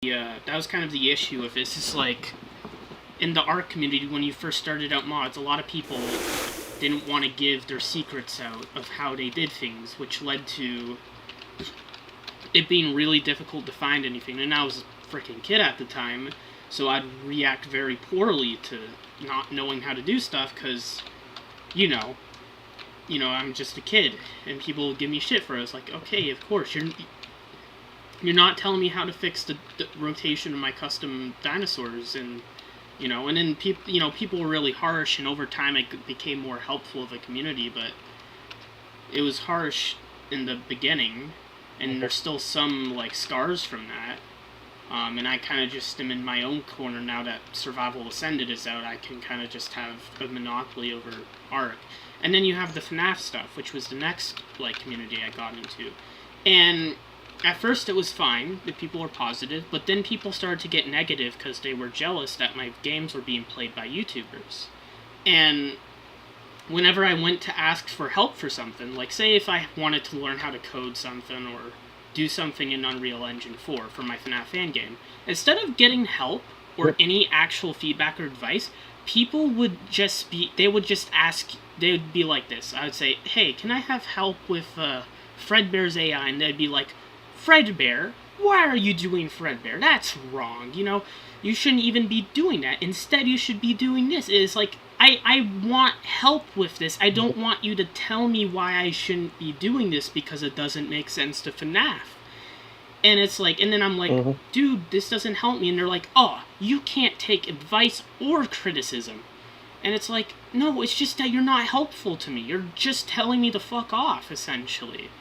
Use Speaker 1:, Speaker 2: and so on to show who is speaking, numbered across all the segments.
Speaker 1: that was kind of the issue of this. Is like in the ARC community when you first started out mods, a lot of people didn't want to give their secrets out of how they did things, which led to it being really difficult to find anything. And I was a freaking kid at the time, so I'd react very poorly to not knowing how to do stuff because, you know, I'm just a kid, and people would give me shit for it. I was like, okay, of course, you're not telling me how to fix the rotation of my custom dinosaurs, and and then people were really harsh, and over time it became more helpful of a community, but it was harsh in the beginning, and there's still some like scars from that. And I kind of just am in my own corner now that Survival Ascended is out. I can kind of just have a monopoly over ARC. And then you have the FNAF stuff, which was the next like community I got into. And at first it was fine, the people were positive, but then people started to get negative because they were jealous that my games were being played by YouTubers. And whenever I went to ask for help for something, like say if I wanted to learn how to code something or do something in Unreal Engine 4 for my FNAF fan game, instead of getting help or any actual feedback or advice, people would just ask, they would be like this. I would say, hey, can I have help with Fredbear's AI? And they'd be like, Fredbear? Why are you doing Fredbear? That's wrong, you shouldn't even be doing that. Instead, you should be doing this. It's like, I want help with this. I don't want you to tell me why I shouldn't be doing this because it doesn't make sense to FNAF. And it's like, and then I'm like, dude, this doesn't help me. And they're like, oh, you can't take advice or criticism. And it's like, no, it's just that you're not helpful to me. You're just telling me to fuck off, essentially.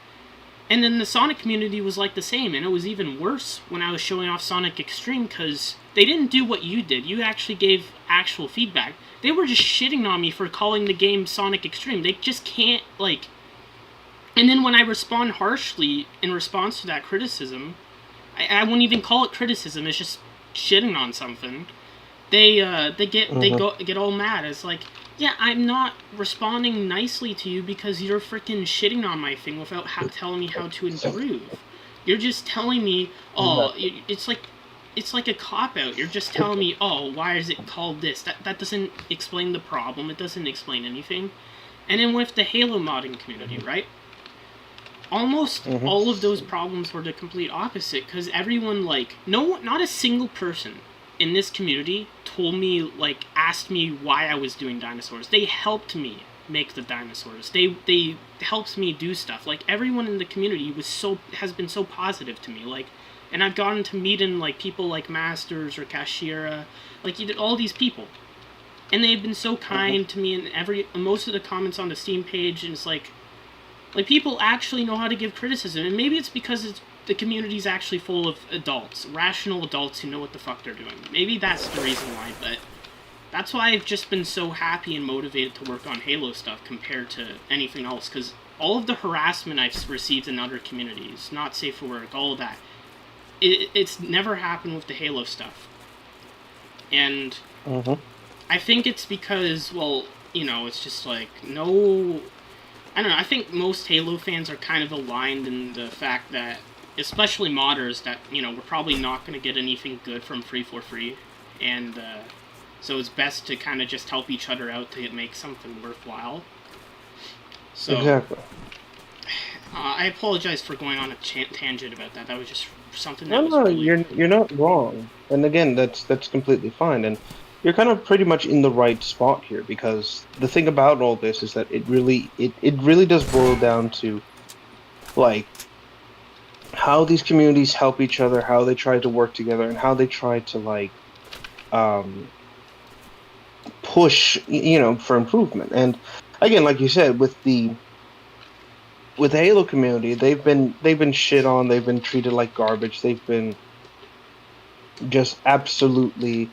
Speaker 1: And then the Sonic community was like the same, and it was even worse when I was showing off Sonic Extreme, because they didn't do what you did. You actually gave actual feedback. They were just shitting on me for calling the game Sonic Extreme. They just can't, like... And then when I respond harshly in response to that criticism, I wouldn't even call it criticism, it's just shitting on something. They get all mad. It's like, yeah, I'm not responding nicely to you because you're freaking shitting on my thing without telling me how to improve. You're just telling me, it's like a cop-out. You're just telling me, why is it called this? That doesn't explain the problem. It doesn't explain anything. And then with the Halo modding community, right? Almost all of those problems were the complete opposite, because everyone, like, not a single person in this community told me, like, asked me why I was doing dinosaurs. They helped me make the dinosaurs. They helped me do stuff. Like, everyone in the community has been so positive to me. Like, and I've gotten to meet like people like Masters or Kashira, like all these people, and they've been so kind to me. And most of the comments on the Steam page, and it's like people actually know how to give criticism. And maybe it's because the community's actually full of adults, rational adults who know what the fuck they're doing. Maybe that's the reason why, but that's why I've just been so happy and motivated to work on Halo stuff compared to anything else, because all of the harassment I've received in other communities, not safe for work, all of that, it's never happened with the Halo stuff. And I think it's because, well, it's just like, no... I don't know, I think most Halo fans are kind of aligned in the fact that, especially modders, that, we're probably not going to get anything good from Free for Free, and so it's best to kind of just help each other out to make something worthwhile. So,
Speaker 2: exactly.
Speaker 1: I apologize for going on a tangent about that. That was just something that
Speaker 2: No,
Speaker 1: really...
Speaker 2: you're not wrong. And again, that's completely fine. And you're kind of pretty much in the right spot here, because the thing about all this is that it really does boil down to, like, how these communities help each other, how they try to work together, and how they try to, like, push, for improvement. And again, like you said, with the Halo community, they've been shit on, they've been treated like garbage, they've been just absolutely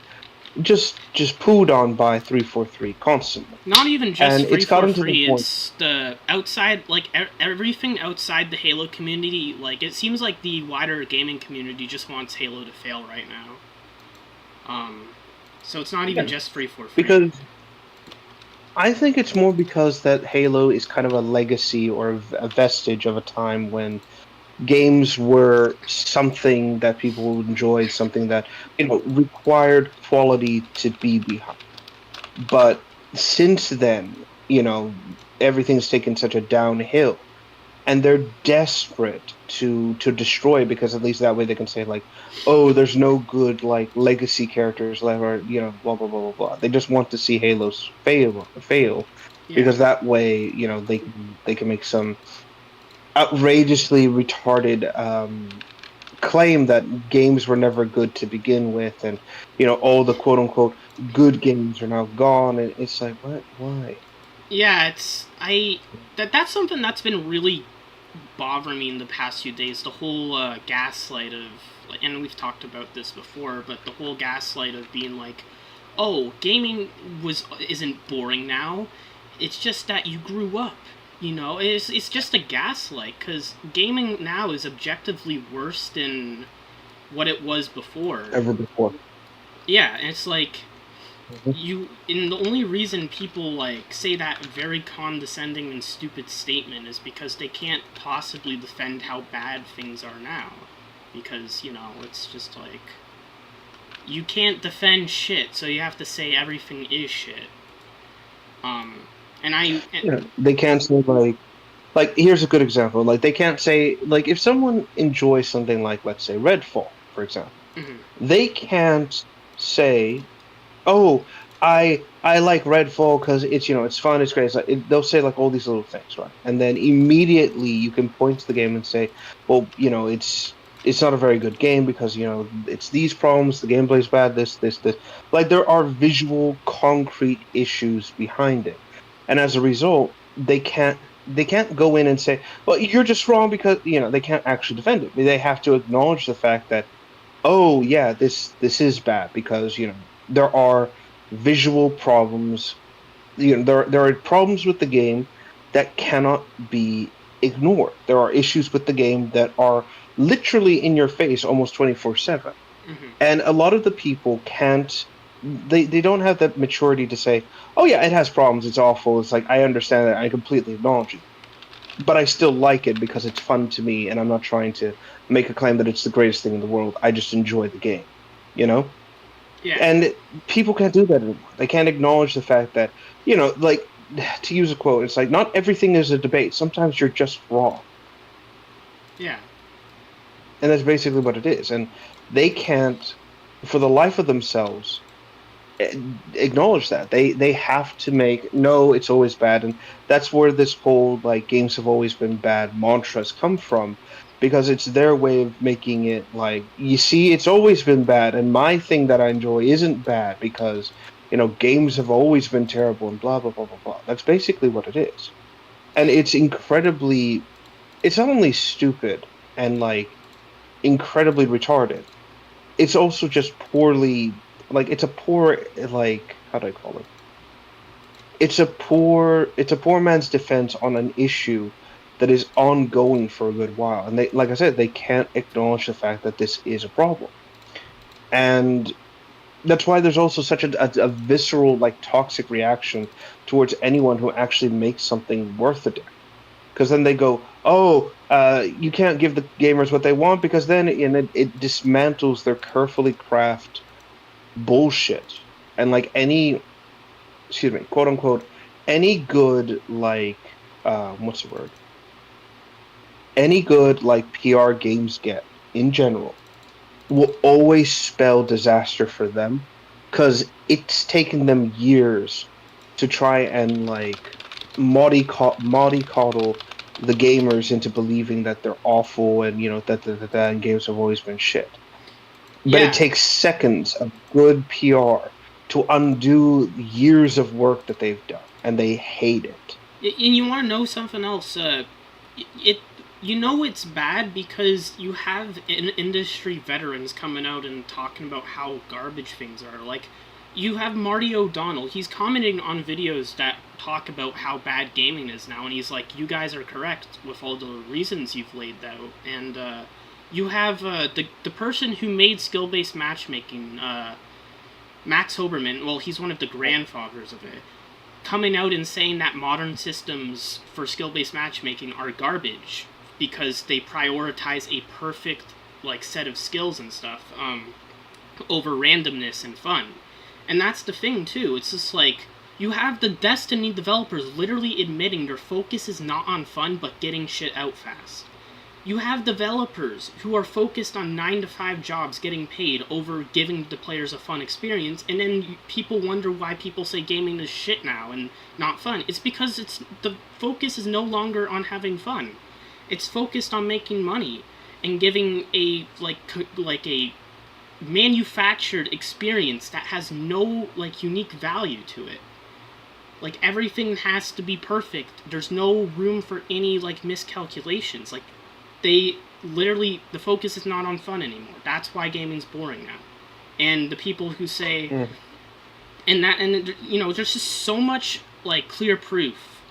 Speaker 2: just pooed on by 343 constantly.
Speaker 1: Not even just 343, it's the outside, like, everything outside the Halo community. Like, it seems like the wider gaming community just wants Halo to fail right now. So it's not even just 343.
Speaker 2: Because I think it's more because that Halo is kind of a legacy or a vestige of a time when games were something that people enjoyed, something that required quality to be behind. But since then, everything's taken such a downhill, and they're desperate to destroy, because at least that way they can say like, oh, there's no good like legacy characters left, or blah blah blah blah blah. They just want to see Halos fail,
Speaker 1: Yeah.
Speaker 2: because that way they can make some outrageously retarded claim that games were never good to begin with, and all the quote unquote good games are now gone, and it's like, what? Why?
Speaker 1: Yeah, it's I that's something that's been really bothering me in the past few days. The whole gaslight of, and we've talked about this before, but the whole gaslight of being like, oh, gaming isn't boring now. It's just that you grew up. It's just a gaslight, because gaming now is objectively worse than what it was before.
Speaker 2: Ever before.
Speaker 1: Yeah, and it's like
Speaker 2: Mhm.
Speaker 1: and the only reason people like say that very condescending and stupid statement is because they can't possibly defend how bad things are now, because it's just like you can't defend shit, so you have to say everything is shit. And I and,
Speaker 2: They can't say like here's a good example. Like they can't say, like, if someone enjoys something like, let's say, Redfall, for example,
Speaker 1: mhm.
Speaker 2: they can't say, oh, I like Redfall because it's fun, it's great. They'll say like all these little things, right? And then immediately you can point to the game and say, well, it's not a very good game because it's these problems, the gameplay's bad, this. Like there are visual, concrete issues behind it, and as a result, they can't go in and say, well, you're just wrong, because they can't actually defend it. They have to acknowledge the fact that, oh yeah, this is bad because there are visual problems. There are problems with the game that cannot be ignored. There are issues with the game that are literally in your face almost 24/7.
Speaker 1: Mhm.
Speaker 2: And a lot of the people can't, they don't have that maturity to say, oh yeah, it has problems, it's awful, it's like, I understand that, I completely acknowledge it, but I still like it because it's fun to me, and I'm not trying to make a claim that it's the greatest thing in the world. I just enjoy the game, you know?
Speaker 1: Yeah,
Speaker 2: And people can't do that anymore. They can't acknowledge the fact that, like, to use a quote, it's like, not everything is a debate. Sometimes you're just wrong.
Speaker 1: yeah,
Speaker 2: And that's basically what it is. And they can't, for the life of themselves, acknowledge that they have to make, no, it's always bad. And that's where this whole like games have always been bad mantras come from, because it's their way of making it like, you see, it's always been bad, and my thing that I enjoy isn't bad because games have always been terrible, and blah blah blah blah blah. That's basically what it is. And it's not only stupid and like incredibly retarded, it's also just poorly, like, it's a poor, like, how do I call it? It's a poor man's defense on an issue that is ongoing for a good while. And they, like I said, they can't acknowledge the fact that this is a problem. And that's why there's also such a visceral, like, toxic reaction towards anyone who actually makes something worth a damn. Because then they go, oh, you can't give the gamers what they want, because then it dismantles their carefully crafted bullshit. And like any, excuse me, quote unquote, any good, like, what's the word? Any good like PR games get in general will always spell disaster for them, because it's taken them years to try and like mollycoddle the gamers into believing that they're awful, and that and games have always been shit. But it
Speaker 1: yeah.
Speaker 2: takes seconds of good PR to undo years of work that they've done, and they hate it.
Speaker 1: And you want to know something else? It it's bad because you have industry veterans coming out and talking about how garbage things are. Like, you have Marty O'Donnell. He's commenting on videos that talk about how bad gaming is now, and he's like, "You guys are correct with all the reasons you've laid out." And you have the person who made skill based matchmaking, Max Hoberman. Well, he's one of the grandfathers of it, coming out and saying that modern systems for skill based matchmaking are garbage because they prioritize a perfect like set of skills and stuff over randomness and fun. And that's the thing too. It's just like you have the Destiny developers literally admitting their focus is not on fun but getting shit out fast. You have developers who are focused on 9 to 5 jobs getting paid over giving the players a fun experience, and then people wonder why people say gaming is shit now and not fun. It's because the focus is no longer on having fun. It's focused on making money and giving a like a manufactured experience that has no like unique value to it. Like everything has to be perfect. There's no room for any like miscalculations. Like they literally the focus is not on fun anymore. That's why gaming's boring now. And the people who say and you know there's just so much like clear proof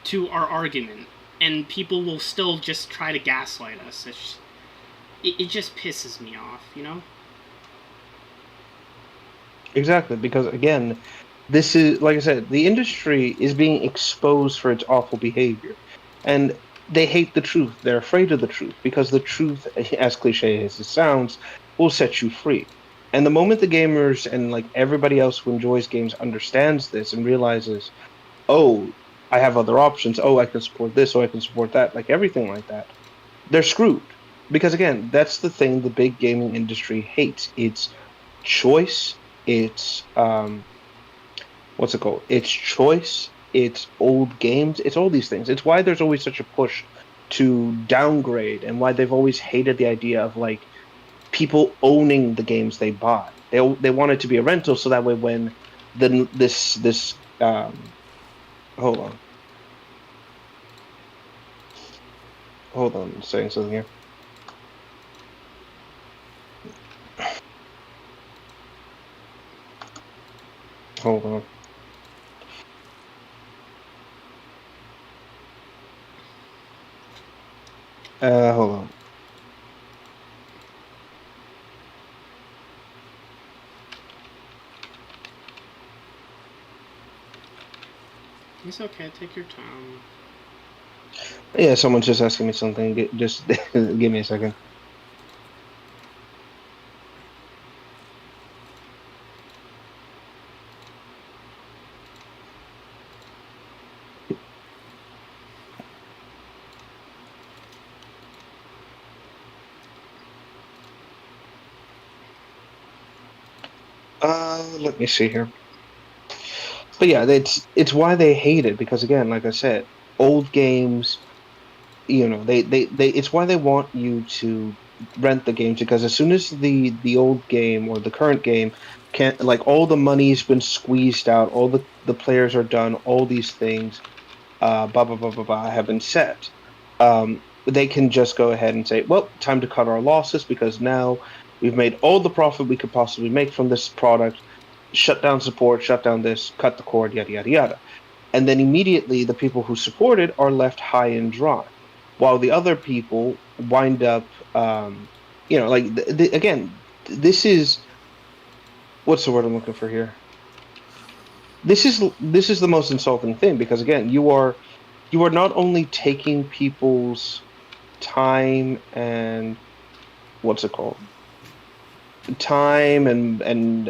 Speaker 1: to our argument, and people will still just try to gaslight us. It just pisses me off, you know?
Speaker 2: Exactly, because again, this is like I said, the industry is being exposed for its awful behavior, and they hate the truth. They're afraid of the truth because the truth, as cliche as it sounds, will set you free. And the moment the gamers and like everybody else who enjoys games understands this and realizes, oh, I have other options. Oh, I can support this. Oh, I can support that. Like everything like that, they're screwed. Because again, that's the thing the big gaming industry hates. It's choice. It's what's it called? It's choice. It's old games. It's all these things. It's why there's always such a push to downgrade, and why they've always hated the idea of like people owning the games they buy. They want it to be a rental, so that way when this hold on, I'm saying something here. Hold on. Hold on.
Speaker 1: It's okay, take your time.
Speaker 2: Yeah, someone's just asking me something. Just give me a second. Let me see here. But yeah, it's why they hate it because again, like I said, old games, they it's why they want you to rent the games because as soon as the old game or the current game can't like all the money's been squeezed out, all the players are done, all these things, blah blah blah blah blah have been set. They can just go ahead and say, well, time to cut our losses because now we've made all the profit we could possibly make from this product. Shut down support, shut down this, cut the cord, yada yada yada. And then immediately the people who support it are left high and dry, while the other people wind up, like again, this is what's the word I'm looking for here. This is the most insulting thing because again, you are not only taking people's time and what's it called time and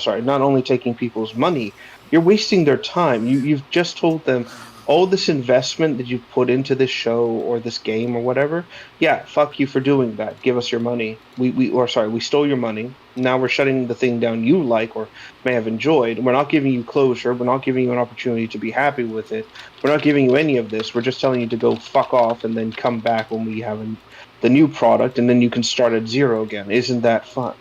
Speaker 2: sorry, not only taking people's money, you're wasting their time. You've just told them all this investment that you've put into this show or this game or whatever. Yeah, fuck you for doing that. Give us your money. We stole your money. Now we're shutting the thing down you like or may have enjoyed. We're not giving you closure. We're not giving you an opportunity to be happy with it. We're not giving you any of this. We're just telling you to go fuck off and then come back when we have the new product, and then you can start at zero again. Isn't that fun?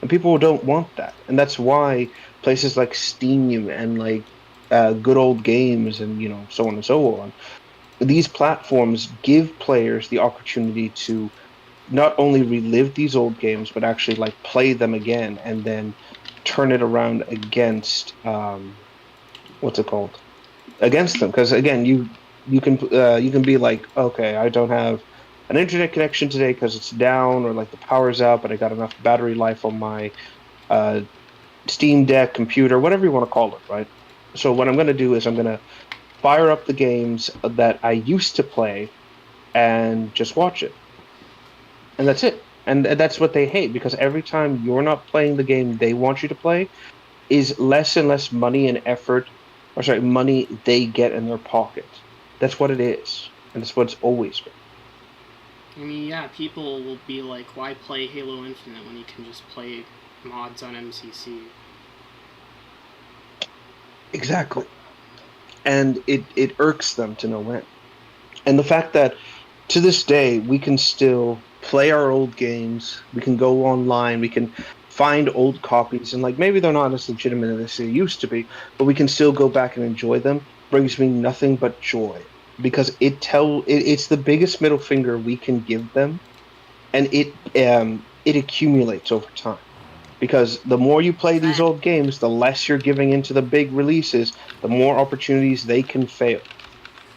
Speaker 2: And people don't want that, and that's why places like Steam and like good old games and so on and so on. These platforms give players the opportunity to not only relive these old games, but actually like play them again and then turn it around against what's it called against them. Because again, you can be like, okay, I don't have an internet connection today because it's down or like the power's out, but I got enough battery life on my uh, Steam Deck computer, whatever you want to call it, right? So what I'm going to do is I'm going to fire up the games that I used to play, and just watch it, and that's it. And that's what they hate, because every time you're not playing the game they want you to play, is less and less money and effort, or sorry, money they get in their pocket. That's what it is, and that's what it's always been.
Speaker 1: I mean, yeah, people will be like, why play Halo Infinite when you can just play mods on MCC?
Speaker 2: Exactly. And it irks them to no end. And the fact that to this day we can still play our old games, we can go online, we can find old copies, and like maybe they're not as legitimate as they used to be, but we can still go back and enjoy them, brings me nothing but joy, because it's the biggest middle finger we can give them, and it accumulates over time. Because the more you play these old games, the less you're giving into the big releases, the more opportunities they can fail.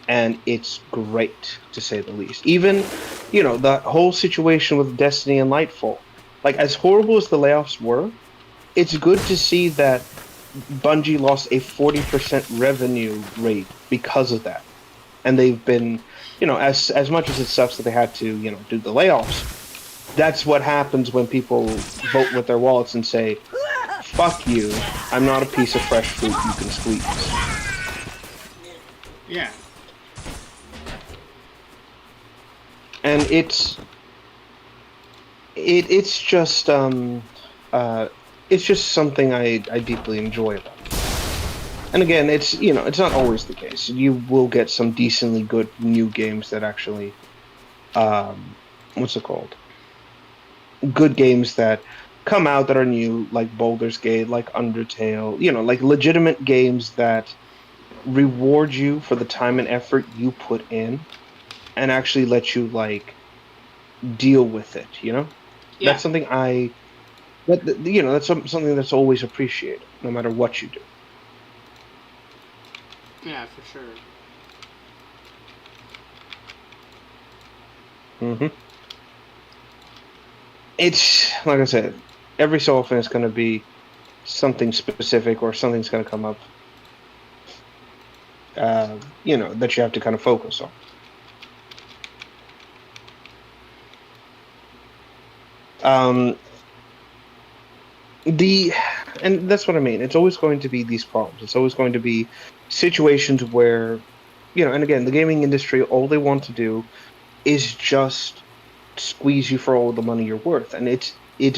Speaker 2: And it's great, to say the least. Even, the whole situation with Destiny and Lightfall. Like, as horrible as the layoffs were, it's good to see that Bungie lost a 40% revenue rate because of that. And they've been, as much as it sucks that they had to, do the layoffs, that's what happens when people vote with their wallets and say, fuck you, I'm not a piece of fresh fruit you can squeeze.
Speaker 1: Yeah.
Speaker 2: And it's just something I deeply enjoy about it. And again, it's not always the case. You will get some decently good new games that actually, what's it called? Good games that come out that are new, like Baldur's Gate, like Undertale, like legitimate games that reward you for the time and effort you put in, and actually let you like deal with it.
Speaker 1: Yeah.
Speaker 2: That's something that's something that's always appreciated, no matter what you do.
Speaker 1: Yeah, for sure.
Speaker 2: hmm It's like I said, every so often it's going to be something specific, or something's going to come up, that you have to kind of focus on. Um, and that's what I mean. It's always going to be these problems. It's always going to be situations where, and again, the gaming industry, all they want to do is just squeeze you for all the money you're worth, and it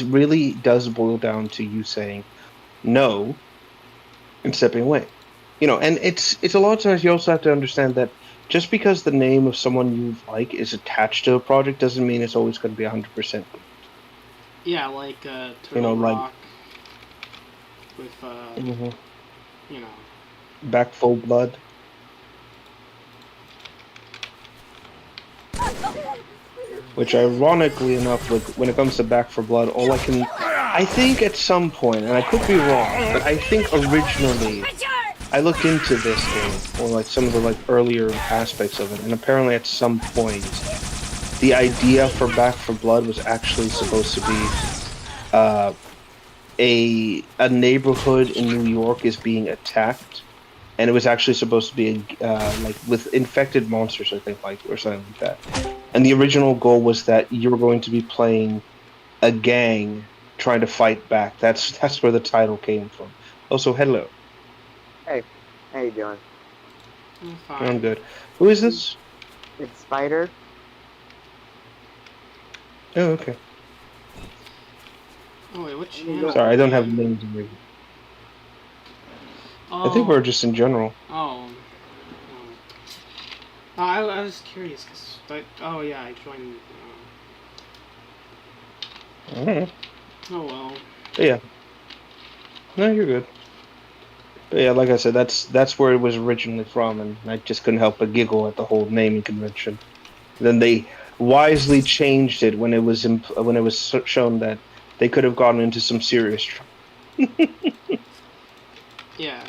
Speaker 2: really does boil down to you saying no and stepping away. And it's a lot of times you also have to understand that just because the name of someone you like is attached to a project doesn't mean it's always going to be 100% good.
Speaker 1: Yeah, like Turtle
Speaker 2: Like
Speaker 1: Rock with
Speaker 2: mhm,
Speaker 1: you know.
Speaker 2: Back Full Blood. Which, ironically enough, like when it comes to Back for Blood, I think at some point, and I could be wrong, but I think originally I looked into this game, or like some of the like earlier aspects of it, and apparently at some point the idea for Back for Blood was actually supposed to be uh, a neighborhood in New York is being attacked, and it was actually supposed to be like with infected monsters, I think, like, or something like that. And the original goal was that you were going to be playing a gang trying to fight back. That's where the title came from. Also, hello.
Speaker 3: Hey, how you doing?
Speaker 1: I'm
Speaker 2: I'm
Speaker 1: fine.
Speaker 2: good. Who is this?
Speaker 3: It's Spider.
Speaker 2: Oh, okay.
Speaker 1: Oh wait, what channel?
Speaker 2: Sorry, I don't have
Speaker 1: man?
Speaker 2: names in here. I think we're
Speaker 1: Oh.
Speaker 2: just in general.
Speaker 1: Oh. Oh, I was curious because oh yeah, I joined.
Speaker 2: I don't know.
Speaker 1: Oh well.
Speaker 2: But yeah. No, you're good. But yeah, like I said, that's where it was originally from, and I just couldn't help but giggle at the whole naming convention. Then they wisely changed it when when it was shown that they could have gotten into some serious trouble.
Speaker 1: Yeah.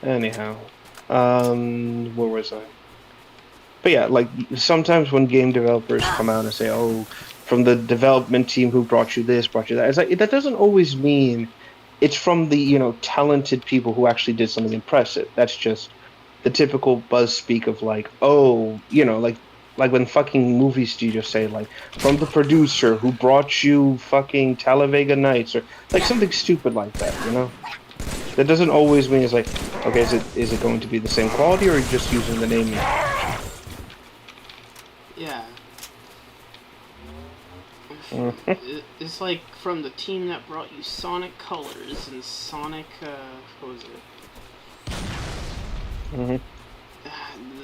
Speaker 2: Anyhow, where was I? But yeah, like sometimes when game developers come out and say, "Oh, from the development team who brought you this, brought you that," it's like that doesn't always mean it's from the talented people who actually did something impressive. That's just the typical buzz speak of like, oh, like when fucking movie studios say like from the producer who brought you fucking Talavega Nights or like something stupid like that. That doesn't always mean it's like, okay, is it going to be the same quality or are you just using the naming convention?
Speaker 1: Yeah.
Speaker 2: Mhm.
Speaker 1: It's like from the team that brought you Sonic Colors and Sonic, what was it?
Speaker 2: Mhm.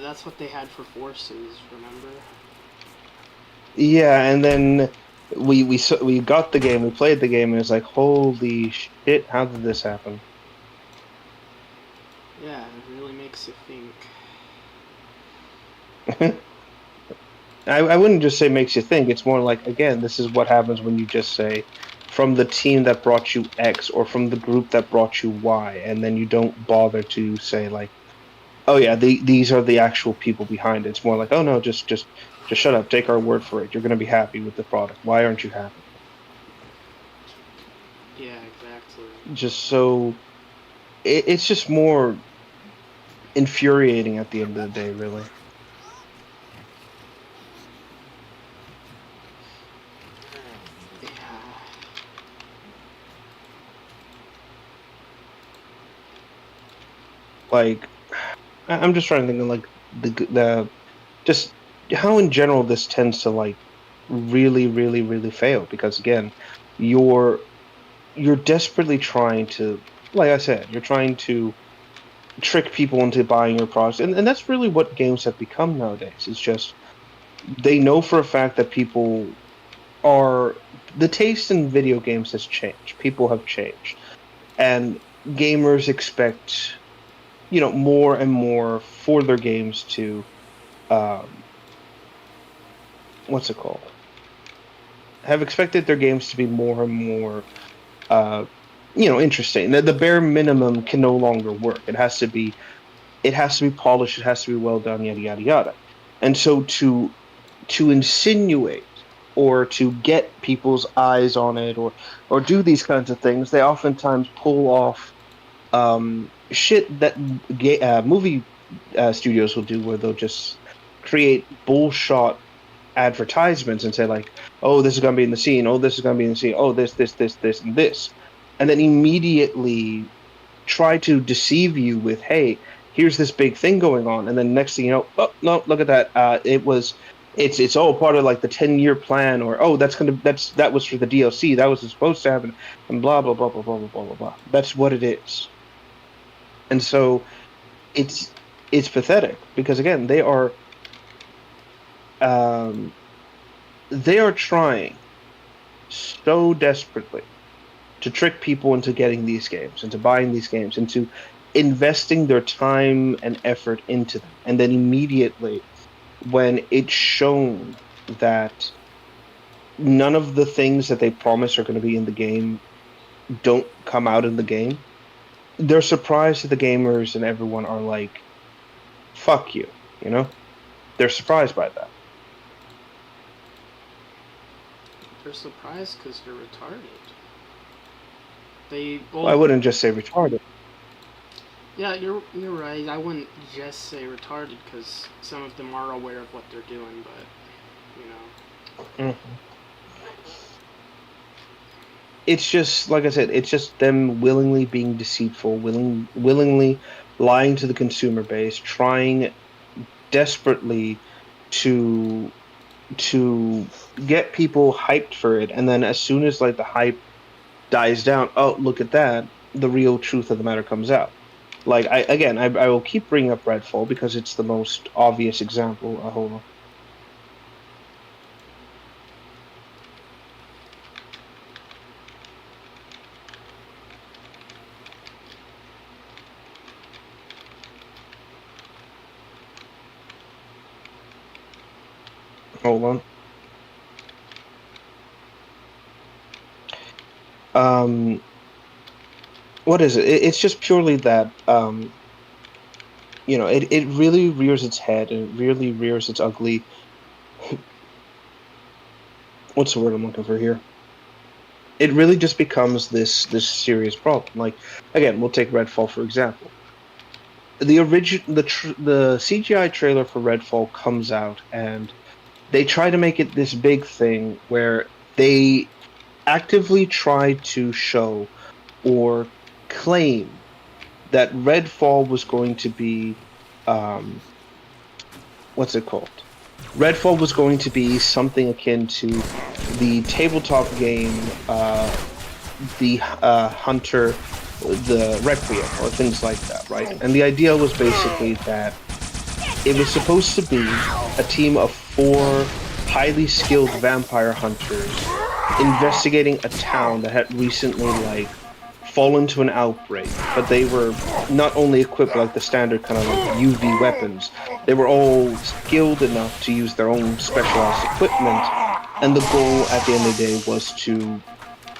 Speaker 1: That's what they had for Forces, remember?
Speaker 2: Yeah, and then we got the game, we played the game, and it's like, holy shit, how did this happen?
Speaker 1: Yeah, it really makes you think.
Speaker 2: I wouldn't just say makes you think. It's more like, again, this is what happens when you just say from the team that brought you X or from the group that brought you Y, and then you don't bother to say like, oh yeah, these are the actual people behind it. It's more like, oh no, just shut up, take our word for it. You're gonna be happy with the product. Why aren't you happy?
Speaker 1: Yeah, exactly.
Speaker 2: Just so it's just more infuriating at the end of the day, really.
Speaker 1: Yeah.
Speaker 2: Like I'm just trying to think of like the just how in general this tends to like really, really, really fail because again, you're you're desperately trying to, like I said, you're trying to trick people into buying your products, and that's really what games have become nowadays. It's just they know for a fact that people are the taste in video games has changed. People have changed, and gamers expect more and more for their games to um, what's it called? Have expected their games to be more and more uh, interesting. The bare minimum can no longer work. It has to be polished. It has to be well done. Yada yada yada. And so to insinuate or to get people's eyes on it or do these kinds of things, they oftentimes pull off shit that movie studios will do, where they'll just create bullshot advertisements and say like, "Oh, this is going to be in the scene. Oh, this is going to be in the scene. Oh, this, and this," and then immediately try to deceive you with, "Hey, here's this big thing going on," and then next thing you know, oh no, look at that. It's all part of like the 10-year plan, or oh, that was for the DLC. That was supposed to happen, and blah blah blah blah blah blah blah blah blah. That's what it is, and so it's it's pathetic because again, um, they are trying so desperately to trick people into getting these games, into buying these games, into investing their time and effort into them. And then immediately, when it's shown that none of the things that they promise are going to be in the game don't come out in the game, they're surprised that the gamers and everyone are like, fuck you, you know? They're surprised by that.
Speaker 1: They're surprised because they're retarded. They
Speaker 2: Well, I
Speaker 1: both.
Speaker 2: wouldn't just say retarded.
Speaker 1: Yeah, you're right. I wouldn't just say retarded because some of them are aware of what they're doing, but you know.
Speaker 2: Mhm. It's just like I said, it's just them willingly being deceitful, willingly lying to the consumer base, trying desperately to to get people hyped for it, and then as soon as like the hype dies down, oh look at that, the real truth of the matter comes out. Like I will keep bringing up Redfall because it's the most obvious example. Hold on, hold on. Um, what is it? It's just purely that it really rears its head and it really rears its ugly. What's the word I'm looking for here? It really just becomes this serious problem. Like again, we'll take Redfall for example. the CGI trailer for Redfall comes out, and they try to make it this big thing where they actively try to show or claim that Redfall was going to be, um, what's it called? Redfall was going to be something akin to the tabletop game, the Hunter, the Requiem, or things like that, right? And the idea was basically that it was supposed to be a team of four highly skilled vampire hunters investigating a town that had recently fallen to an outbreak, but they were not only equipped like the standard kind of like UV weapons, they were all skilled enough to use their own specialized equipment. And the goal at the end of the day was to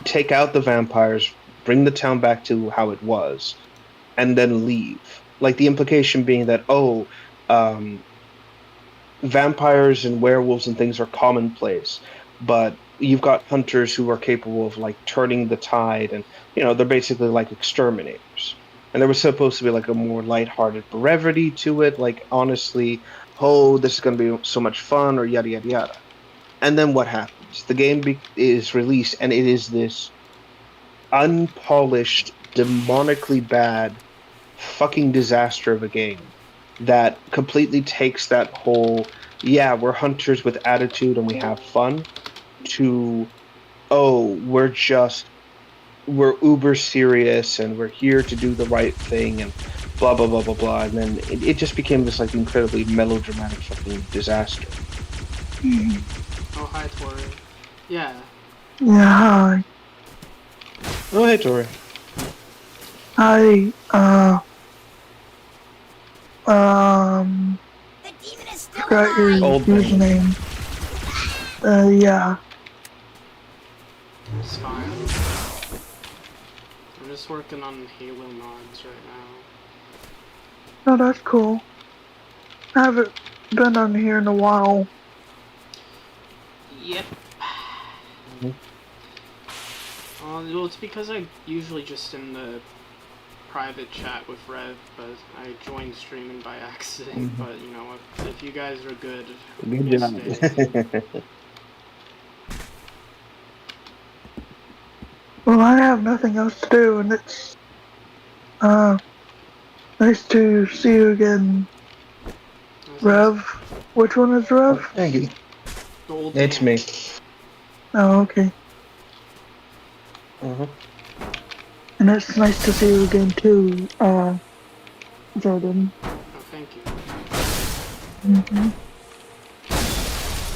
Speaker 2: take out the vampires, bring the town back to how it was, and then leave. Like the implication being that, um, vampires and werewolves and things are commonplace, but you've got hunters who are capable of like turning the tide, and they're basically like exterminators. And there was supposed to be like a more lighthearted brevity to it, like honestly, oh, this is going to be so much fun, or yada yada yada. And then what happens? The game is released, and it is this unpolished, demonically bad fucking disaster of a game that completely takes that whole, yeah, we're hunters with attitude and we have fun, to, oh, we're uber serious and we're here to do the right thing and blah blah blah blah blah. And then it just became this like incredibly melodramatic fucking disaster.
Speaker 1: Oh, hi, Tori. Yeah.
Speaker 4: Yeah, hi.
Speaker 2: Oh, hey, Tori.
Speaker 4: I,
Speaker 5: The demon is still
Speaker 4: forgot your
Speaker 5: alive.
Speaker 2: Old man.
Speaker 4: username. Yeah.
Speaker 1: It's fine. I'm just working on Halo mods right now.
Speaker 4: Oh, that's cool. I haven't been on here in a while.
Speaker 1: Yep.
Speaker 2: Mhm.
Speaker 1: Well, it's because I usually just in the private chat with Rev, but I joined streaming by accident. But if you guys are good,
Speaker 2: Good
Speaker 1: we'll
Speaker 2: job.
Speaker 1: stay.
Speaker 4: Well, I have nothing else to do, and it's, nice to see you again, Rev. Which one is Rev?
Speaker 2: Thank you.
Speaker 1: The old
Speaker 2: It's
Speaker 1: man.
Speaker 2: me.
Speaker 4: Oh, okay.
Speaker 2: Uh-huh.
Speaker 4: And it's nice to see you again, too, Jordan.
Speaker 1: Oh, thank you.
Speaker 4: Mm-hmm.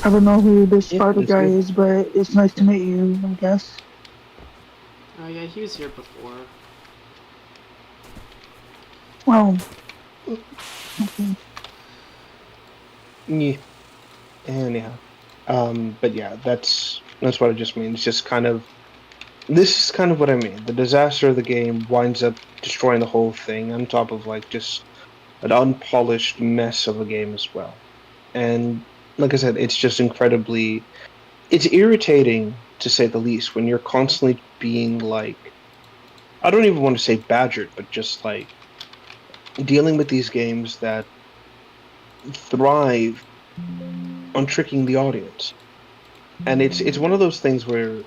Speaker 4: I don't know who this
Speaker 2: Yeah,
Speaker 4: spider
Speaker 2: it's
Speaker 4: guy
Speaker 2: good.
Speaker 4: is, but it's nice to meet you, I guess.
Speaker 1: Oh yeah, he was here before.
Speaker 4: Well, okay.
Speaker 2: Yeah. Anyhow. But yeah, that's what I just mean. It's just kind of, this is kind of what I mean. The disaster of the game winds up destroying the whole thing, on top of like just an unpolished mess of a game as well. And like I said, it's just it's irritating to say the least when you're constantly being like, I don't even want to say badgered, but just like dealing with these games that thrive on tricking the audience. And it's one of those things where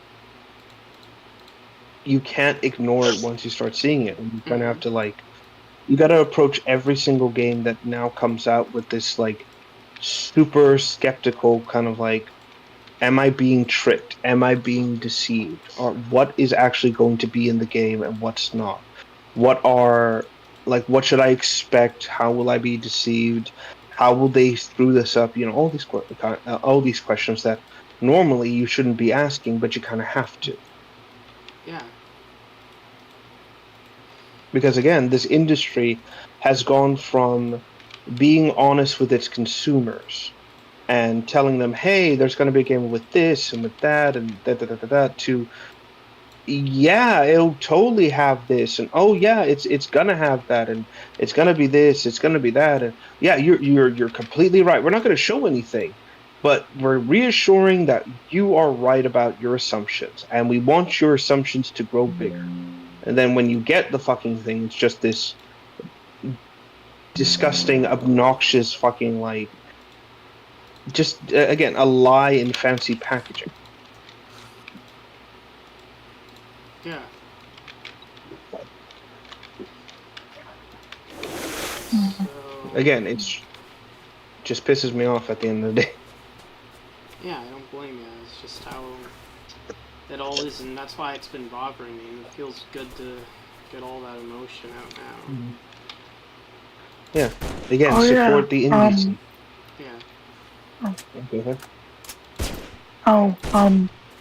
Speaker 2: you can't ignore it once you start seeing it, and you kind of have to like, you got to approach every single game that now comes out with this like super skeptical kind of like, am I being tricked? Am I being deceived? Or what is actually going to be in the game and what's not? What should I expect? How will I be deceived? How will they screw this up? All these questions that normally you shouldn't be asking, but you kind of have to.
Speaker 1: Yeah.
Speaker 2: Because again, this industry has gone from being honest with its consumers and telling them, hey, there's going to be a game with this and with that and that, to, yeah, it'll totally have this, and oh yeah, it's gonna have that, and it's gonna be this, it's gonna be that, and yeah, you're completely right. We're not gonna show anything, but we're reassuring that you are right about your assumptions, and we want your assumptions to grow bigger. And then when you get the fucking thing, it's just this disgusting, obnoxious fucking like. Just again, a lie in fancy packaging.
Speaker 1: Yeah. So,
Speaker 2: Again, it's just pisses me off at the end of the day.
Speaker 1: yeah, I don't blame you. It's just how it all is, and that's why it's been bothering me, and it feels good to get all that emotion out now.
Speaker 2: Yeah. Again,
Speaker 4: Oh, yeah.
Speaker 2: support the indies.
Speaker 1: Yeah.
Speaker 2: Go ahead.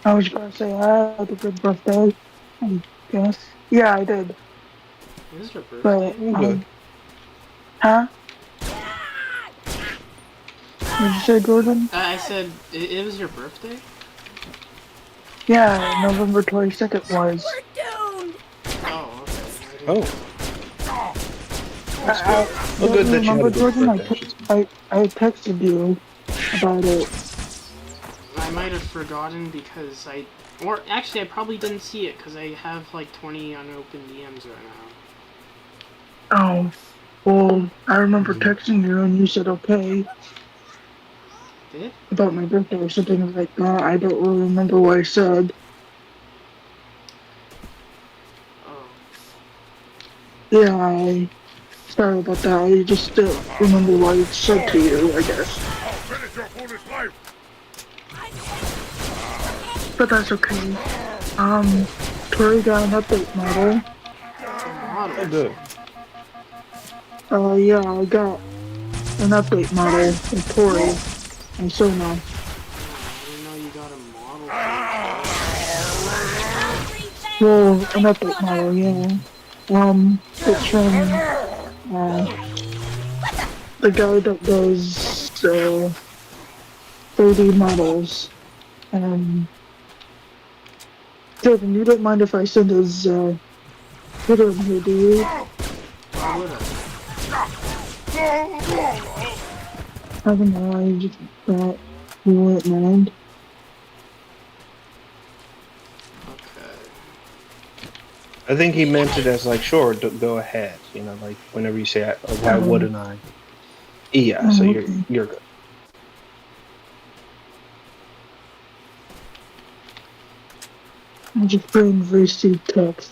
Speaker 4: I was gonna say I had a good birthday. I guess. Yeah, I did.
Speaker 1: It is your birthday?
Speaker 4: But
Speaker 2: Good.
Speaker 4: huh? Did you say, Jordan?
Speaker 1: I said it was your birthday?
Speaker 4: Yeah, November 22nd was.
Speaker 1: Oh, okay. I didn't
Speaker 2: Oh.
Speaker 1: know.
Speaker 2: That's
Speaker 4: I
Speaker 2: good. Well, good
Speaker 4: don't you
Speaker 2: that you had
Speaker 4: remember,
Speaker 2: a good
Speaker 4: Jordan?
Speaker 2: birthday. I should say.
Speaker 4: I texted you about it.
Speaker 1: I might have forgotten because or actually I probably didn't see it because I have like 20 unopened DMs right now.
Speaker 4: Oh, well, I remember texting you and you said okay
Speaker 1: Did?
Speaker 4: about my birthday or something like that. I don't really remember what I said.
Speaker 1: Oh.
Speaker 4: Yeah, sorry about that. I just don't remember what I said to you, I guess. But that's okay. Tori got an update model.
Speaker 2: Oh, good.
Speaker 4: Yeah, I got an update model with Tori and Sona.
Speaker 1: I didn't know you got a model.
Speaker 4: Well, an update model, yeah. It's from, the guy that does, 3D models. Jordan, you don't mind if I send his, Twitter in here, do you?
Speaker 1: Why would I?
Speaker 4: I don't know, I just thought you wouldn't mind.
Speaker 1: Okay.
Speaker 2: I think he meant it as like, sure, go ahead. You know, like whenever you say, "Why wouldn't I?" Yeah, so
Speaker 4: Okay.
Speaker 2: you're good.
Speaker 4: I'm just putting receive text.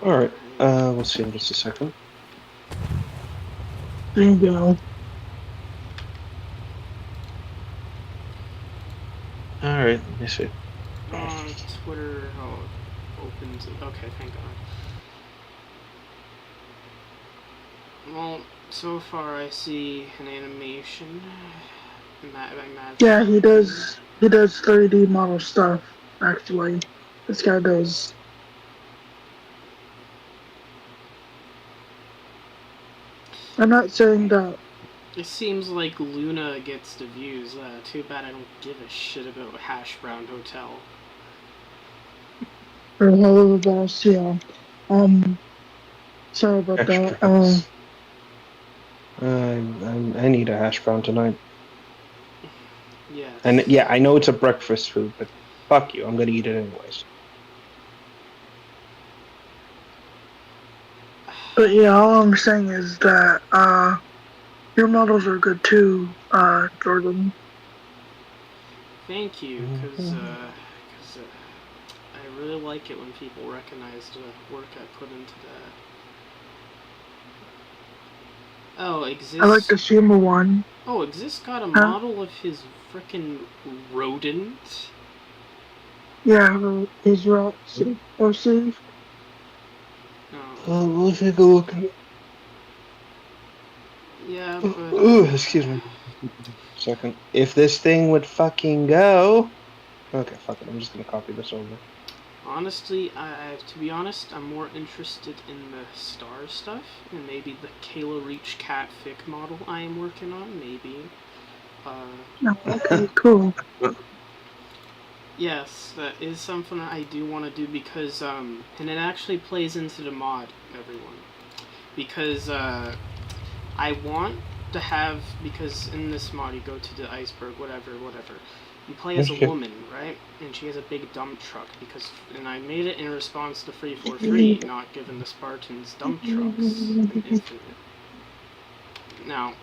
Speaker 2: All right. We'll see in just a second.
Speaker 4: There you go.
Speaker 2: All right. Let me see.
Speaker 1: On Twitter, opens it. Okay, thank God. Well, so far I see an animation.
Speaker 4: Yeah, he does 3D model stuff, actually. This guy does. I'm not saying that.
Speaker 1: It seems like Luna gets the views. Too bad I don't give a shit about Hash Brown Hotel.
Speaker 4: Or Hello the Boss, yeah. Sorry about that.
Speaker 2: Extras. I need a hash brown tonight.
Speaker 1: Yes.
Speaker 2: And yeah, I know it's a breakfast food, but fuck you. I'm gonna eat it anyways.
Speaker 4: But yeah, all I'm saying is that, your models are good too, Jordan.
Speaker 1: Thank you, because I really like it when people recognize the work I put into that. Oh, Exist.
Speaker 4: I like the Shima one.
Speaker 1: Oh, Exist got a model of his frickin' rodent.
Speaker 4: Yeah, his route or safe.
Speaker 1: Oh.
Speaker 2: We'll take a look.
Speaker 1: Yeah, but...
Speaker 2: Ooh, excuse me. Second. If this thing would fucking go... Okay, fuck it. I'm just gonna copy this over.
Speaker 1: Honestly, to be honest, I'm more interested in the star stuff, and maybe the Kayla Reach Cat Fic model I am working on, maybe.
Speaker 4: Okay, cool.
Speaker 1: Yes, that is something I do want to do because, and it actually plays into the mod, everyone. Because, I want to have, because in this mod you go to the iceberg, whatever. You play as a
Speaker 2: Okay.
Speaker 1: woman, right? And she has a big dump truck and I made it in response to Free for Free, not giving the Spartans dump trucks in Infinite. Now,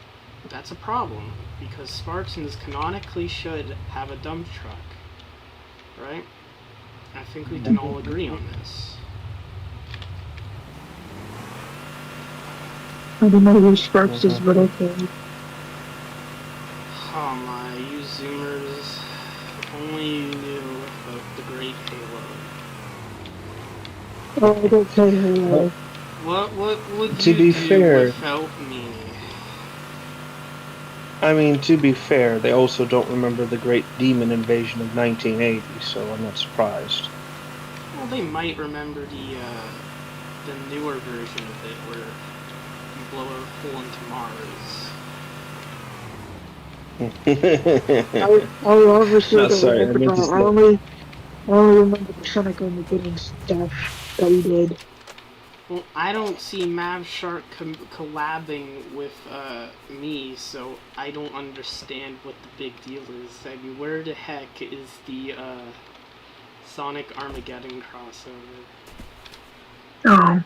Speaker 1: that's a problem, because Spartans canonically should have a dump truck, right? I think we can all agree on this.
Speaker 4: I don't know who Sparks is, but okay.
Speaker 1: Oh my, you Zoomers. If only you knew about the Great Halo.
Speaker 4: Oh, I don't play Halo.
Speaker 1: What would
Speaker 2: To
Speaker 1: you
Speaker 2: be
Speaker 1: do
Speaker 2: fair-
Speaker 1: without me?
Speaker 2: I mean, to be fair, they also don't remember the Great Demon Invasion of 1980, so I'm not surprised.
Speaker 1: Well, they might remember the newer version of it, where you blow a hole into Mars.
Speaker 4: I obviously
Speaker 2: No,
Speaker 4: don't
Speaker 2: sorry, I
Speaker 4: remember
Speaker 2: meant to
Speaker 4: that.
Speaker 2: say-
Speaker 4: I only remember the Sonic Armageddon stuff that we did.
Speaker 1: Well, I don't see Mav Shark collabing with me, so I don't understand what the big deal is. I mean, where the heck is the Sonic Armageddon crossover?
Speaker 4: Oh,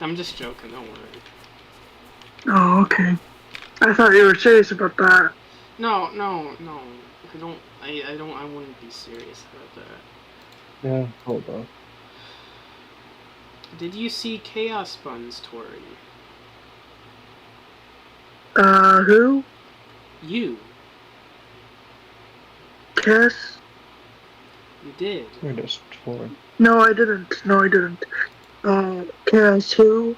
Speaker 1: I'm just joking, don't worry.
Speaker 4: oh, okay. I thought you were serious about that.
Speaker 1: No. I wouldn't be serious about that.
Speaker 2: Yeah, hold on.
Speaker 1: Did you see Chaos Buns, Tori?
Speaker 4: Who?
Speaker 1: You.
Speaker 4: Kiss?
Speaker 1: You did.
Speaker 2: Here it is. Four.
Speaker 4: No, I didn't. Kiss who?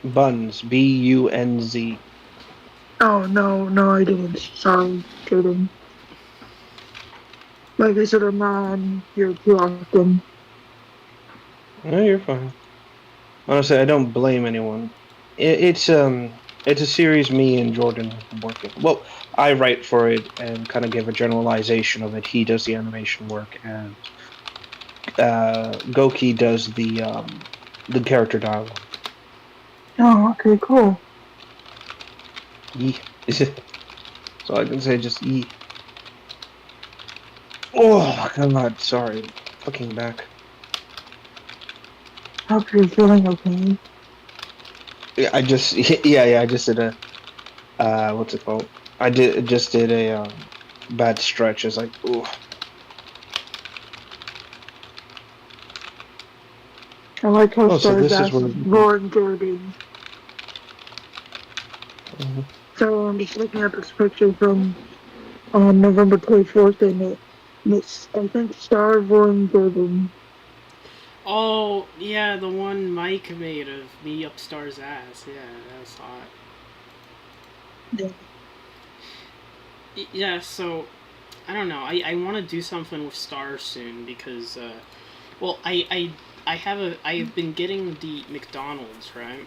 Speaker 2: Buns. B-U-N-Z.
Speaker 4: Oh, no, I didn't. Sorry, kidding. Like I said, I'm not on here too often.
Speaker 2: No, you're fine. Honestly, I don't blame anyone. It's a series me and Jordan have been working. Well, I write for it and kind of give a generalization of it. He does the animation work, and Goki does the character dialogue.
Speaker 4: Oh, okay, cool.
Speaker 2: Yee. So I can say just yee. Oh God, sorry, fucking back.
Speaker 4: Hope you're feeling okay.
Speaker 2: Yeah, I just I just did a what's it called? I just did a bad stretch. It's like, ooh.
Speaker 4: I like how
Speaker 2: Oh, so
Speaker 4: Stars
Speaker 2: this is
Speaker 4: ass
Speaker 2: where.
Speaker 4: is roaring Jordan.
Speaker 2: Mhm.
Speaker 4: So I'm just looking at this picture from November 24th, and it's, I think, Star roaring Jordan.
Speaker 1: Oh, yeah, the one Mike made of me up Star's ass. Yeah, that's hot.
Speaker 4: Yeah.
Speaker 1: Yeah, so I don't know. I want to do something with Star soon because, well, I have been getting the McDonald's, right?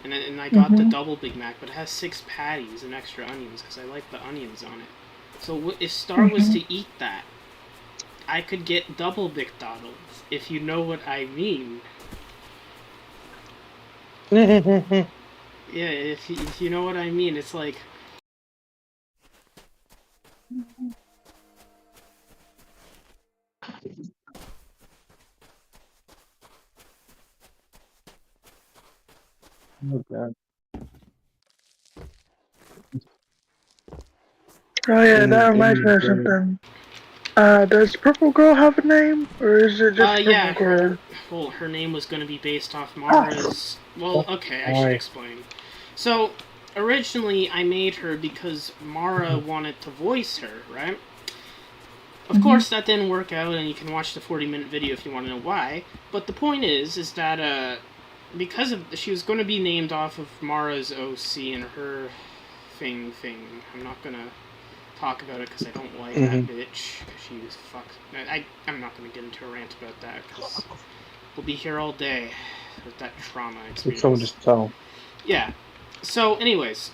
Speaker 1: And I got the double Big Mac, but it has 6 patties and extra onions because I like the onions on it. So if Star was to eat that, I could get double McDonald's, if you know what I mean. Yeah, if you know what I mean, it's like.
Speaker 2: Oh God.
Speaker 4: Oh yeah, that reminds me of
Speaker 2: Bird.
Speaker 4: something. Does Purple Girl have a name, or is it just
Speaker 1: Yeah,
Speaker 4: Purple Girl?
Speaker 1: her name was going to be based off Mara's. Well, okay, I should
Speaker 2: Why?
Speaker 1: explain. So, originally I made her because Mara wanted to voice her, right? Of course, that didn't work out, and you can watch the 40-minute video if you want to know why. But the point is that because of she was going to be named off of Mara's OC and her thing. I'm not gonna talk about it because I don't like that bitch. Because she was fucked. I'm not gonna get into a rant about that because we'll be here all day with that trauma experience.
Speaker 2: Someone just tell.
Speaker 1: Yeah. So, anyways,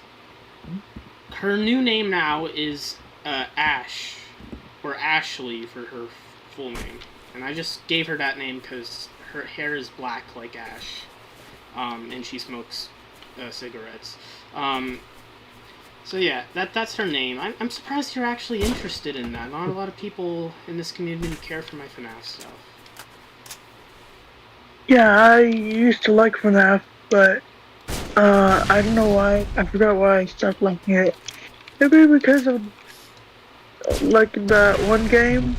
Speaker 1: her new name now is Ash, or Ashley for her full name, and I just gave her that name because her hair is black like ash, and she smokes cigarettes. So yeah, that's her name. I'm surprised you're actually interested in that. Not a lot of people in this community care for my FNAF stuff.
Speaker 4: Yeah, I used to like FNAF, but I don't know why. I forgot why I stopped liking it. Maybe because of like that one game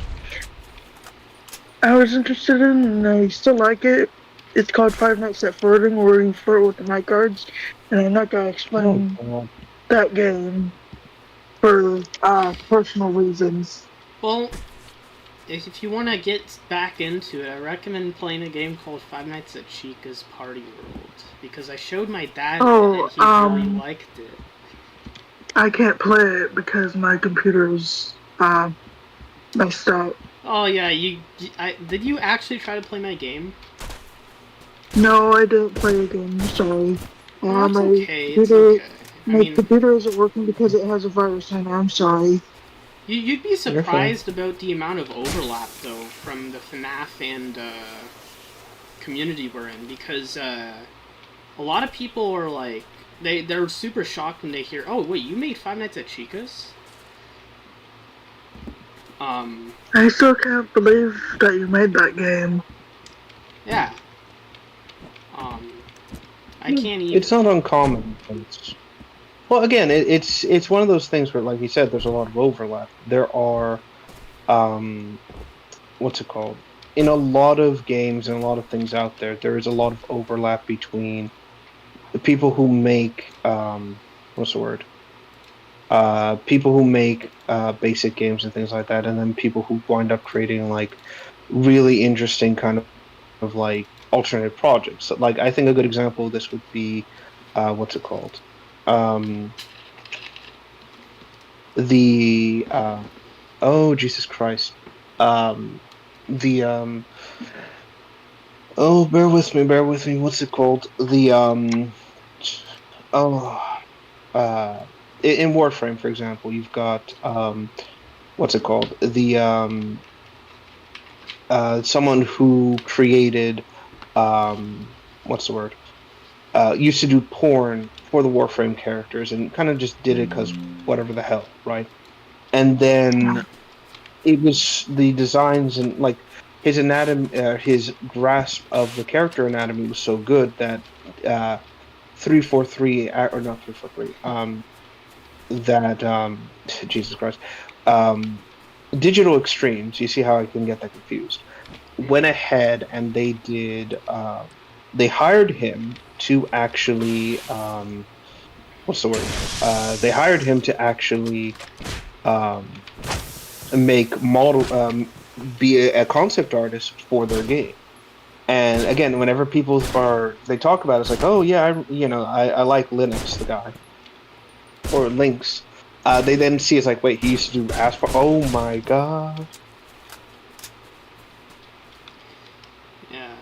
Speaker 4: I was interested in, and I still like it. It's called Five Nights at Flirting, where you flirt with the night guards, and I'm not gonna
Speaker 2: Oh,
Speaker 4: explain
Speaker 2: God.
Speaker 4: that game for personal reasons.
Speaker 1: Well, if you want to get back into it, I recommend playing a game called Five Nights at Chica's Party World, because I showed my dad it
Speaker 4: Oh,
Speaker 1: and he really liked it.
Speaker 4: I can't play it because my computer is messed up.
Speaker 1: Oh yeah, did you actually try to play my game?
Speaker 4: No, I didn't play the game. I'm sorry.
Speaker 1: No, it's
Speaker 4: My
Speaker 1: okay. It's
Speaker 4: computer,
Speaker 1: okay. I
Speaker 4: my
Speaker 1: mean,
Speaker 4: computer isn't working because it has a virus in it. I'm sorry.
Speaker 1: you'd be
Speaker 2: You're fine.
Speaker 1: surprised about the amount of overlap though from the FNAF and community we're in, because a lot of people are like they're super shocked when they hear, "Oh wait, you made Five Nights at Chica's?"
Speaker 4: I still can't believe that you made that game.
Speaker 1: Yeah. I can't even.
Speaker 2: It's not uncommon. Well, again, it's one of those things where, like you said, there's a lot of overlap. There are, what's it called? In a lot of games and a lot of things out there, there is a lot of overlap between the people who make, what's the word? People who make basic games and things like that, and then people who wind up creating like really interesting kind of like alternative projects. So, like, I think a good example of this would be, what's it called? Um, the oh Jesus Christ, the oh bear with me. What's it called? The oh in Warframe, for example, you've got what's it called? The someone who created what's the word? Used to do porn for the Warframe characters and kind of just did it because whatever the hell, right? And then it was the designs and like his anatomy, his grasp of the character anatomy was so good that 343 or not 343, that Jesus Christ, Digital Extremes. You see how I can get that confused? Went ahead and they did. They hired him to actually what's the word? They hired him to actually make model be a concept artist for their game. And again, whenever people they talk about it, it's like, oh yeah, I like Linux, the guy, or Lynx. They then see it's like, wait, he used to do Asphalt. Oh my god!
Speaker 1: Yeah.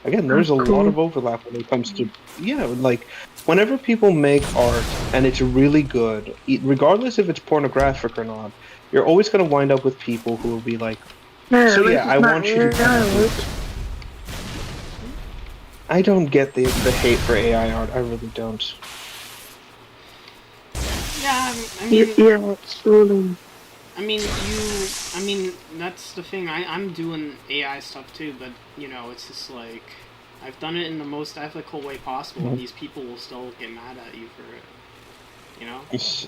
Speaker 2: Again, there's a lot
Speaker 4: Cool.
Speaker 2: of overlap when it comes to like whenever people make art and it's really good, regardless if it's pornographic or not, you're always going to wind up with people who will be like,
Speaker 4: Yeah,
Speaker 2: so
Speaker 4: at least
Speaker 2: yeah, I
Speaker 4: it's not
Speaker 2: want you to do
Speaker 4: AI art.
Speaker 2: I don't get the hate for AI art. I really don't.
Speaker 1: Yeah, I mean,
Speaker 4: Yeah, it's really.
Speaker 1: I mean, that's the thing. I'm doing AI stuff too, but it's just like I've done it in the most ethical way possible, and these people will still get mad at you for it.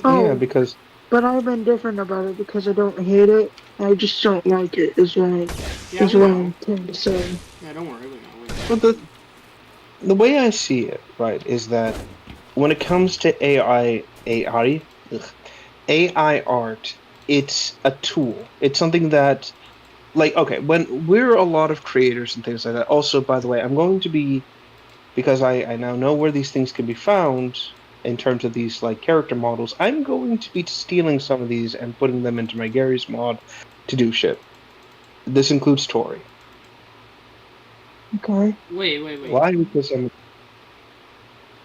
Speaker 4: Oh,
Speaker 2: Yeah, because
Speaker 4: but I've been different about it because I don't hate it. I just don't like it.
Speaker 1: Yeah,
Speaker 4: Is
Speaker 1: we
Speaker 4: what
Speaker 1: know.
Speaker 4: I'm trying to say.
Speaker 1: Yeah, don't worry, we know.
Speaker 2: but the way I see it, right, is that when it comes to AI art, it's a tool. It's something that, like, okay, when we're a lot of creators and things like that. Also, by the way, I'm going to be, because I now know where these things can be found in terms of these like character models. I'm going to be stealing some of these and putting them into my Gary's mod to do shit. This includes Tori.
Speaker 4: Okay.
Speaker 1: Wait.
Speaker 2: Why? Because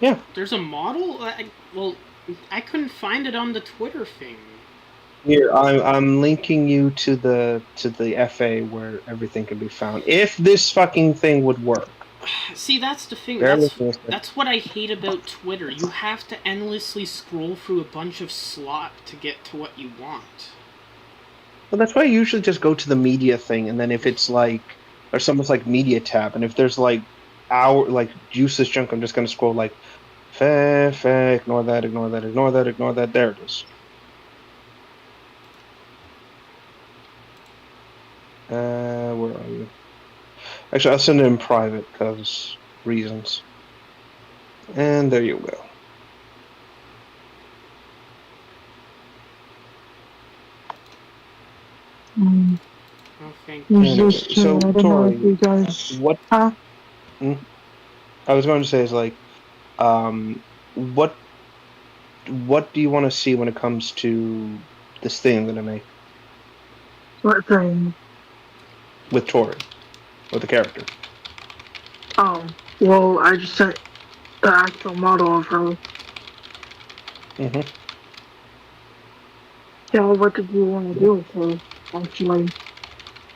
Speaker 2: yeah.
Speaker 1: There's a model. Well, I couldn't find it on the Twitter thing.
Speaker 2: Here, I'm linking you to the FA where everything can be found. If this fucking thing would work.
Speaker 1: See, that's the thing.
Speaker 2: Bear with me a second.
Speaker 1: That's what I hate about Twitter. You have to endlessly scroll through a bunch of slop to get to what you want.
Speaker 2: Well, that's why I usually just go to the media thing, and then if it's like, or someone's like media tab, and if there's like useless junk, I'm just gonna scroll like, ignore that, ignore that, ignore that, ignore that. There it is. Where are you? Actually, I'll send it in private because reasons. And there you go.
Speaker 1: Oh, thank
Speaker 4: Who's
Speaker 2: Anyway,
Speaker 4: this
Speaker 2: so,
Speaker 4: I don't know
Speaker 2: Tori,
Speaker 4: if you guys.
Speaker 2: what
Speaker 4: Huh?
Speaker 2: I was going to say is like, what do you want to see when it comes to this thing I'm gonna make
Speaker 4: What thing?
Speaker 2: with Tori, with the character?
Speaker 4: Oh, well, I just sent the actual model of her.
Speaker 2: Mm-hmm.
Speaker 4: Yeah, well, what did you want to do with her, actually?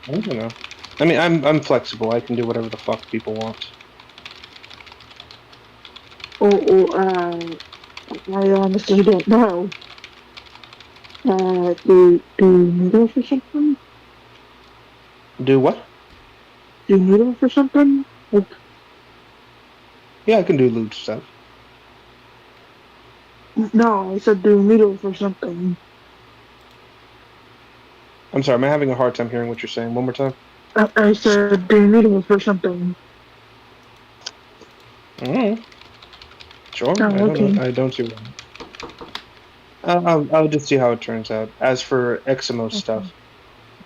Speaker 2: I don't know. I mean, I'm flexible. I can do whatever the fuck people want.
Speaker 4: I honestly don't know. Do you need her for something?
Speaker 2: Do what?
Speaker 4: Do you need her for something? Like,
Speaker 2: Yeah, I can do lewd stuff.
Speaker 4: no, I said do you need her for something.
Speaker 2: I'm sorry, I'm having a hard time hearing what you're saying. One more time.
Speaker 4: I said do you need her for something.
Speaker 2: Mm-hmm. Sure.
Speaker 4: Oh, okay.
Speaker 2: I don't see what. I'll just see how it turns out. As for Eximo stuff,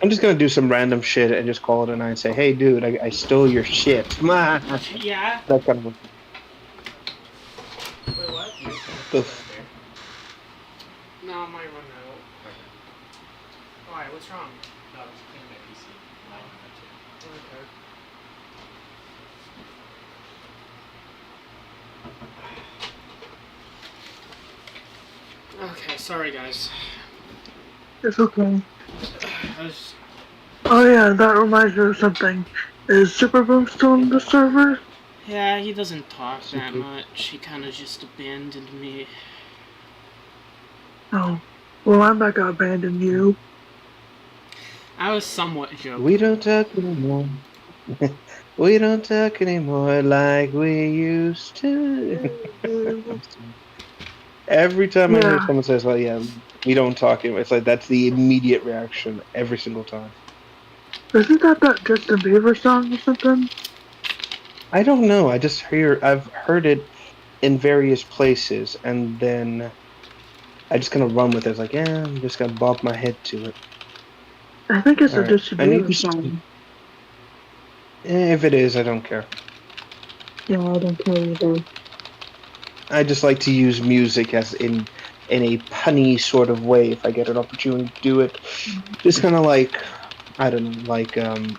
Speaker 2: I'm just gonna do some random shit and just call it a night and say, "Hey, dude, I stole your shit." That
Speaker 1: Yeah.
Speaker 2: kind of.
Speaker 1: Wait, what?
Speaker 2: The
Speaker 1: No, my run out. Why? What's wrong?
Speaker 5: No, it's cleaning my PC.
Speaker 1: Okay. Okay, sorry guys.
Speaker 4: It's okay.
Speaker 1: I was,
Speaker 4: Oh yeah, that reminds me of something. Is Super Boom still on the server?
Speaker 1: yeah, he doesn't talk that much. He kind of just abandoned me.
Speaker 4: Oh. Well, I'm not gonna abandon you.
Speaker 1: I was somewhat joking.
Speaker 2: We don't talk anymore. We don't talk anymore like we used to. Every time I hear
Speaker 4: Yeah.
Speaker 2: someone says, "Oh yeah, we don't talk anymore," it's like that's the immediate reaction every single time.
Speaker 4: Isn't that Justin Bieber song or something?
Speaker 2: I don't know. I've heard it in various places, and then I just kind of run with it. It's like, yeah, I'm just gonna bump my head to it.
Speaker 4: I think it's
Speaker 2: All
Speaker 4: a
Speaker 2: right.
Speaker 4: Justin
Speaker 2: I need
Speaker 4: Bieber
Speaker 2: to.
Speaker 4: song.
Speaker 2: If it is, I don't care.
Speaker 4: Yeah, I don't care either.
Speaker 2: I just like to use music as in a punny sort of way if I get an opportunity to do it. Just kind of like I don't know,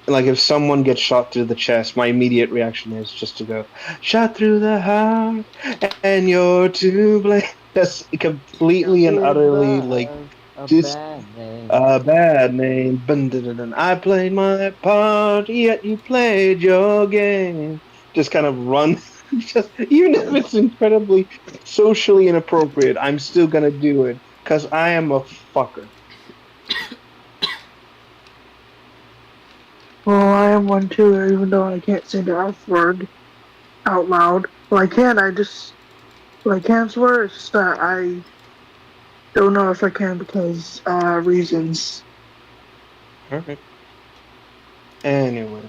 Speaker 2: like if someone gets shot through the chest, my immediate reaction is just to go, "Shot through the heart, and you're to blame." That's completely and
Speaker 3: Is
Speaker 2: utterly like
Speaker 3: love a
Speaker 2: just
Speaker 3: bad name?
Speaker 2: a bad name. Bun, dun, dun, dun. I played my part, yet you played your game. Just kind of run. Just even if it's incredibly socially inappropriate, I'm still gonna do it because I am a fucker.
Speaker 4: Well, I am one too, even though I can't say the F word out loud. Well, I can, I can swear, it's just that I don't know if I can because, reasons.
Speaker 2: All right. Anyway.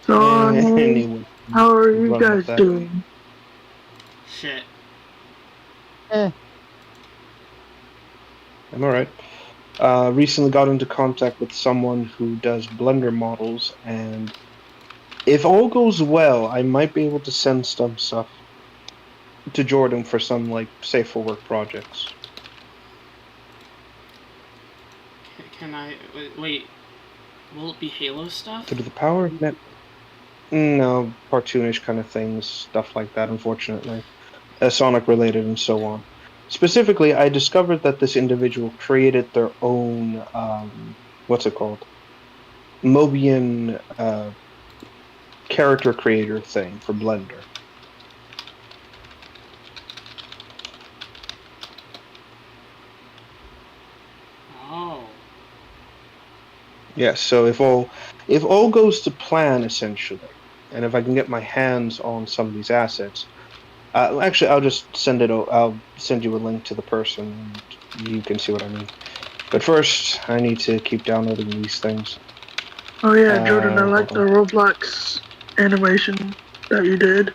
Speaker 4: So,
Speaker 2: Anyway.
Speaker 4: how are you
Speaker 2: Run with
Speaker 4: guys
Speaker 2: that.
Speaker 4: doing?
Speaker 1: Shit.
Speaker 3: Eh,
Speaker 2: I'm all right. Recently got into contact with someone who does Blender models, and if all goes well, I might be able to send some stuff to Jordan for some like safe for work projects.
Speaker 1: Can I wait? Will it be Halo stuff?
Speaker 2: Through the power of net. No, cartoonish kind of things, stuff like that. Unfortunately, Sonic related and so on. Specifically, I discovered that this individual created their own. what's it called? Mobian character creator thing for Blender.
Speaker 1: Oh.
Speaker 2: Yes, so if all goes to plan essentially, and if I can get my hands on some of these assets, actually I'll just send it. I'll send you a link to the person, and you can see what I mean. But first, I need to keep downloading these things.
Speaker 4: Oh yeah, Jordan, I like
Speaker 2: Hold
Speaker 4: the
Speaker 2: on.
Speaker 4: Roblox animation that you did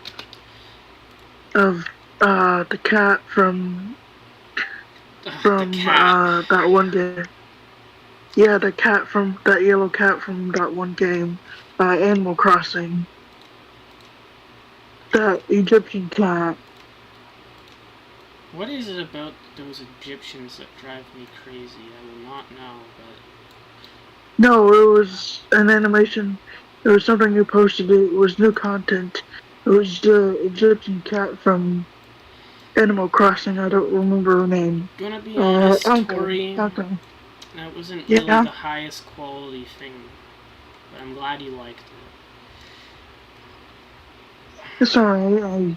Speaker 4: of the cat from
Speaker 1: The cat.
Speaker 4: that one game. Yeah, the cat from that yellow cat from that one game, Animal Crossing. That Egyptian cat.
Speaker 1: What is it about those Egyptians that drive me crazy? I will not know, but...
Speaker 4: No, it was an animation. It was something you posted. It was new content. It was the Egyptian cat from Animal Crossing. I don't remember her name.
Speaker 1: Gonna be honest,
Speaker 4: Uncle.
Speaker 1: Tori,
Speaker 4: Uncle.
Speaker 1: that wasn't really
Speaker 4: Yeah.
Speaker 1: the highest quality thing. But I'm glad you liked it.
Speaker 4: Sorry, I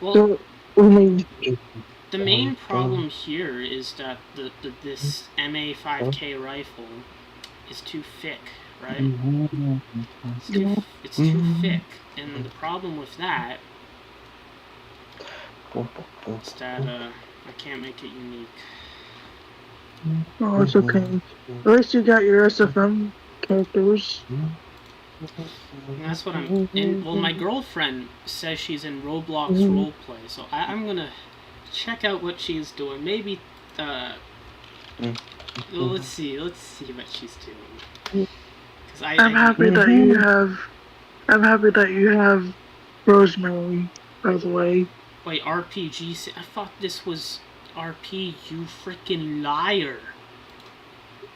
Speaker 1: Well,
Speaker 4: don't really.
Speaker 1: the main problem here is that this MA5K rifle is too thick, right? It's too thick, and the problem with that is that I can't make it unique.
Speaker 4: Oh, it's okay. At least you got your SFM characters.
Speaker 1: And that's what I'm in. Well, my girlfriend says she's in Roblox roleplay, so I'm gonna check out what she's doing. Maybe, well, let's see what she's doing. Cause
Speaker 4: I'm happy that you have. I'm happy that you have Rosemary. By the way.
Speaker 1: Wait, RPG? I thought this was RP. You freaking liar!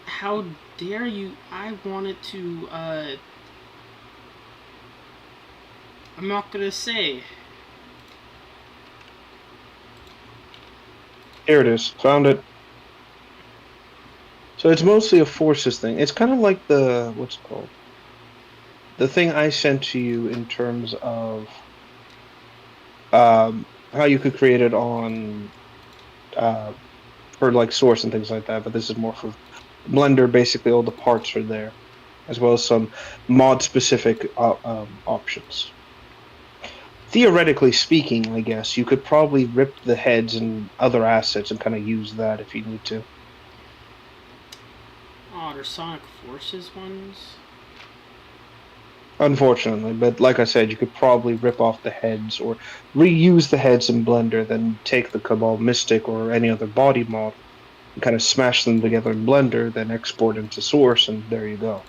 Speaker 1: How dare you? I wanted to. I'm not gonna say.
Speaker 2: Here it is. Found it. So it's mostly a forces thing. It's kind of like the what's it called? The thing I sent to you in terms of how you could create it on for like Source and things like that. But this is more for Blender. Basically, all the parts are there, as well as some mod-specific options. Theoretically speaking, I guess you could probably rip the heads and other assets and kind of use that if you need to.
Speaker 1: Oh, there's Sonic Forces ones?
Speaker 2: Unfortunately, but like I said, you could probably rip off the heads or reuse the heads in Blender, then take the Cabal Mystic or any other body mod and kind of smash them together in Blender, then export into Source, and there you go.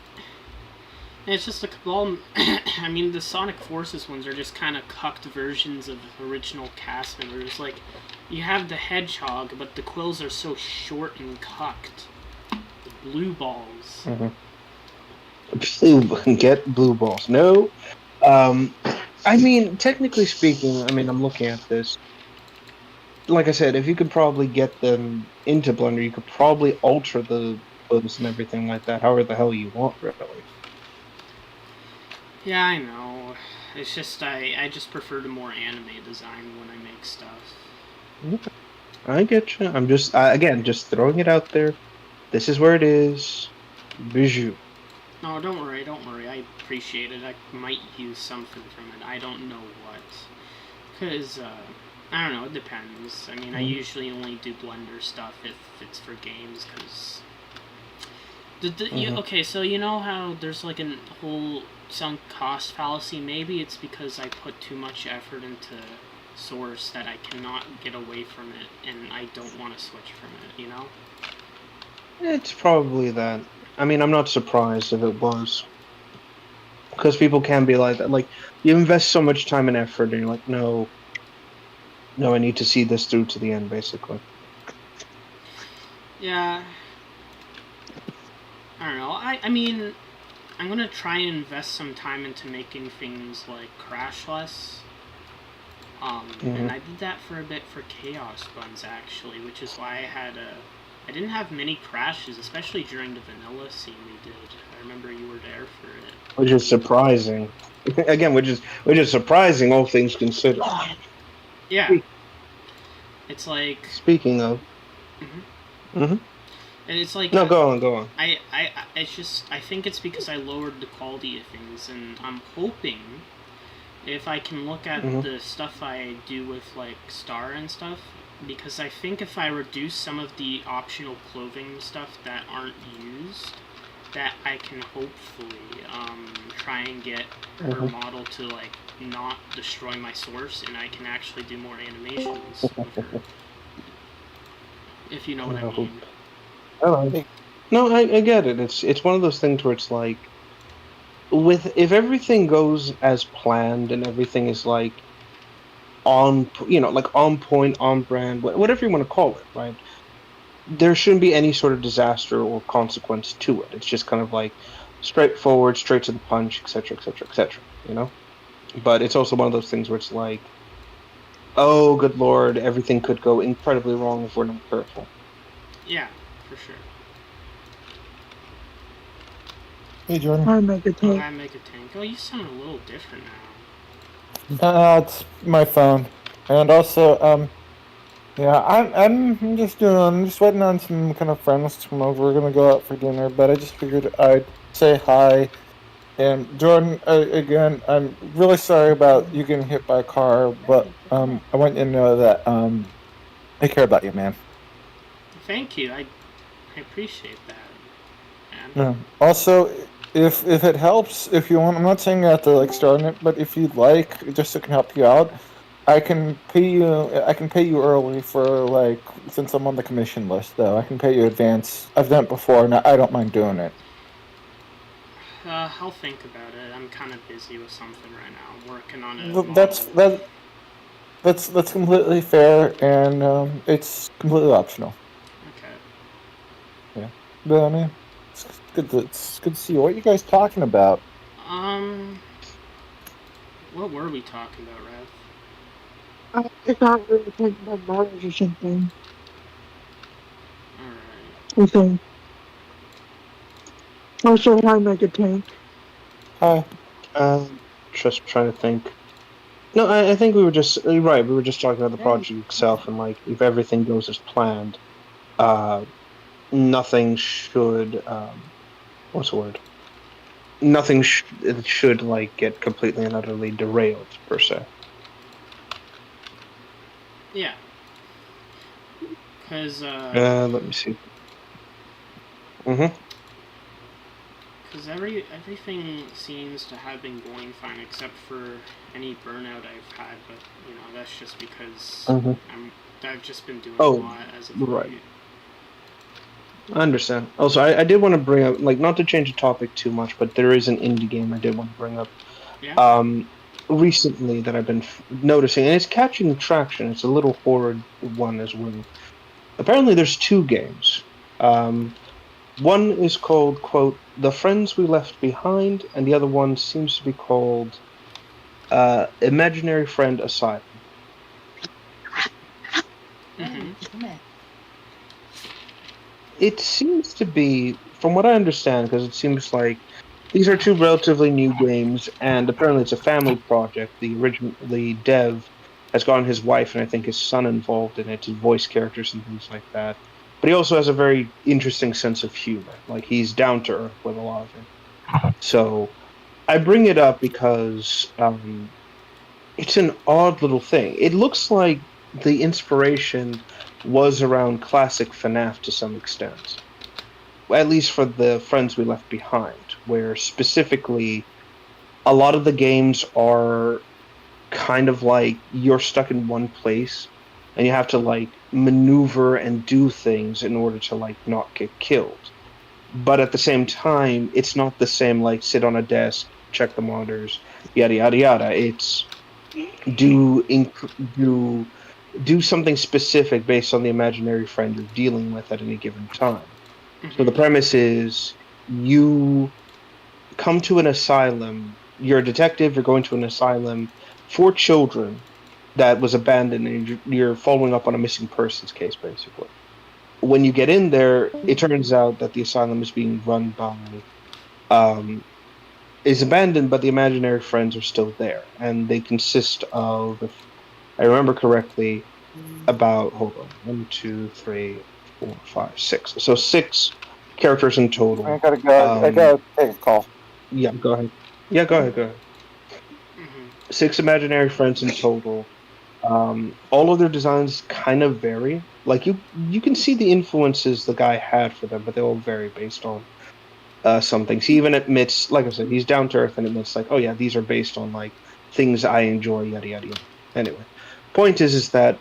Speaker 1: And it's just the Cabal... I mean, the Sonic Forces ones are just kind of cucked versions of original cast members. Like, you have the Hedgehog, but the quills are so short and cucked. The blue balls.
Speaker 2: Get blue balls. No. I mean, technically speaking, I mean, I'm looking at this. Like I said, if you could probably get them into Blender, you could probably alter the clothes and everything like that, however the hell you want, really.
Speaker 1: Yeah, I know. It's just, I just prefer the more anime design when I make stuff.
Speaker 2: Okay. I get you. I'm just, again, just throwing it out there. This is where it is. Bijou.
Speaker 1: No, don't worry. I appreciate it. I might use something from it. I don't know what. Because, I don't know, it depends. I mean, I usually only do Blender stuff if it's for games, because... okay, so you know how there's like a whole sunk cost fallacy? Maybe it's because I put too much effort into Source that I cannot get away from it, and I don't want to switch from it, you know?
Speaker 2: It's probably that. I mean, I'm not surprised if it was. Because people can be like that. Like, you invest so much time and effort, and you're like, no, I need to see this through to the end, basically.
Speaker 1: Yeah. I don't know. I mean, I'm gonna try and invest some time into making things like crash less. And I did that for a bit for Chaos Buns, actually, which is why I had I didn't have many crashes, especially during the vanilla scene we did. I remember you were there for it.
Speaker 2: Which is surprising. Again, which is surprising, all things considered.
Speaker 1: Yeah. It's like.
Speaker 2: Speaking of.
Speaker 1: And it's like.
Speaker 2: No, go on.
Speaker 1: It's just. I think it's because I lowered the quality of things, and I'm hoping if I can look at the stuff I do with, like, Star and stuff, because I think if I reduce some of the optional clothing stuff that aren't used, that I can hopefully try and get her model to, like, not destroy my source, and I can actually do more animations with her. If you know what I mean.
Speaker 2: No, I get it. It's one of those things where it's like, if everything goes as planned and everything is like on point, on brand, whatever you want to call it, right? There shouldn't be any sort of disaster or consequence to it. It's just kind of like straightforward, straight to the punch, etc., etc., etc. You know. But it's also one of those things where it's like, oh, good lord, everything could go incredibly wrong if we're not careful.
Speaker 1: Yeah, for sure.
Speaker 3: Hey, Jordan.
Speaker 4: Hi, Mega Tank.
Speaker 1: Hi, Mega Tank. Oh, you sound a little different now.
Speaker 3: It's my phone, and also, yeah, I'm just waiting on some kind of friends to come over. We're gonna go out for dinner, but I just figured I'd say hi. And Jordan, again, I'm really sorry about you getting hit by a car, but I want you to know that I care about you, man.
Speaker 1: Thank you. I appreciate that.
Speaker 3: Yeah. Also, if it helps, if you want, I'm not saying you have to like start it, but if you'd like, just so it can help you out, I can pay you early for, like, since I'm on the commission list, though. I can pay you advance. I've done it before, and I don't mind doing it.
Speaker 1: I'll think about it. I'm kind of busy with something right now. I'm working on it.
Speaker 3: That's completely fair, and it's completely optional.
Speaker 1: Okay.
Speaker 3: Yeah, but I mean, it's good to see you. What are you guys talking about?
Speaker 1: What were we talking about, Rev?
Speaker 4: I can't really think about marriage or something.
Speaker 1: Alright.
Speaker 4: Okay. Also, hi, Mega Tank.
Speaker 3: Hi.
Speaker 2: Just trying to think. No, I think we were just right. We were just talking about the project itself, and like if everything goes as planned, nothing should what's the word? Nothing should like get completely and utterly derailed per se.
Speaker 1: Yeah. Because
Speaker 2: let me see.
Speaker 1: Because everything seems to have been going fine, except for any burnout I've had. But that's just because I've just been doing a lot as of late.
Speaker 2: I understand. Also, I did want to bring up, like, not to change the topic too much, but there is an indie game I did want to bring up.
Speaker 1: Yeah.
Speaker 2: Recently that I've been noticing, and it's catching traction. It's a little horror one as well. Apparently, there's two games. One is called, quote, The Friends We Left Behind, and the other one seems to be called Imaginary Friend Asylum. It seems to be, from what I understand, because it seems like these are two relatively new games, and apparently it's a family project. The dev has gotten his wife and I think his son involved in it, his voice characters and things like that. But he also has a very interesting sense of humor. Like, he's down to earth with a lot of it. So I bring it up because it's an odd little thing. It looks like the inspiration was around classic FNAF to some extent. At least for the Friends We Left Behind, where specifically a lot of the games are kind of like you're stuck in one place and you have to like maneuver and do things in order to like not get killed. But at the same time, it's not the same like sit on a desk, check the monitors, yada yada yada. It's do something specific based on the imaginary friend you're dealing with at any given time. So the premise is you come to an asylum. You're a detective. You're going to an asylum for children that was abandoned, and you're following up on a missing persons case, basically. when you get in there, it turns out that the asylum is being run by um, is abandoned, but the imaginary friends are still there, and they consist of, if I remember correctly, about hold on, one, two, three, four, five, six. So six characters in
Speaker 3: I
Speaker 2: total.
Speaker 3: gotta go. I gotta take a call.
Speaker 2: Yeah, go ahead. Yeah, go ahead. Go ahead.
Speaker 1: Hmm.
Speaker 2: Six imaginary friends in total. All of their designs kind of vary. Like you can see the influences the guy had for them, but they all vary based on some things. He even admits, like I said, he's down to earth and admits, like, oh yeah, these are based on like things I enjoy, yada yada yada. Anyway, point is that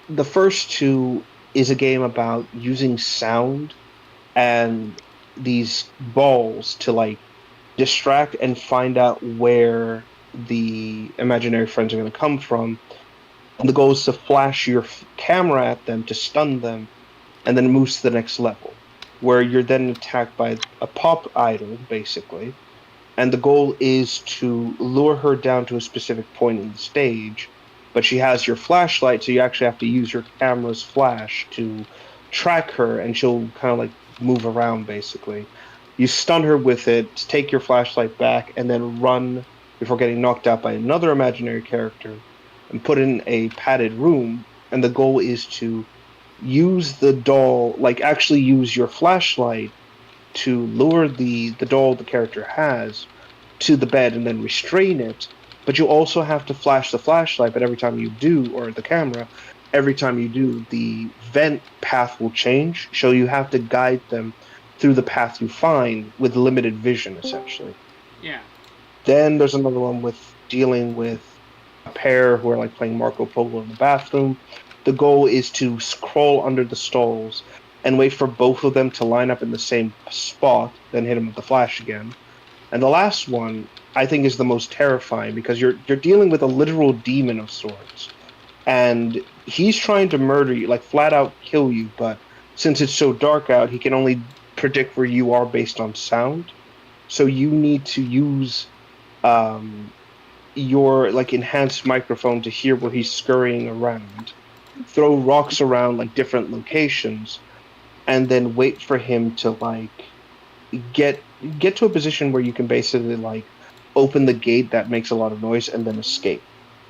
Speaker 2: the first two is a game about using sound and these balls to like distract and find out where the imaginary friends are going to come from. And the goal is to flash your camera at them to stun them, and then it moves to the next level, where you're then attacked by a pop idol, basically. And the goal is to lure her down to a specific point in the stage, but she has your flashlight, so you actually have to use your camera's flash to track her, and she'll kind of like move around, basically. You stun her with it, take your flashlight back, and then run before getting knocked out by another imaginary character and put in a padded room. And the goal is to use the doll, like actually use your flashlight to lure the doll the character has to the bed and then restrain it. But you also have to flash the flashlight, but every time you do, or the camera, every time you do, the vent path will change. So you have to guide them through the path you find with limited vision, essentially.
Speaker 1: Yeah.
Speaker 2: Then there's another one with dealing with a pair who are like playing Marco Polo in the bathroom. The goal is to crawl under the stalls and wait for both of them to line up in the same spot, then hit them with the flash again. And the last one, I think, is the most terrifying because you're dealing with a literal demon of sorts, and he's trying to murder you, like flat out kill you. But since it's so dark out, he can only predict where you are based on sound. So you need to use um, your like enhanced microphone to hear where he's scurrying around, throw rocks around like different locations, and then wait for him to like get get to a position where you can basically like open the gate that makes a lot of noise and then escape.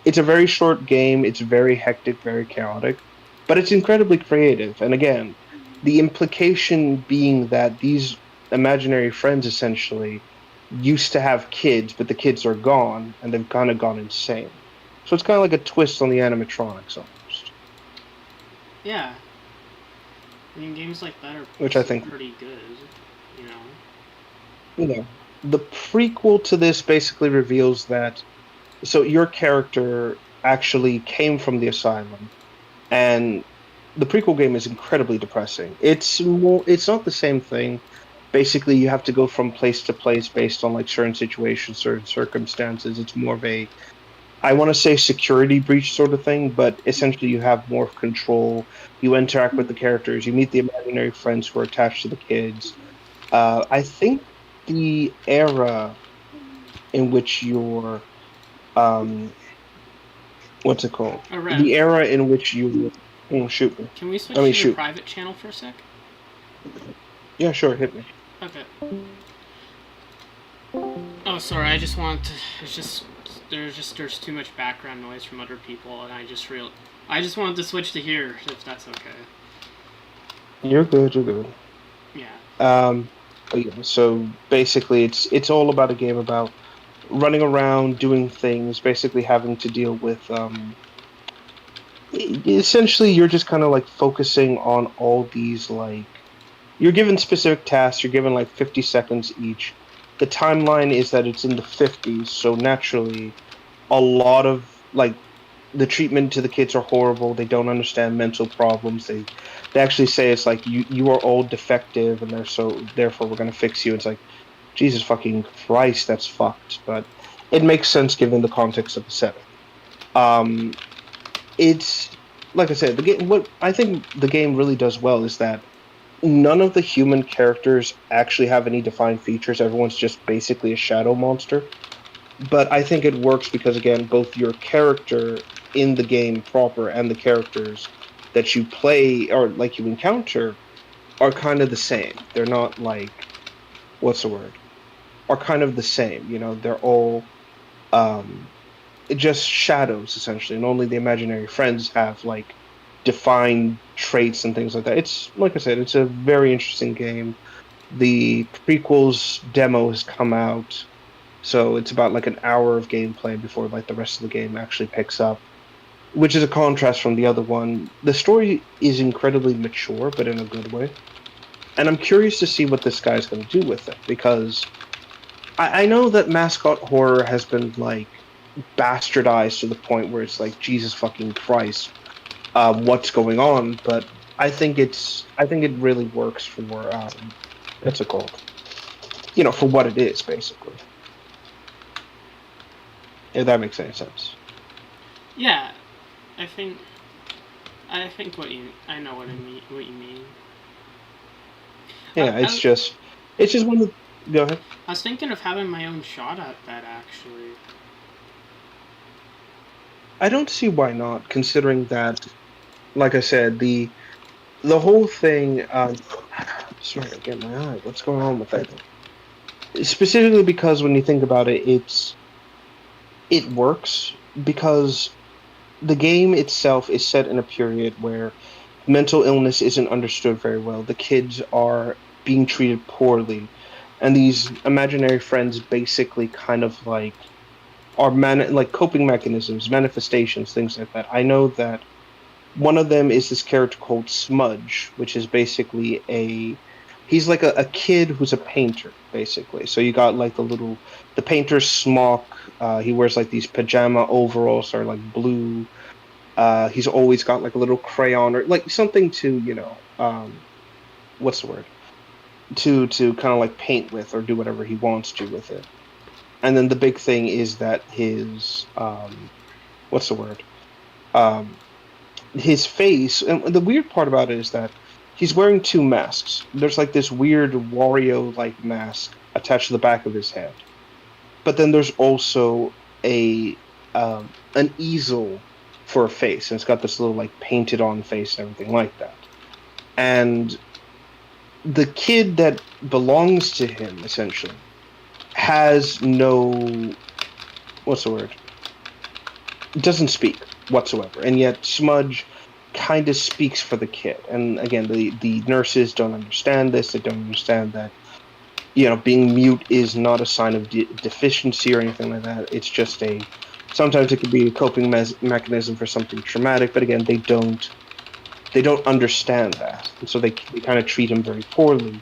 Speaker 2: It's a very short game, it's very hectic, very chaotic, but it's incredibly creative. And again, the implication being that these imaginary friends essentially used to have kids, but the kids are gone and they've kind of gone insane. So it's kind of like a twist on the animatronics almost,
Speaker 1: Yeah. I mean, games like that are
Speaker 2: which I think,
Speaker 1: pretty good, you know?
Speaker 2: you know, the prequel to this basically reveals that so your character actually came from the asylum, and the prequel game is incredibly depressing. It's not the same thing. Basically, you have to go from place to place based on like certain situations, certain circumstances. It's more of a, I want to say, security breach sort of thing, but essentially you have more control. You interact with the characters, you meet the imaginary friends who are attached to the kids. I think the era in which you're um, what's it called?
Speaker 1: Oh, Rev,
Speaker 2: The era in which you shoot me.
Speaker 1: can we switch
Speaker 2: I mean,
Speaker 1: to your
Speaker 2: shoot.
Speaker 1: private channel for a sec?
Speaker 2: Yeah, sure, hit me.
Speaker 1: Okay. Oh, sorry, I just want to... It's just... There's too much background noise from other people, and I just wanted to switch to here, if that's okay.
Speaker 2: You're good. You're good.
Speaker 1: Yeah.
Speaker 2: But yeah, so basically, it's all about a game about running around, doing things, basically having to deal with essentially you're just kind of like focusing on all these like you're given specific tasks, you're given like 50 seconds each. The timeline is that it's in the 50s, so naturally a lot of like the treatment to the kids are horrible. They don't understand mental problems. They actually say it's like you are all defective and they're so therefore we're going to fix you. It's like Jesus fucking Christ, that's fucked, but it makes sense given the context of the setting. Um it's like I said, the game. What I think the game really does well is that none of the human characters actually have any defined features. Everyone's just basically a shadow monster. But I think it works because again, both your character in the game proper and the characters that you play or like you encounter are kind of the same. They're not like, what's the word? Are kind of the same. You know, they're all um, just shadows essentially, and only the imaginary friends have like defined traits and things like that. It's like I said, it's a very interesting game. The prequels demo has come out, so it's about like an hour of gameplay before like the rest of the game actually picks up, which is a contrast from the other one. The story is incredibly mature, but in a good way. And I'm curious to see what this guy's going to do with it because I know that mascot horror has been like bastardized to the point where it's like Jesus fucking Christ, what's going on? But I think it really works for what's it called? You know, for what it is basically. If that makes any sense.
Speaker 1: Yeah, I think I know what I mean. What you mean?
Speaker 2: Yeah,
Speaker 1: I
Speaker 2: it's just one of the, go ahead.
Speaker 1: I was thinking of having my own shot at that actually.
Speaker 2: I don't see why not, considering that, like I said, the whole thing. Sorry, I get my eye. What's going on with that? Specifically because when you think about it, it works because the game itself is set in a period where mental illness isn't understood very well. The kids are being treated poorly, and these imaginary friends basically kind of like are like coping mechanisms, manifestations, things like that. I know that one of them is this character called Smudge, which is basically he's like a kid who's a painter, basically. So you got like the painter's smock. He wears like these pajama overalls that are like blue. He's always got like a little crayon or like something to, what's the word? To kind of like paint with or do whatever he wants to with it. And then the big thing is that what's the word? Um, his face, and the weird part about it is that he's wearing two masks. There's like this weird Wario like mask attached to the back of his head. But then there's also an easel for a face, and it's got this little like painted on face and everything like that. And the kid that belongs to him essentially has no, what's the word? Doesn't speak whatsoever, and yet Smudge kind of speaks for the kid. And again, the nurses don't understand this. They don't understand that, you know, being mute is not a sign of deficiency or anything like that. It's just sometimes it could be a coping mechanism for something traumatic. But again, they don't understand that, and so they kind of treat him very poorly.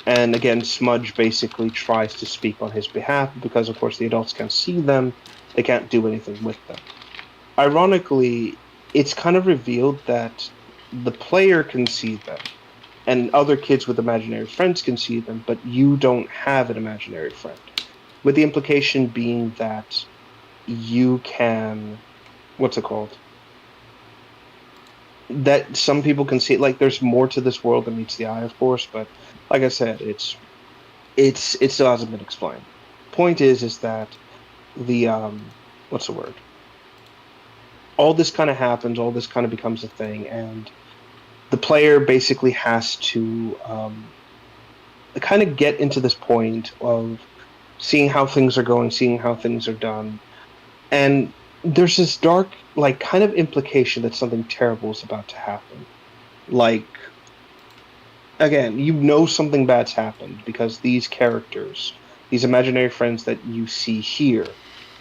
Speaker 2: And again, Smudge basically tries to speak on his behalf because, of course, the adults can't see them. They can't do anything with them. Ironically, it's kind of revealed that the player can see them, and other kids with imaginary friends can see them, but you don't have an imaginary friend. With the implication being that you can, what's it called? That some people can see it. Like there's more to this world than meets the eye, of course, but like I said, it still hasn't been explained. Point is that the what's the word? All this kind of happens, all this kind of becomes a thing, and the player basically has to kind of get into this point of seeing how things are going, seeing how things are done, and there's this dark, like, kind of implication that something terrible is about to happen. Like, again, you know something bad's happened because these characters, these imaginary friends that you see here,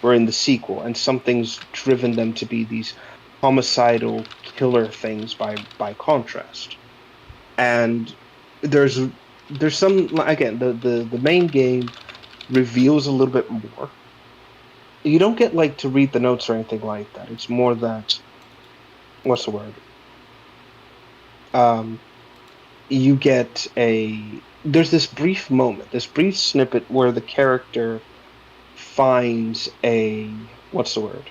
Speaker 2: were in the sequel, and something's driven them to be these homicidal killer things by contrast. And there's there's some, again, the main game reveals a little bit more. You don't get like to read the notes or anything like that. It's more that, what's the word? Um, you get there's this brief moment, this brief snippet where the character finds what's the word?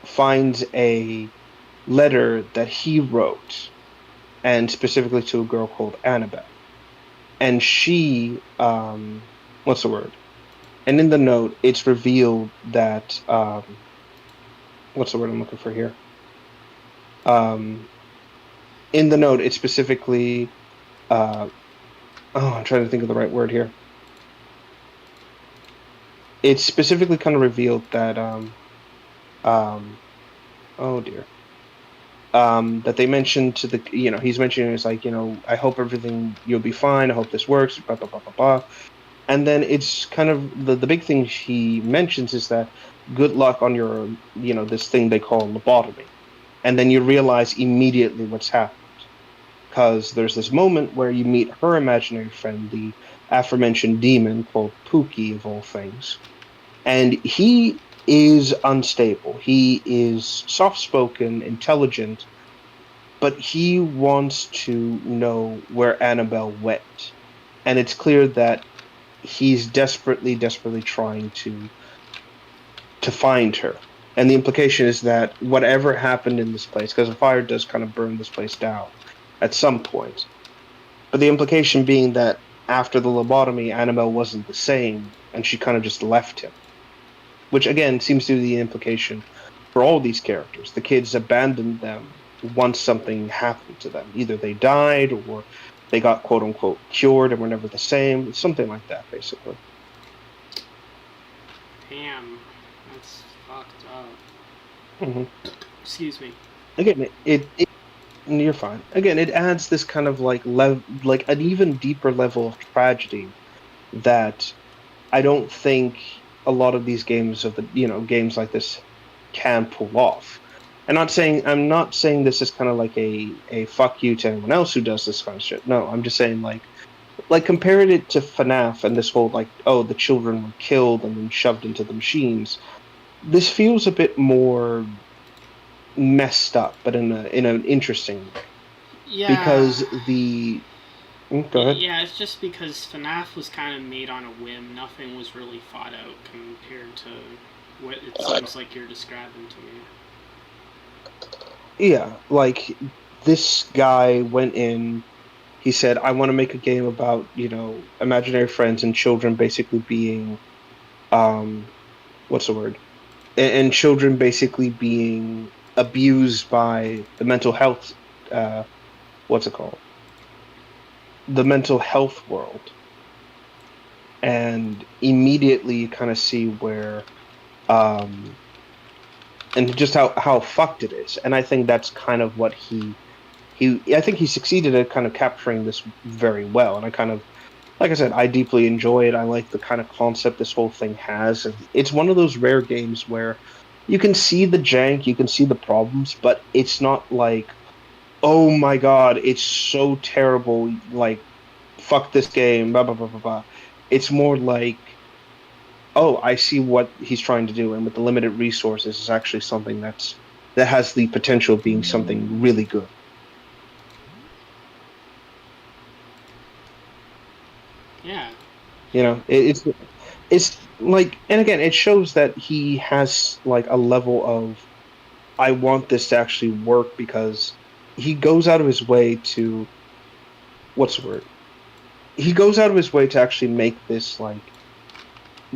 Speaker 2: Finds a letter that he wrote, and specifically to a girl called Annabelle. And she, what's the word? And in the note, it's revealed that, what's the word I'm looking for here? Um, in the note, it's specifically. I'm trying to think of the right word here. It's specifically kind of revealed that oh dear. That they mentioned to the, he's mentioning, it's like, I hope everything, you'll be fine. I hope this works. Blah blah blah blah blah. And then it's kind of the big thing he mentions is that good luck on your, this thing they call lobotomy. And then you realize immediately what's happened because there's this moment where you meet her imaginary friend, the aforementioned demon called Pookie of all things, and he is unstable. He is soft spoken, intelligent, but he wants to know where Annabelle went. And it's clear that he's desperately, desperately trying to find her. And the implication is that whatever happened in this place, because a fire does kind of burn this place down at some point, but the implication being that after the lobotomy, Annabelle wasn't the same, and she kind of just left him. Which again seems to be the implication for all these characters. The kids abandoned them once something happened to them. Either they died or they got quote unquote cured and were never the same. Something like that, basically.
Speaker 1: Damn, that's fucked up.
Speaker 2: Mm-hmm.
Speaker 1: Excuse me.
Speaker 2: Again, it you're fine. Again, it adds this kind of like an even deeper level of tragedy that I don't think a lot of these games games like this can pull off. I'm not saying this is kind of like a fuck you to anyone else who does this kind of shit. No, I'm just saying like compared it to FNAF and this whole like, oh, the children were killed and then shoved into the machines. This feels a bit more messed up, but in an interesting way.
Speaker 1: Yeah.
Speaker 2: Because go ahead.
Speaker 1: Yeah, it's just because FNAF was kind of made on a whim. Nothing was really thought out compared to what it seems like you're describing to me.
Speaker 2: Yeah, like this guy went in. He said, "I want to make a game about imaginary friends and children basically being, what's the word? And children basically being abused by the mental health, uh, what's it called? The mental health world." And immediately you kind of see where, um, and just how fucked it is. And I think that's kind of what I think he succeeded at kind of capturing this very well. And I kind of, like I said, I deeply enjoy it. I like the kind of concept this whole thing has. And it's one of those rare games where you can see the jank, you can see the problems, but it's not like, oh my god, it's so terrible, like, fuck this game, blah, blah, blah, blah, blah. It's more like, oh, I see what he's trying to do. And with the limited resources, it's actually something that has the potential of being something really good.
Speaker 1: Yeah.
Speaker 2: It's like, and again, it shows that he has like a level of, I want this to actually work, because he goes out of his way to, what's the word? He goes out of his way to actually make this like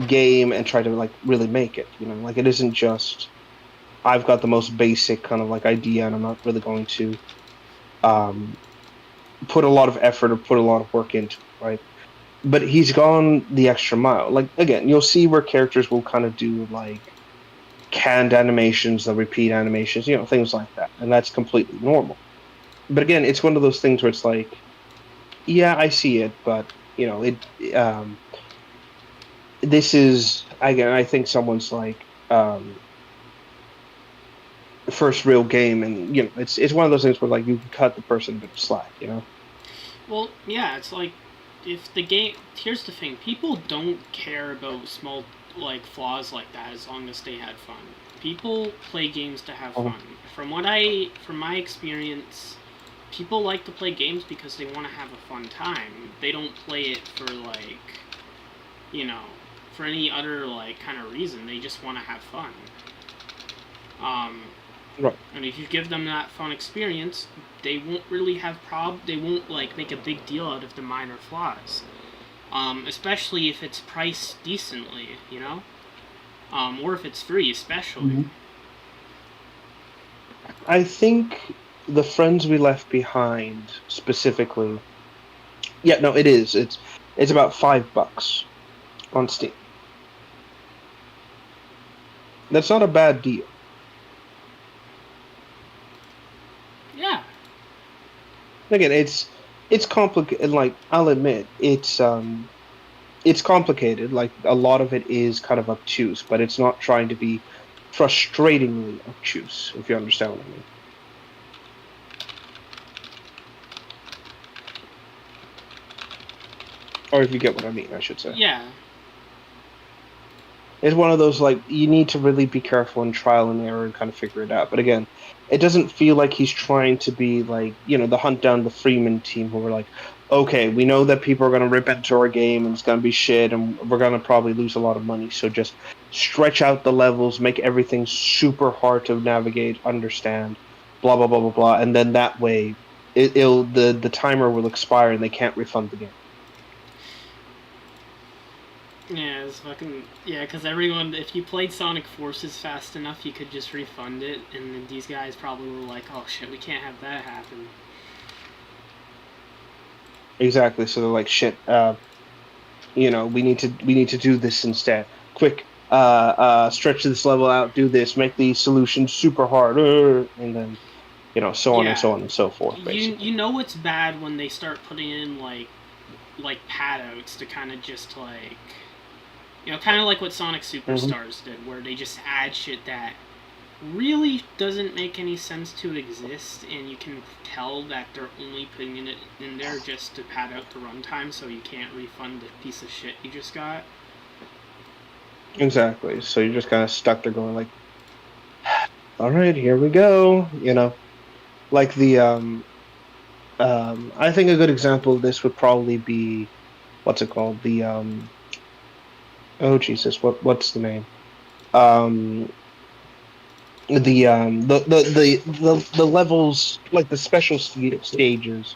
Speaker 2: game and try to like really make it. Like it isn't just, I've got the most basic kind of like idea and I'm not really going to um put a lot of effort or put a lot of work into it, right? But he's gone the extra mile. Like again, you'll see where characters will kind of do like canned animations, they'll repeat animations, things like that, and that's completely normal. But again, it's one of those things where it's like, yeah, I see it, but this is, again, I think someone's like first real game, and it's one of those things where like you can cut the person a bit of slack.
Speaker 1: Well, yeah, it's like if the game. Here's the thing: people don't care about small like flaws like that as long as they had fun. People play games to have fun. From my experience, people like to play games because they want to have a fun time. They don't play it for like, for any other like kind of reason. They just want to have fun.
Speaker 2: Right.
Speaker 1: And if you give them that fun experience, they won't really have They won't like make a big deal out of the minor flaws. Especially if it's priced decently, or if it's free, especially.
Speaker 2: I think the friends we left behind specifically. Yeah, no, it is. It's about $5 on Steam. That's not a bad deal.
Speaker 1: Yeah.
Speaker 2: Again, it's complicated. Like, I'll admit, it's complicated. Like, a lot of it is kind of obtuse, but it's not trying to be frustratingly obtuse, if you understand what I mean. Or if you get what I mean, I should say.
Speaker 1: Yeah.
Speaker 2: It's one of those, like, you need to really be careful and trial and error and kind of figure it out. But again, it doesn't feel like he's trying to be like, the Hunt Down the Freeman team who were like, okay, we know that people are going to rip into our game and it's going to be shit and we're going to probably lose a lot of money. So just stretch out the levels, make everything super hard to navigate, understand, blah, blah, blah, blah, blah. And then that way, the timer will expire and they can't refund the game.
Speaker 1: Yeah, it's fucking... Yeah, because everyone... If you played Sonic Forces fast enough, you could just refund it, and then these guys probably were like, oh shit, we can't have that happen.
Speaker 2: Exactly, so they're like, shit, we need to do this instead. Quick, stretch this level out, do this, make these solutions super hard, and then, so on and so on and so forth, basically.
Speaker 1: You know it's bad when they start putting in, like pad outs to kind of just, like... kind of like what Sonic Superstars did, where they just add shit that really doesn't make any sense to exist, and you can tell that they're only putting it in there just to pad out the runtime, so you can't refund the piece of shit you just got.
Speaker 2: Exactly. So you're just kind of stuck there going like, all right, here we go. Like the I think a good example of this would probably be, what's it called? The oh Jesus, what's the name? The levels, like the special stages,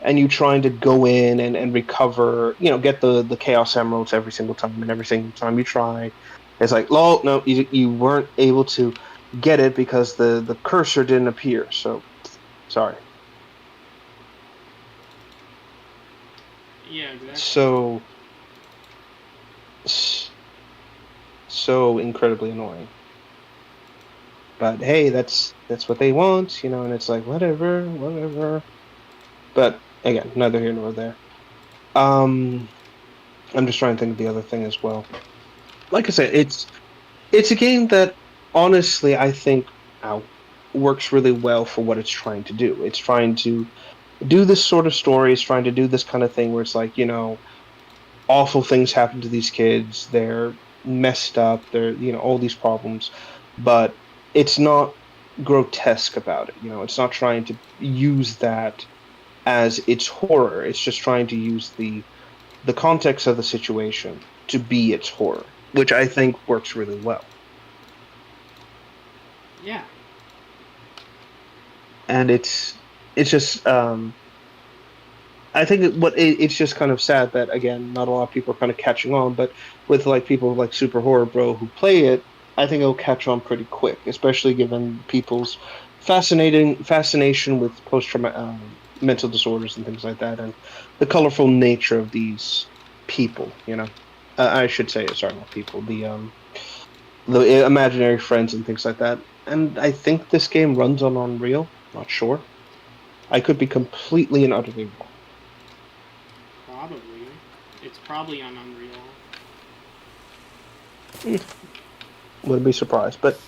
Speaker 2: and you trying to go in and recover, get the Chaos Emeralds every single time, and every single time you try, it's like, oh no, you weren't able to get it because the cursor didn't appear. So, sorry.
Speaker 1: Yeah, exactly.
Speaker 2: So incredibly annoying. But hey, that's what they want, and it's like whatever. But again, neither here nor there. I'm just trying to think of the other thing as well. Like I said, it's a game that honestly I think works really well for what it's trying to do. It's trying to do this sort of story. It's trying to do this kind of thing where it's like, awful things happen to these kids. They're messed up. They're, all these problems, but it's not grotesque about it. It's not trying to use that as its horror. It's just trying to use the context of the situation to be its horror, which I think works really well.
Speaker 1: Yeah.
Speaker 2: And it's just I think it's just kind of sad that, again, not a lot of people are kind of catching on, but with like people like Super Horror Bro who play it, I think it'll catch on pretty quick, especially given people's fascination with post-traumatic mental disorders and things like that, and the colorful nature of these people. I should say, sorry, not people, the imaginary friends and things like that. And I think this game runs on Unreal. Not sure. I could be completely and utterly wrong.
Speaker 1: Probably. It's probably on Unreal.
Speaker 2: Wouldn't be surprised, but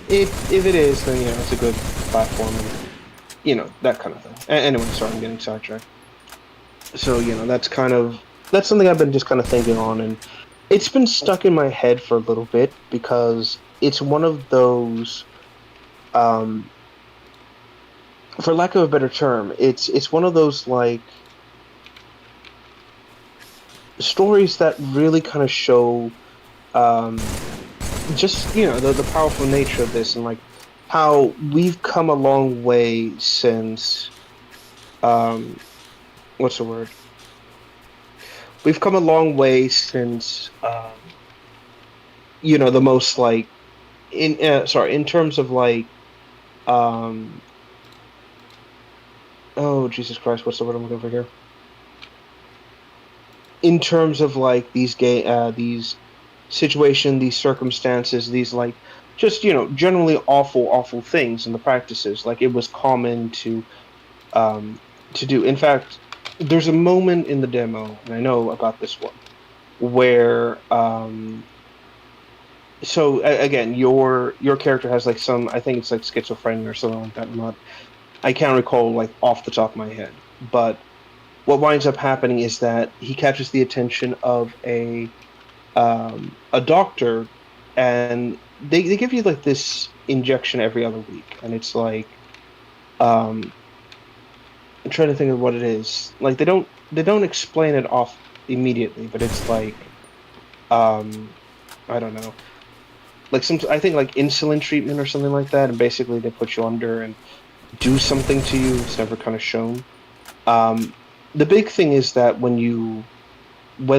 Speaker 2: if it is, then it's a good platform, and that kind of thing. Anyway, sorry, I'm getting sidetracked. So that's something I've been just kind of thinking on, and it's been stuck in my head for a little bit because it's one of those, for lack of a better term, it's one of those like stories that really kind of show just the powerful nature of this, and like how we've come a long way since what's the word? We've come a long way since the most like in terms of like um, oh Jesus Christ, what's the word I'm looking for here? In terms of like these situation, these circumstances, these like just generally awful things in the practices. Like it was common um to do. In fact, there's a moment in the demo, and I know about this one, where again, your character has like some, I think it's like schizophrenia or something like that. I can't recall like off the top of my head, but what winds up happening is that he catches the attention of a doctor, and they give you like this injection every other week, and it's like um I'm trying to think of what it is. Like they don't explain it off immediately, but it's like um I don't know, like some, I think like insulin treatment or something like that, and basically they put you under and do something to you. It's never kind of shown. Um, the big thing is that when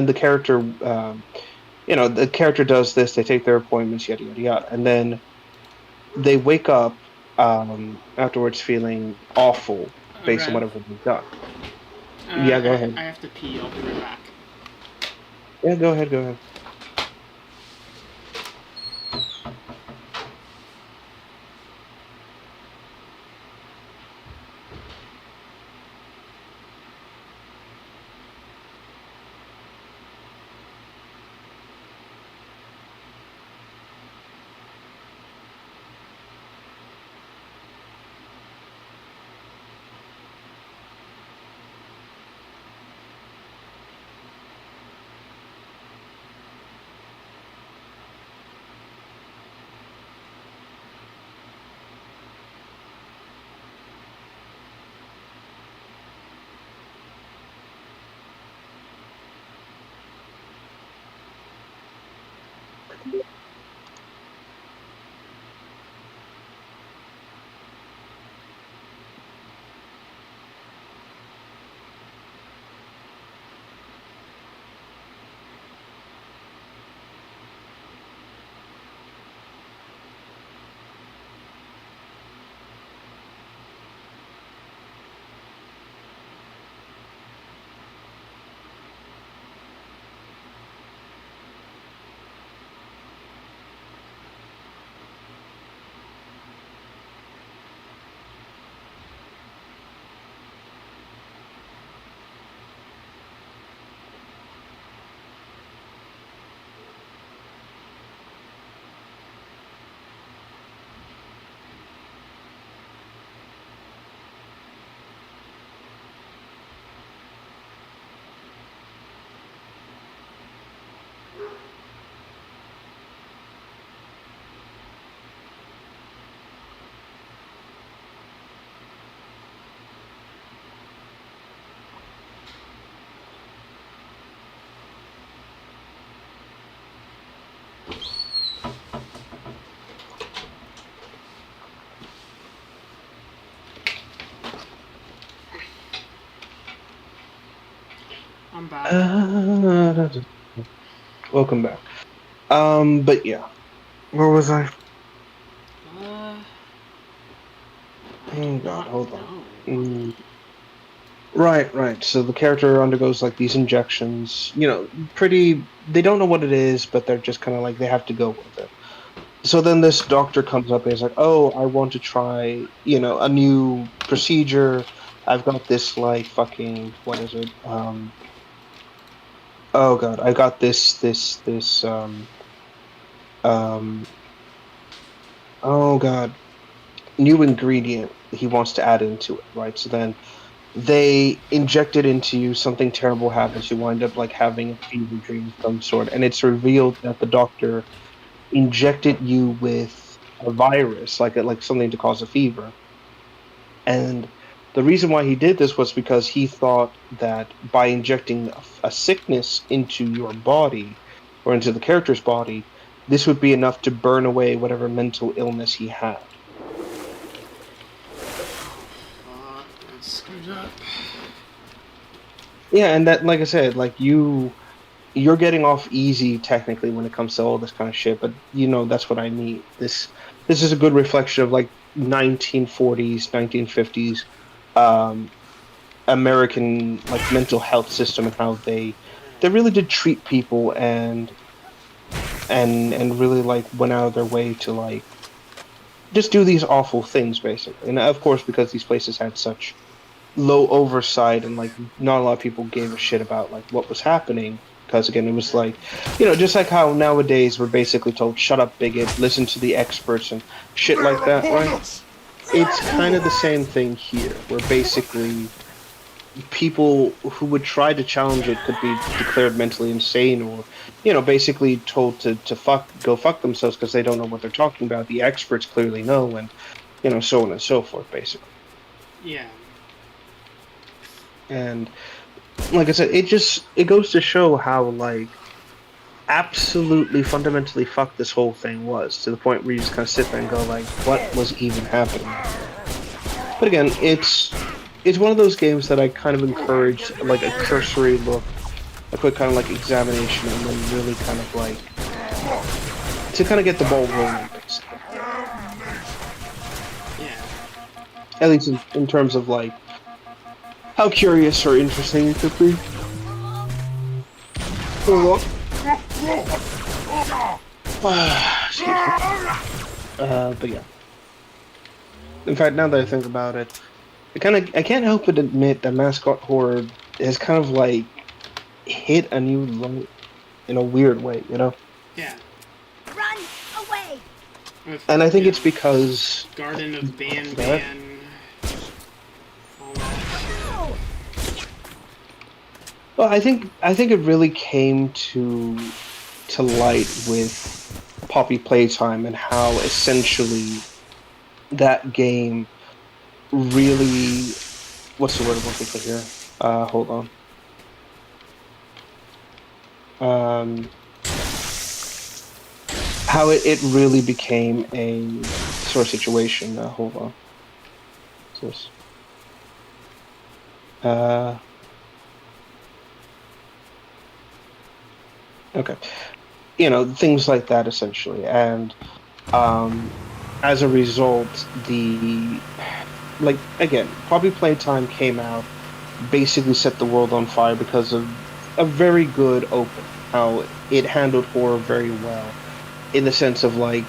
Speaker 2: the character the character does this, they take their appointments, yada yada yada, and then they wake up afterwards feeling awful based on
Speaker 1: Rev,
Speaker 2: whatever they've done. Yeah, go ahead.
Speaker 1: I have to pee. I'll be right back.
Speaker 2: Yeah, go ahead. Go ahead.
Speaker 1: I'm back.
Speaker 2: Welcome back. But yeah, where was I?
Speaker 1: I
Speaker 2: Oh
Speaker 1: do
Speaker 2: God,
Speaker 1: not
Speaker 2: hold on.
Speaker 1: know.
Speaker 2: Right. So the character undergoes like these injections. Pretty. They don't know what it is, but they're just kind of like they have to go with it. So then this doctor comes up and is like, "Oh, I want to try, a new procedure. I've got this like fucking what is it? Oh God, I got this um oh God, new ingredient he wants to add into it, right? So then they inject it into you, something terrible happens, you wind up like having a fever dream of some sort, and it's revealed that the doctor injected you with a virus, like something to cause a fever. And the reason why he did this was because he thought that by injecting a sickness into your body or into the character's body, this would be enough to burn away whatever mental illness he had.
Speaker 1: Fuck, that's screwed up.
Speaker 2: Yeah, and that, like I said, like you're getting off easy technically when it comes to all this kind of shit, but that's what I mean. This is a good reflection of like 1940s, 1950s um, American like mental health system and how they really did treat people and really like went out of their way to like just do these awful things basically. And of course, because these places had such low oversight and like not a lot of people gave a shit about like what was happening, because again it was like just like how nowadays we're basically told shut up bigot, listen to the experts and shit like that, right? It's kind of the same thing here, where basically people who would try to challenge it could be declared mentally insane, or basically told to go fuck themselves because they don't know what they're talking about. The experts clearly know, and so on and so forth basically.
Speaker 1: Yeah.
Speaker 2: And like I said, it goes to show how like absolutely fundamentally fucked this whole thing was, to the point where you just kind of sit there and go like, what was even happening? But again, it's one of those games that I kind of encourage like a cursory look, a quick kind of like examination, and then really kind of like to kind of get the ball rolling basically.
Speaker 1: Yeah.
Speaker 2: At least in terms of like how curious or interesting it could be. Excuse me. But yeah. In fact, now that I think about it, I can't help but admit that mascot horror has kind of like hit a new low in a weird way,
Speaker 1: Yeah.
Speaker 5: Run away!
Speaker 2: And I think it's because
Speaker 1: Garden of Ban
Speaker 2: Yeah.
Speaker 1: Ban. All that shit.
Speaker 2: well, I think it really came to light with Poppy Playtime and how essentially that game really, what's the word I'm looking for here? Hold on. How it really became a sort of situation. Hold on. What's this? Okay. Things like that essentially. And as a result, again, Poppy Playtime came out, basically set the world on fire because of a very good open, how it handled horror very well, in the sense of like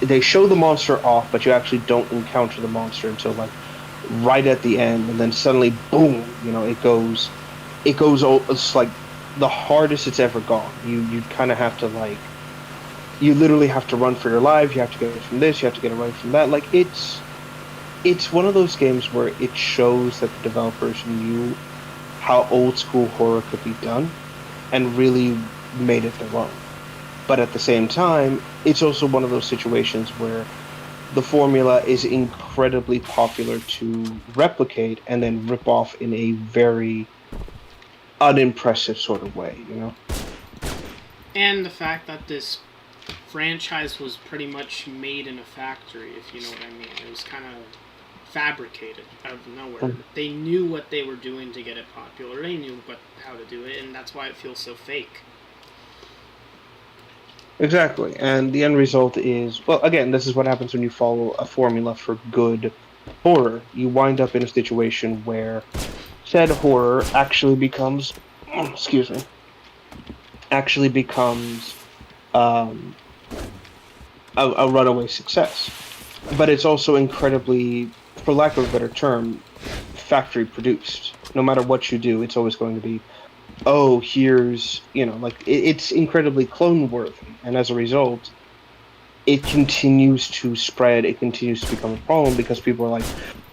Speaker 2: they show the monster off, but you actually don't encounter the monster until like right at the end, and then suddenly boom, it's like the hardest it's ever gone. You kind of have to like, you literally have to run for your life. You have to get away from this. You have to get away from that. Like it's one of those games where it shows that the developers knew how old school horror could be done, and really made it their own. But at the same time, it's also one of those situations where the formula is incredibly popular to replicate and then rip off in a very unimpressive sort of way,
Speaker 1: And the fact that this franchise was pretty much made in a factory, if you know what I mean. It was kind of fabricated out of nowhere. They knew what they were doing to get it popular. They knew how to do it, and that's why it feels so fake.
Speaker 2: Exactly. And the end result is, well, again, this is what happens when you follow a formula for good horror. You wind up in a situation where said horror actually becomes, excuse me, a runaway success. But it's also incredibly, for lack of a better term, factory produced. No matter what you do, it's always going to be, oh, here's, it's incredibly clone worthy. And as a result, it continues to spread, it continues to become a problem because people are like,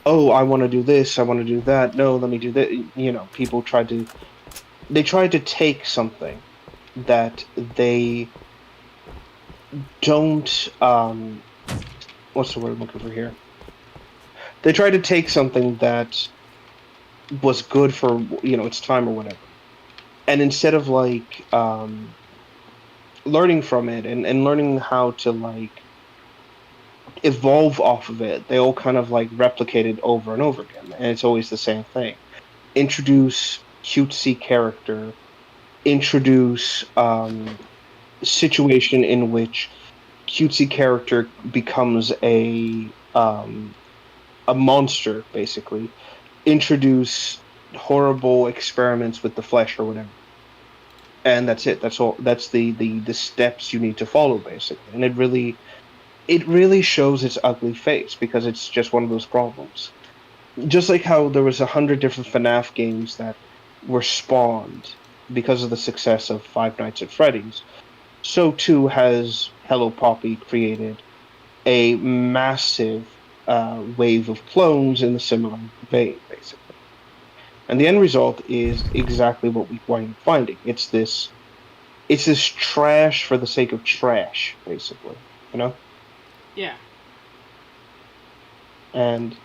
Speaker 2: oh, I want to do this, I want to do that, no, let me do that. People tried to take something that they don't, what's the word I'm looking for here? They tried to take something that was good for, its time or whatever. And instead of like learning from it and learning how to like evolve off of it, they all kind of like replicate it over and over again. And it's always the same thing. Introduce cutesy character, introduce situation in which cutesy character becomes a monster, basically. Introduce horrible experiments with the flesh or whatever, and that's it. That's all. That's the steps you need to follow, basically. And it really shows its ugly face because it's just one of those problems. Just like how there was 100 different FNAF games that were spawned because of the success of Five Nights at Freddy's, so too has Hello Poppy created a massive wave of clones in the similar vein, basically. And the end result is exactly what we wind up finding. It's this trash for the sake of trash, basically. You know?
Speaker 1: Yeah.
Speaker 2: And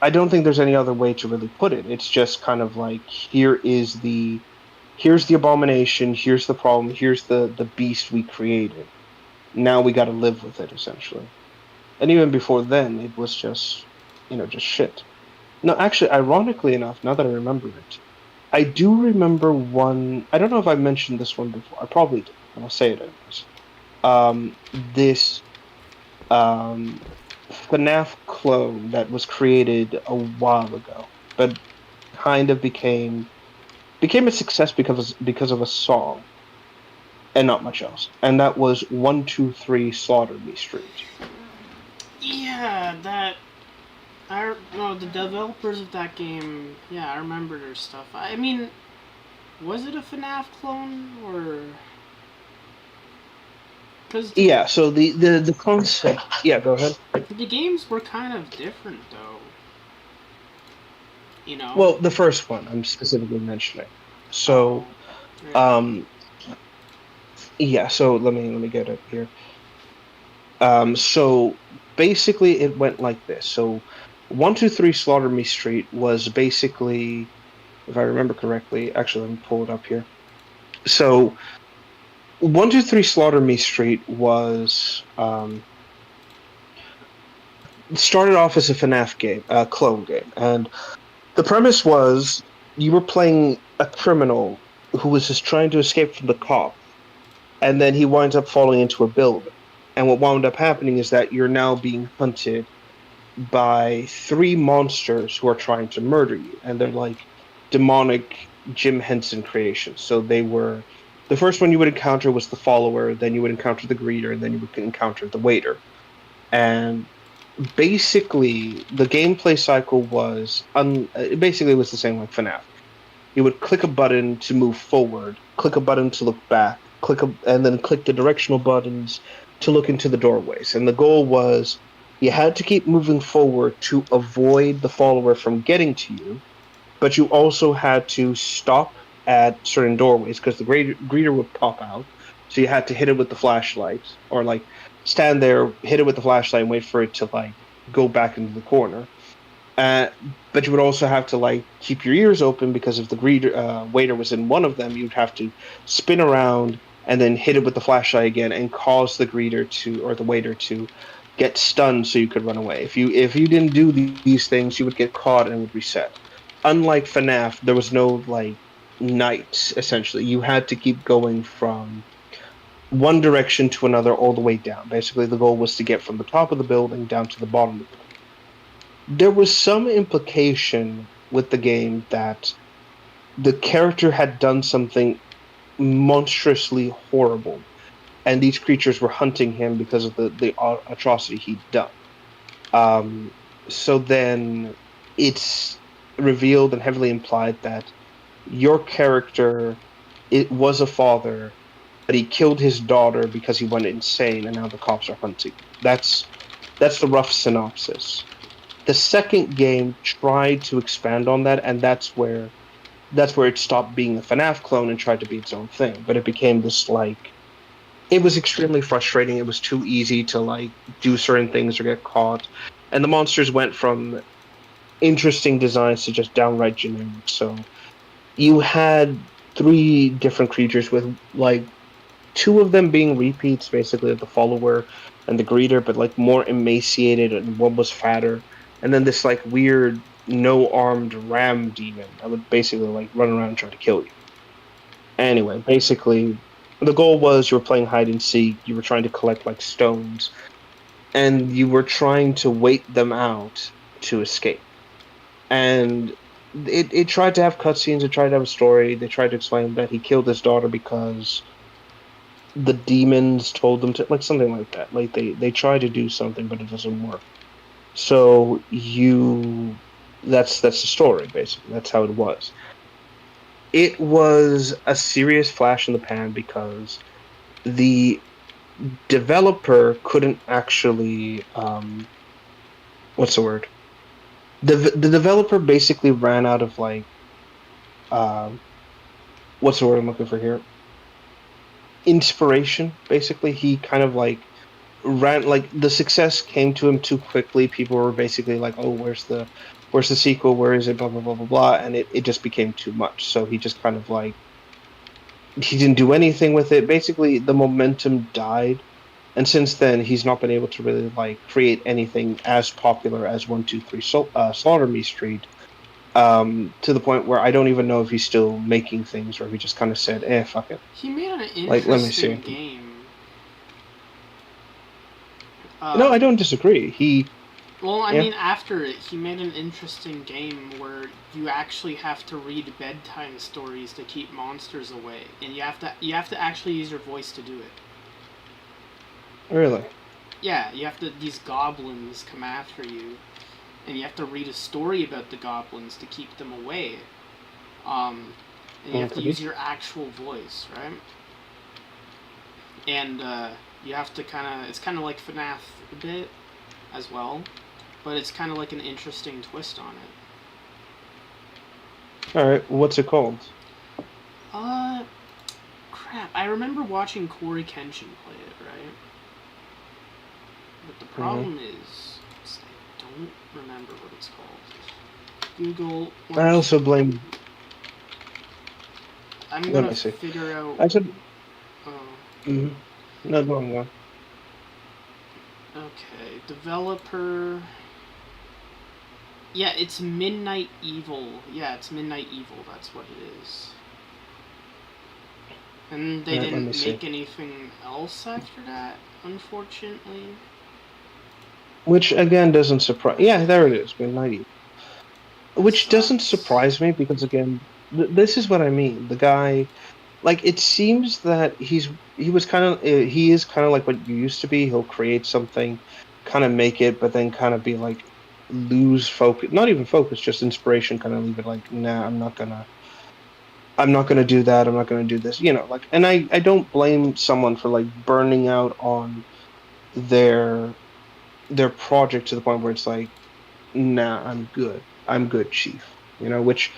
Speaker 2: I don't think there's any other way to really put it. It's just kind of like here's the abomination, here's the problem, here's the beast we created. Now we got to live with it, essentially. And even before then, it was just shit. No, actually, ironically enough, now that I remember it, I do remember one. I don't know if I mentioned this one before. I probably did, and I'll say it anyways. This um, FNAF clone that was created a while ago, but kind of became a success because of a song and not much else. And that was 123 Slaughter Me Street.
Speaker 1: Yeah, that. No, the developers of that game. Yeah, I remember their stuff. I mean, was it a FNAF clone or? Because
Speaker 2: Yeah, so the concept. Yeah, go ahead.
Speaker 1: the games were kind of different, though. You know.
Speaker 2: Well, the first one I'm specifically mentioning. So,
Speaker 1: Yeah.
Speaker 2: um, yeah. So let me get it here. So basically, it went like this. So, 123 Slaughter Me Street was basically, if I remember correctly. Actually, let me pull it up here. So, 123 Slaughter Me Street was started off as a FNAF game, a clone game, and the premise was you were playing a criminal who was just trying to escape from the cops, and then he winds up falling into a building. And what wound up happening is that you're now being hunted by three monsters who are trying to murder you, and they're like demonic Jim Henson creations. So they were the first one you would encounter was the follower, then you would encounter the greeter, and then you would encounter the waiter. And basically the gameplay cycle was basically it was the same like FNAF. You would click a button to move forward, click a button to look back, and then click the directional buttons to look into the doorways. And the goal was you had to keep moving forward to avoid the follower from getting to you, but you also had to stop at certain doorways because the greeter would pop out. So you had to hit it with the flashlight, or like stand there, hit it with the flashlight, and wait for it to like go back into the corner. Uh, but you would also have to like keep your ears open because if the waiter was in one of them, you'd have to spin around and then hit it with the flashlight again and cause the greeter to or the waiter to get stunned so you could run away. If you didn't do these things, you would get caught and would reset. Unlike FNAF, there was no like night. Essentially, you had to keep going from one direction to another all the way down. Basically, the goal was to get from the top of the building down to the bottom of the building. There was some implication with the game that the character had done something monstrously horrible, and these creatures were hunting him because of the atrocity he'd done. Um, so then it's revealed and heavily implied that your character it was a father, but he killed his daughter because he went insane, and now the cops are hunting. That's the rough synopsis. The second game tried to expand on that, and that's where it stopped being a FNAF clone and tried to be its own thing. But it became this like it was extremely frustrating. It was too easy to like do certain things or get caught, and the monsters went from interesting designs to just downright generic. So you had three different creatures with like two of them being repeats, basically of the follower and the greeter, but like more emaciated, and one was fatter. And then this like weird no armed ram demon that would basically like run around and try to kill you. Anyway, basically, the goal was you were playing hide and seek. You were trying to collect like stones, and you were trying to wait them out to escape. And it tried to have cutscenes. It tried to have a story. They tried to explain that he killed his daughter because the demons told them to, like something like that. Like they try to do something, but it doesn't work. So that's the story basically. That's how it was. It was a serious flash in the pan because the developer couldn't actually what's the word? The developer basically ran out of like um what's the word I'm looking for here? Inspiration. Basically, he kind of like ran like the success came to him too quickly. People were basically like, "Oh, where's the sequel? Where is it?" Blah blah blah blah blah, and it just became too much. So he just kind of like he didn't do anything with it. Basically, the momentum died, and since then he's not been able to really like create anything as popular as 123 Slaughter Me Street. To the point where I don't even know if he's still making things or if he just kind of said, "Eh, fuck it."
Speaker 1: He made an
Speaker 2: Like, let me see.
Speaker 1: interesting game.
Speaker 2: No, I don't disagree.
Speaker 1: Well, I
Speaker 2: Yeah.
Speaker 1: mean, after it, he made an interesting game where you actually have to read bedtime stories to keep monsters away, and you have to actually use your voice to do it.
Speaker 2: Really?
Speaker 1: Yeah, you have to. These goblins come after you, and you have to read a story about the goblins to keep them away. And you have to
Speaker 2: Okay.
Speaker 1: use your actual voice, right? And you have to it's kind of like FNAF a bit as well, but it's kind of like an interesting twist on it.
Speaker 2: All right. What's it called?
Speaker 1: Crap. I remember watching Corey Kenshin play it, right? But the problem is I don't remember what it's called. Google.
Speaker 2: I also blame.
Speaker 1: I'm
Speaker 2: Let
Speaker 1: gonna
Speaker 2: me see.
Speaker 1: figure out.
Speaker 2: I said.
Speaker 1: Oh,
Speaker 2: No, go on.
Speaker 1: okay. Developer. Yeah, it's Midnight Evil. Yeah, it's Midnight Evil. That's what it is. And they
Speaker 2: Let me
Speaker 1: didn't
Speaker 2: see.
Speaker 1: make anything else after that, unfortunately.
Speaker 2: Which again doesn't surprise. Yeah, there it is. Midnight Evil. Which doesn't
Speaker 1: Sucks.
Speaker 2: surprise me because again, this is what I mean. The guy, like, it seems that he is kind of like what you used to be. He'll create something, kind of make it, but then kind of be like lose focus. Not even focus, just inspiration. Kind of leave it like, nah, I'm not gonna do that. I'm not gonna do this. Like, and I don't blame someone for like burning out on their project to the point where it's like, nah, I'm good. I'm good, chief. Which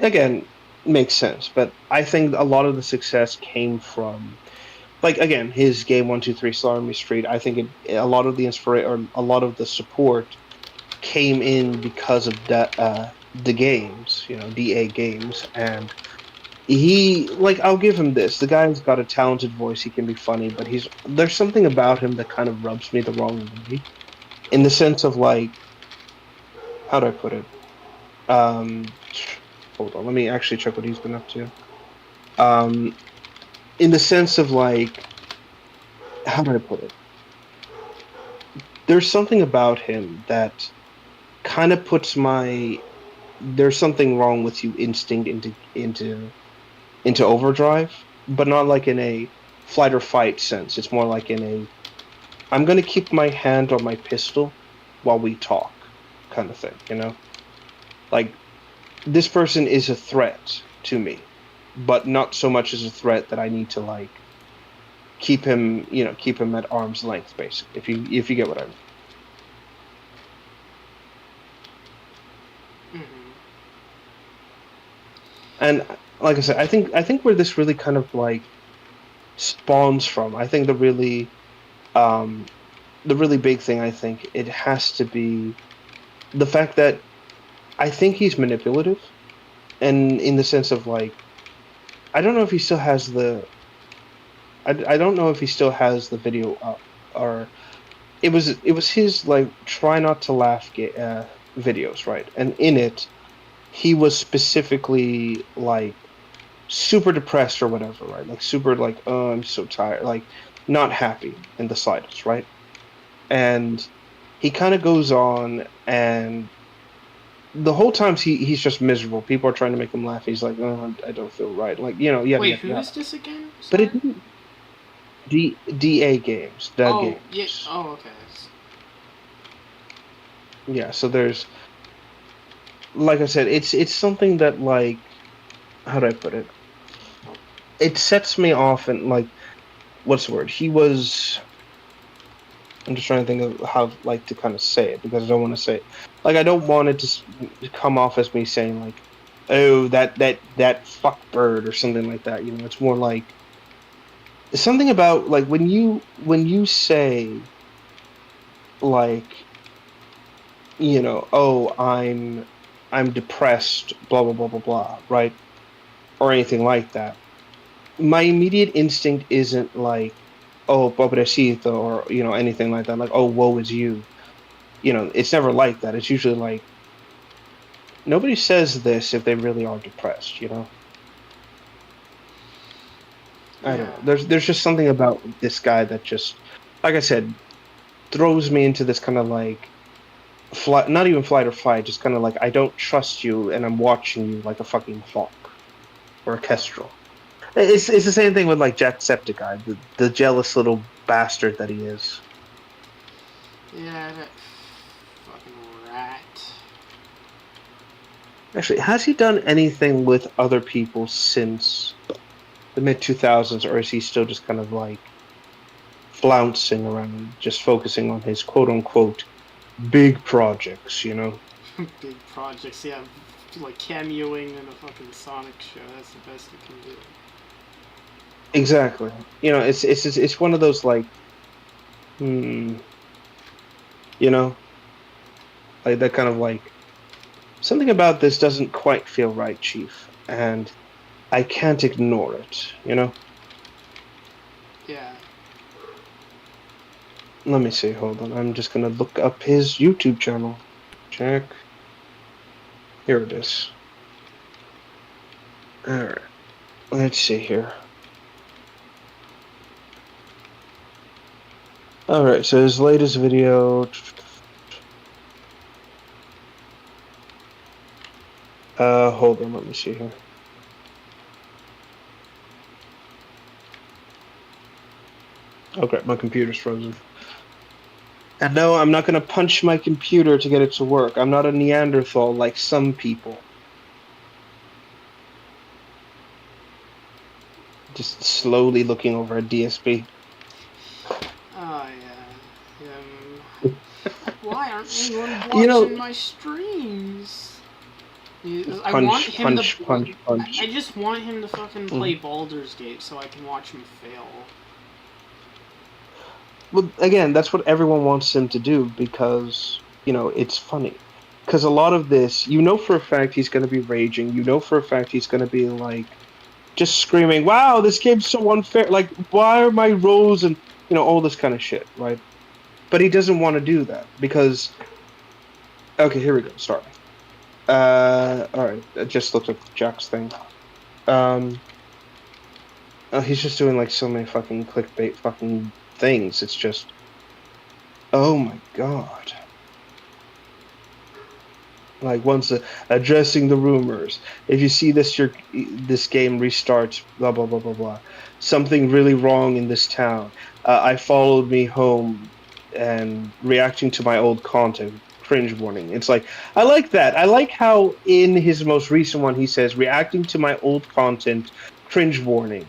Speaker 2: again makes sense. But I think a lot of the success came from like again his game 123 Slaughter Me Street. I think a lot of the inspiration or a lot of the support came in because of the games, DA games, and I'll give him this. The guy's got a talented voice. He can be funny, but there's something about him that kind of rubs me the wrong way, in the sense of like, how do I put it? Um, Hold on, let me actually check what he's been up to. Um, in the sense of like, how do I put it? There's something about him that kind of puts my "there's something wrong with you" instinct into overdrive, but not like in a flight or fight sense. It's more like in a "I'm going to keep my hand on my pistol while we talk" kind of thing. Like, this person is a threat to me, but not so much as a threat that I need to like keep him at arm's length, basically. If you get what I mean.
Speaker 1: Mm-hmm.
Speaker 2: And like I said, I think where this really kind of like spawns from, I think the really big thing, I think it has to be the fact that I think he's manipulative, and in the sense of like, I don't know if he still has I don't know if he still has the video up, or it was his like try not to laugh videos, right? And in it, he was specifically like super depressed or whatever, right? Like super like, oh, I'm so tired, like not happy in the slightest, right? And he kind of goes on, and the whole time he's just miserable. People are trying to make him laugh. He's like, oh, I don't feel right. Like, yada
Speaker 1: Wait,
Speaker 2: yada
Speaker 1: who is
Speaker 2: yada.
Speaker 1: this again?
Speaker 2: But it
Speaker 1: Sorry.
Speaker 2: didn't. DA games, the
Speaker 1: Oh, yeah.
Speaker 2: games.
Speaker 1: Oh, okay.
Speaker 2: Yeah. So there's, like I said, it's something that, like, how do I put it? It sets me off, and like, what's the word? He was. I'm just trying to think of how like to kind of say it, because I don't want to say it. Like, I don't want it to come off as me saying like, oh, that fuck bird or something like that. It's more like it's something about like when you say like, oh, I'm depressed, blah blah blah blah blah, right? Or anything like that. My immediate instinct isn't like, oh, pobrecito, or anything like that. Like, oh, woe is you. It's never like that. It's usually like, nobody says this if they really are depressed. I don't
Speaker 1: Yeah.
Speaker 2: know. There's just something about this guy that just, like I said, throws me into this kind of like flight, not even flight or fight, just kind of like, I don't trust you, and I'm watching you like a fucking hawk or a kestrel. It's the same thing with like Jacksepticeye, the jealous little bastard that he is.
Speaker 1: Yeah, that fucking rat.
Speaker 2: Actually, has he done anything with other people since the mid 2000s, or is he still just kind of like flouncing around, just focusing on his quote unquote big projects?
Speaker 1: Big projects, yeah. Like cameoing in a fucking Sonic show. That's the best you can do.
Speaker 2: Exactly. It's one of those like, hmm, you know, like that kind of like, something about this doesn't quite feel right, Chief, and I can't ignore it.
Speaker 1: Yeah.
Speaker 2: Let me see. Hold on. I'm just gonna look up his YouTube channel. Check. Here it is. All right. Let's see here. All right. So his latest video. Hold on. Let me see here. Okay, my computer's frozen. And no, I'm not gonna punch my computer to get it to work. I'm not a Neanderthal like some people. Just slowly looking over a DSP.
Speaker 1: Oh, yeah. Why aren't anyone
Speaker 2: You know,
Speaker 1: watching my streams? I want
Speaker 2: punch,
Speaker 1: him
Speaker 2: punch,
Speaker 1: to.
Speaker 2: punch, punch.
Speaker 1: I just want him to fucking play Baldur's Gate so I can watch him fail.
Speaker 2: Well, again, that's what everyone wants him to do, because it's funny. Because a lot of this, for a fact he's going to be raging. For a fact he's going to be like just screaming, "Wow, this game's so unfair! Like, why are my rolls?" And all this kind of shit, right? But he doesn't want to do that because, okay, here we go. Starting. All right. I just looked at Jack's thing. He's just doing like so many fucking clickbait fucking things. It's just, oh my god. Like, once addressing the rumors. If you see this game restarts, blah blah blah blah blah. Something really wrong in this town. I followed me home, and reacting to my old content. Cringe warning. It's like, I like that. I like how in his most recent one he says, reacting to my old content, cringe warning.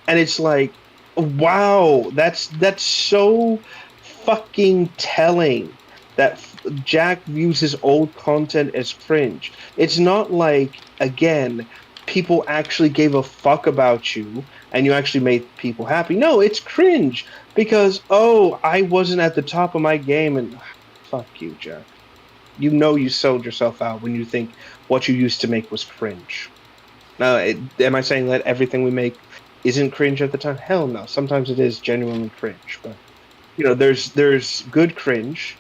Speaker 2: And it's like, wow, that's so fucking telling that Jack views his old content as cringe. It's not like, again, people actually gave a fuck about you and you actually made people happy. No, it's cringe because, oh, I wasn't at the top of my game, and fuck you, Jack. You sold yourself out when you think what you used to make was cringe. Now, am I saying that everything we make isn't cringe at the time? Hell no. Sometimes it is genuinely cringe, but there's good cringe,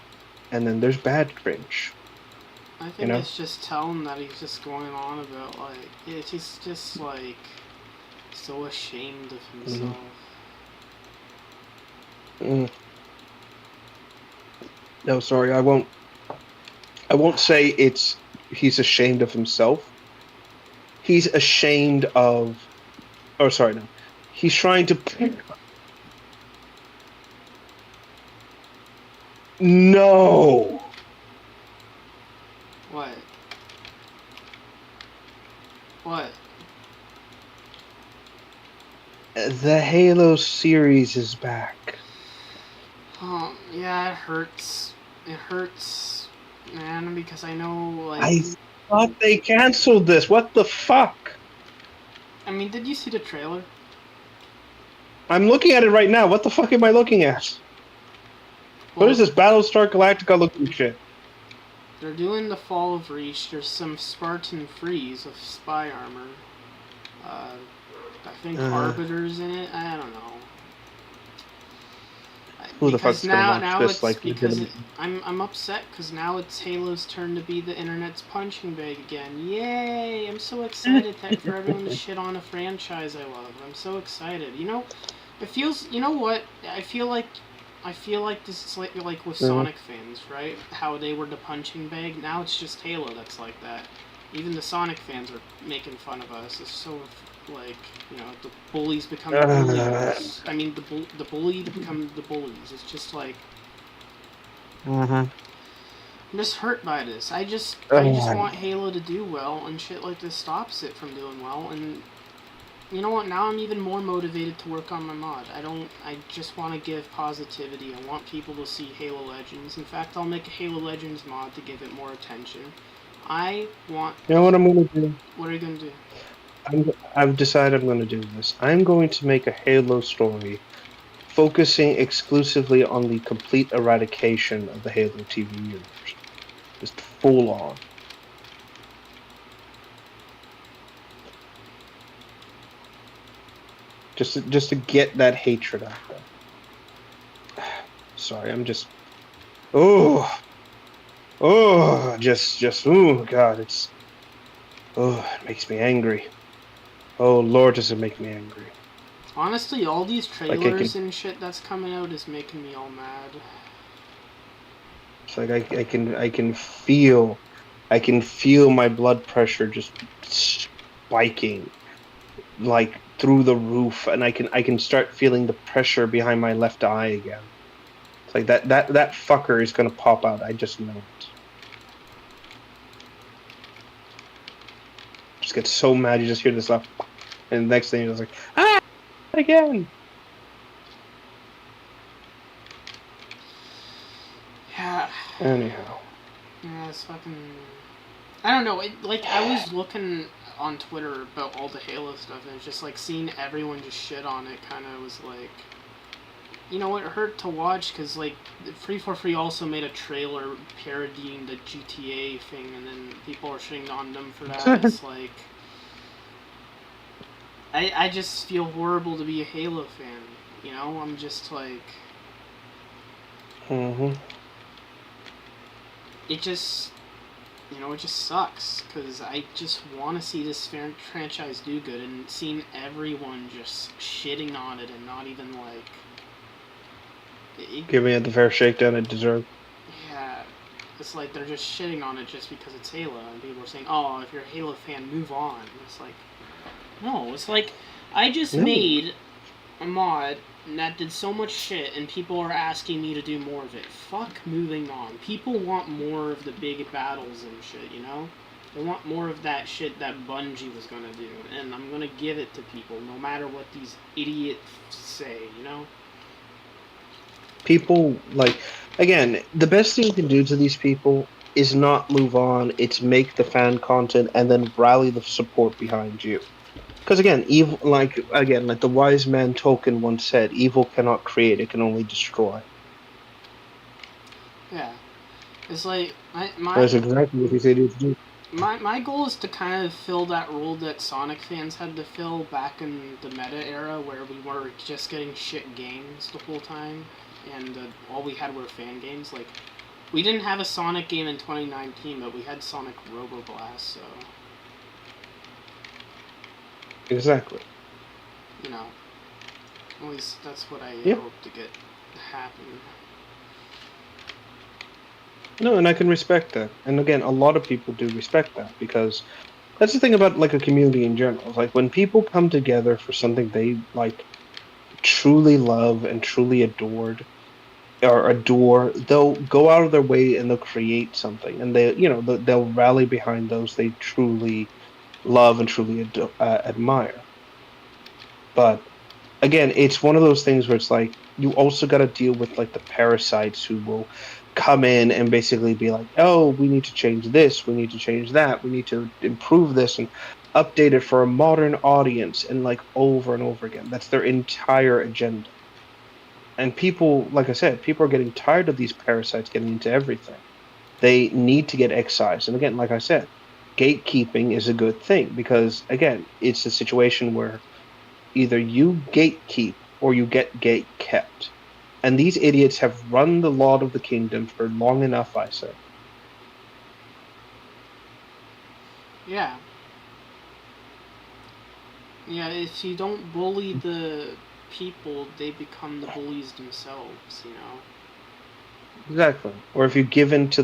Speaker 2: and then there's bad cringe.
Speaker 1: I think it's just telling that he's just going on about, like, he's just, like, So ashamed of himself.
Speaker 2: No, sorry, I won't say he's ashamed of himself. He's ashamed of, oh, sorry, no. He's trying to, no!
Speaker 1: What? What?
Speaker 2: The Halo series is back.
Speaker 1: Oh, yeah, it hurts. It hurts, man, because I know, like...
Speaker 2: I thought they canceled this. What the fuck?
Speaker 1: I mean, did you see the trailer?
Speaker 2: I'm looking at it right now. What the fuck am I looking at?
Speaker 1: Well,
Speaker 2: What is this Battlestar Galactica looking shit?
Speaker 1: they're doing the Fall of Reach. There's some Spartan Freeze of spy armor. I think Arbiter's in it. I don't know.
Speaker 2: Who the fuck's gonna watch this?
Speaker 1: It's
Speaker 2: Like,
Speaker 1: because I'm upset because now it's Halo's turn to be the internet's punching bag again. Yay! I'm so excited for everyone to shit on a franchise I love. I'm so excited. You know, it feels. You know what? I feel like this is like with Sonic fans, right? How they were the punching bag. Now it's just Halo that's like that. Even the Sonic fans are making fun of us. It's so like, you know, the bullies become the bullies. I mean, the bully become the bullies. It's just like, I'm just hurt by this. I just want Halo to do well, and shit like this stops it from doing well. And you know what? Now I'm even more motivated to work on my mod. I just want to give positivity. I want people to see Halo Legends. In fact, I'll make a Halo Legends mod to give it more attention. I want...
Speaker 2: You know what I'm gonna do?
Speaker 1: What are you gonna do?
Speaker 2: I've decided I'm gonna do this. I'm going to make a Halo story focusing exclusively on the complete eradication of the Halo TV universe. Just full on. Just to get that hatred out there. Sorry, I'm just... oh, God, it makes me angry. Oh, Lord, does it make me angry.
Speaker 1: Honestly, all these trailers and shit that's coming out is making me all mad.
Speaker 2: It's like I can feel my blood pressure just spiking, like through the roof, and I can start feeling the pressure behind my left eye again. It's like that fucker is gonna pop out. I just know it. Just get so mad, you just hear this stuff, and the next thing you're just like, again.
Speaker 1: Yeah.
Speaker 2: Anyhow.
Speaker 1: Yeah, it's fucking... I don't know, I was looking on Twitter about all the Halo stuff, and it's just like, seeing everyone just shit on it kind of was like... You know, it hurt to watch, because, like, Free for Free also made a trailer parodying the GTA thing, and then people are shitting on them for that. It's like... I just feel horrible to be a Halo fan, you know? I'm just like... It just... You know, it just sucks, because I just want to see this franchise do good, and seeing everyone just shitting on it and not even, like...
Speaker 2: Giving it the fair shakedown it deserved.
Speaker 1: Yeah, it's like they're just shitting on it just because it's Halo, and people are saying, oh, if you're a Halo fan, move on. It's like... No, it's like, I just made a mod that did so much shit, and people are asking me to do more of it. Fuck moving on. People want more of the big battles and shit, you know? They want more of that shit that Bungie was gonna do, and I'm gonna give it to people, no matter what these idiots say, you know?
Speaker 2: People, like, again, the best thing you can do to these people is not move on, it's make the fan content and then rally the support behind you. Because again, evil, like the wise man Tolkien once said, evil cannot create; it can only destroy.
Speaker 1: Yeah, it's like
Speaker 2: That's exactly what he said he would do.
Speaker 1: My goal is to kind of fill that role that Sonic fans had to fill back in the meta era, where we were just getting shit games the whole time, and all we had were fan games. Like, we didn't have a Sonic game in 2019, but we had Sonic Robo Blast, so...
Speaker 2: Exactly.
Speaker 1: you know, at least that's what I
Speaker 2: Yeah.
Speaker 1: hope to get happen.
Speaker 2: No, and I can respect that. And again, a lot of people do respect that because that's the thing about like a community in general. It's like when people come together for something they like truly love and truly adore, they'll go out of their way and they'll create something, and they'll rally behind those they truly love and truly admire. But again, it's one of those things where it's like you also got to deal with like the parasites who will come in and basically be like, "Oh, we need to change this, we need to change that, we need to improve this and update it for a modern audience," and like over and over again. That's their entire agenda. And people, like I said, people are getting tired of these parasites getting into everything. They need to get excised. And again, like I said, gatekeeping is a good thing because again, it's a situation where either you gatekeep or you get gate kept. And these idiots have run the lot of the kingdom for long enough, I say.
Speaker 1: Yeah. Yeah, if you don't bully the people, they become the bullies themselves, you know?
Speaker 2: Exactly. Or if you give in to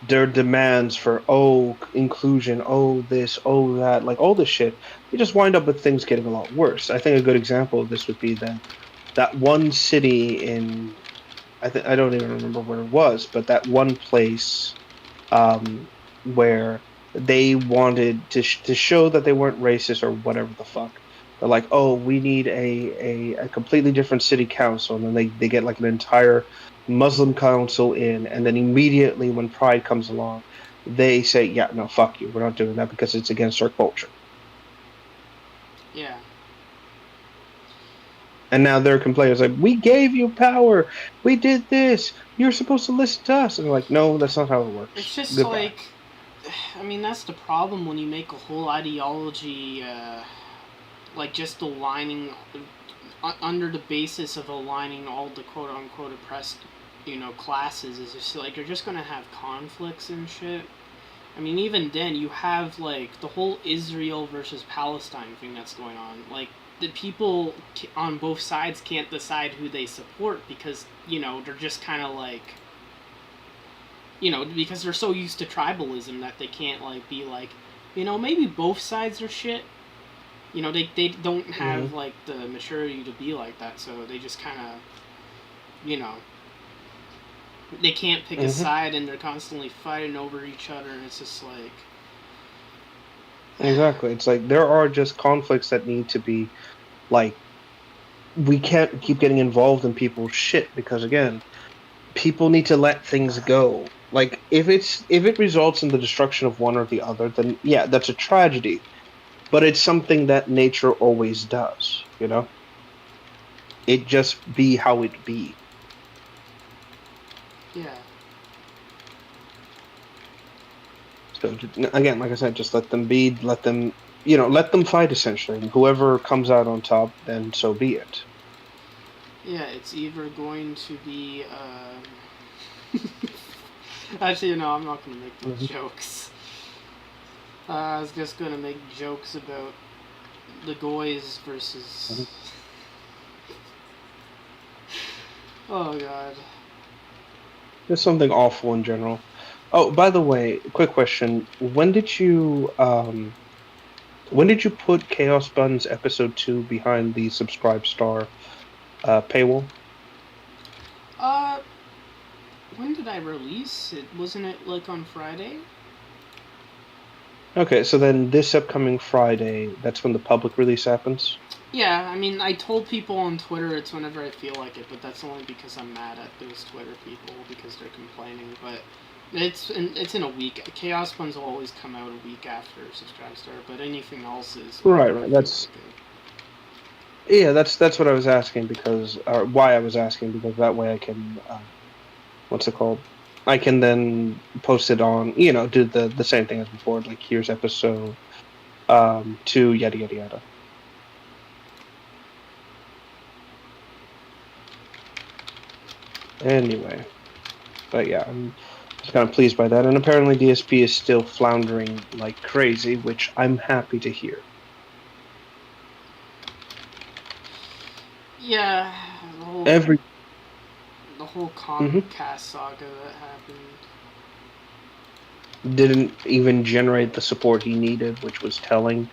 Speaker 2: their demands for inclusion, this, that, like all this shit, you just wind up with things getting a lot worse. I think a good example of this would be that one city in I don't even remember where it was, but that one place um, where they wanted to show that they weren't racist or whatever the fuck. They're like, oh, we need a completely different city council, and then they get like an entire Muslim council in, and then immediately when Pride comes along, they say, yeah, no, fuck you, we're not doing that because it's against our culture.
Speaker 1: Yeah.
Speaker 2: And now they're complaining, it's like, we gave you power, we did this, you're supposed to listen to us, and they're like, no, that's not how it
Speaker 1: It's
Speaker 2: works.
Speaker 1: just
Speaker 2: Goodbye.
Speaker 1: like, I mean, that's the problem when you make a whole ideology, like just aligning, under the basis of aligning all the quote unquote oppressed, classes, is just like you're just gonna have conflicts and shit. I mean, even then, you have like the whole Israel versus Palestine thing that's going on. Like, the people on both sides can't decide who they support because, they're just kind of like, because they're so used to tribalism that they can't, like, be like, maybe both sides are shit. They don't have,
Speaker 2: Hmm.
Speaker 1: like, the maturity to be like that, so they just kind of, you know, they can't pick a
Speaker 2: Hmm.
Speaker 1: side and they're constantly fighting over each other, and it's just like,
Speaker 2: Exactly. It's like there are just conflicts that need to be like we can't keep getting involved in people's shit because again, people need to let things go. Like if it results in the destruction of one or the other, then yeah, that's a tragedy. But it's something that nature always does, you know? It just be how it be.
Speaker 1: yeah.
Speaker 2: So again, like I said, just let them be, let them fight essentially. And whoever comes out on top, then so be it.
Speaker 1: Yeah, it's either going to be, actually, no, I'm not going to make those
Speaker 2: Mhm.
Speaker 1: jokes. I was just going to make jokes about the Goys
Speaker 2: Mhm.
Speaker 1: versus... Oh, God.
Speaker 2: Just something awful in general. Oh, by the way, quick question: when did you put Chaos Buns episode 2 behind the subscribe star paywall?
Speaker 1: Uh, when did I release it? Wasn't it, like, on Friday?
Speaker 2: Okay, so then this upcoming Friday, that's when the public release happens.
Speaker 1: Yeah, I mean, I told people on Twitter it's whenever I feel like it, but that's only because I'm mad at those Twitter people because they're complaining. But it's in a week. Chaos Buns will always come out a week after Subscribe Star, but anything else is
Speaker 2: Right,
Speaker 1: whenever I
Speaker 2: right.
Speaker 1: feel
Speaker 2: That's
Speaker 1: like it.
Speaker 2: yeah, that's what I was asking because, or why I was asking because that way I can, what's it called? I can then post it on, do the same thing as before. Like here's episode 2, yada yada yada. Anyway, but yeah, I'm just kind of pleased by that. And apparently DSP is still floundering like crazy, which I'm happy to hear.
Speaker 1: Yeah, the whole
Speaker 2: Every
Speaker 1: the whole
Speaker 2: Mhm.
Speaker 1: Comcast saga that happened.
Speaker 2: didn't even generate the support he needed, which was telling.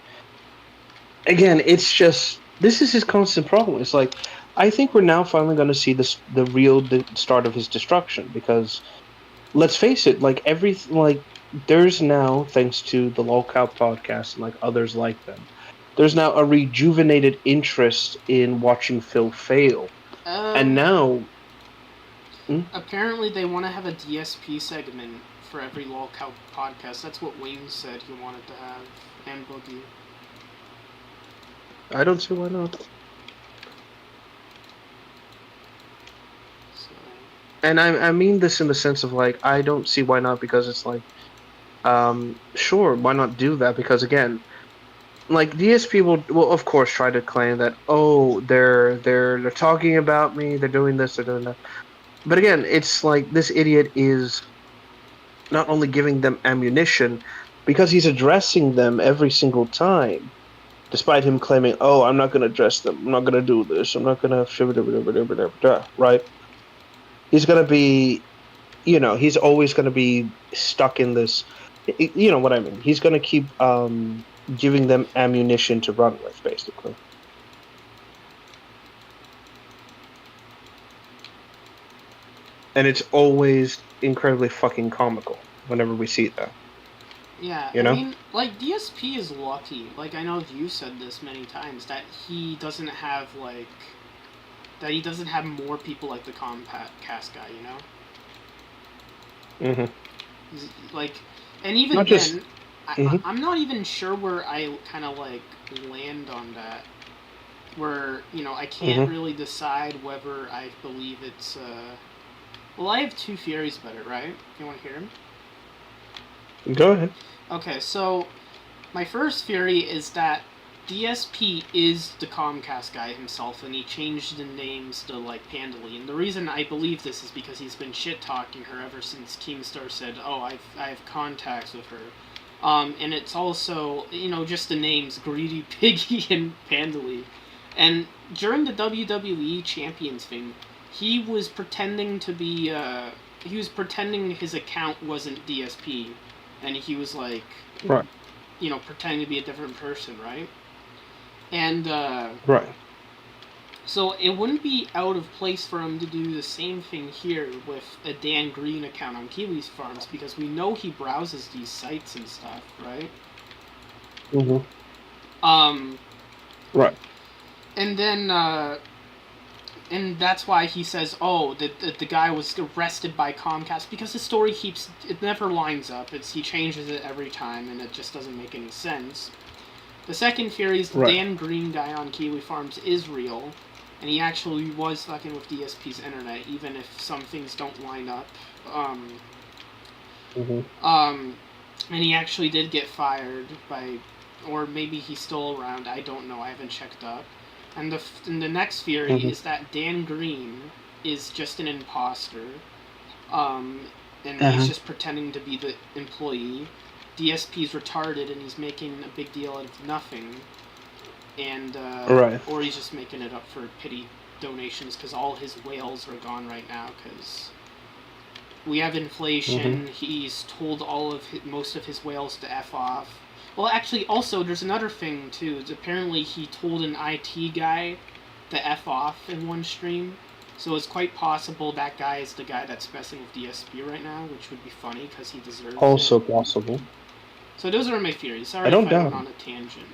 Speaker 2: Again, it's just this is his constant problem. It's like I think we're now finally going to see the real start of his destruction because let's face it, like there's now, thanks to the Lolcow podcast and like others like them, there's now a rejuvenated interest in watching Phil fail. And
Speaker 1: Um,
Speaker 2: now, mm,
Speaker 1: Apparently they want to have a DSP segment for every lolcow podcast. That's what Wayne said he wanted to have, and Boogie.
Speaker 2: I don't see why not.
Speaker 1: So,
Speaker 2: And I mean this in the sense of like I don't see why not because it's like sure, why not do that? Because again, like DSP will of course try to claim that oh they're talking about me, they're doing this, they're doing that. But again, it's like this idiot is not only giving them ammunition because he's addressing them every single time, despite him claiming, "Oh, I'm not going to address them. I'm not going to do this. I'm not going to right? He's going to be, he's always going to be stuck in this. You know what I mean? He's going to keep giving them ammunition to run with, basically. And it's always incredibly fucking comical whenever we see that.
Speaker 1: yeah,
Speaker 2: You
Speaker 1: I
Speaker 2: know?
Speaker 1: mean, like, DSP is lucky. Like, I know you said this many times, that he doesn't have, like, that he doesn't have more people like the Comcast guy, you know?
Speaker 2: Mm-hmm.
Speaker 1: He's, like, and even
Speaker 2: Not
Speaker 1: then,
Speaker 2: just. Mhm.
Speaker 1: I'm not even sure where I kind of, like, land on that. Where, I can't
Speaker 2: Mm-hmm.
Speaker 1: really decide whether I believe it's, Well, I have two theories about it, right? You want to hear them?
Speaker 2: Go ahead.
Speaker 1: Okay, so my first theory is that DSP is the Comcast guy himself, and he changed the names to like Pandally. And the reason I believe this is because he's been shit talking her ever since Keemstar said, "Oh, I have contacts with her." And it's also just the names Greedy Piggy and Pandally. And during the WWE Champions thing, he was pretending to be he was pretending his account wasn't DSP, and he was like
Speaker 2: Right.
Speaker 1: pretending to be a different person, right? And
Speaker 2: Right.
Speaker 1: so it wouldn't be out of place for him to do the same thing here with a Dan Green account on Kiwi's Farms, because we know he browses these sites and stuff, right?
Speaker 2: Mm-hmm.
Speaker 1: Um,
Speaker 2: Right.
Speaker 1: and then and that's why he says, "Oh, the guy was arrested by Comcast," because the story it never lines up. He changes it every time, and it just doesn't make any sense. The second theory is the
Speaker 2: Right.
Speaker 1: Dan Green guy on Kiwi Farms is real, and he actually was fucking with DSP's internet, even if some things don't line up.
Speaker 2: Mm-hmm.
Speaker 1: And he actually did get fired by, or maybe he's still around. I don't know. I haven't checked up. And the next theory
Speaker 2: Mm-hmm.
Speaker 1: is that Dan Green is just an imposter, and
Speaker 2: Uh-huh.
Speaker 1: he's just pretending to be the employee. DSP's retarded, and he's making a big deal out of nothing, and
Speaker 2: Right.
Speaker 1: or he's just making it up for pity donations because all his whales are gone right now because we have inflation. He's told most of his whales to F off. Well, actually, also, there's another thing, too. Apparently, he told an IT guy to F off in one stream. So it's quite possible that guy is the guy that's messing with DSP right now, which would be funny, because he deserves
Speaker 2: Also
Speaker 1: it.
Speaker 2: possible.
Speaker 1: So those are my theories. Sorry
Speaker 2: I don't
Speaker 1: if I went
Speaker 2: doubt.
Speaker 1: on a tangent.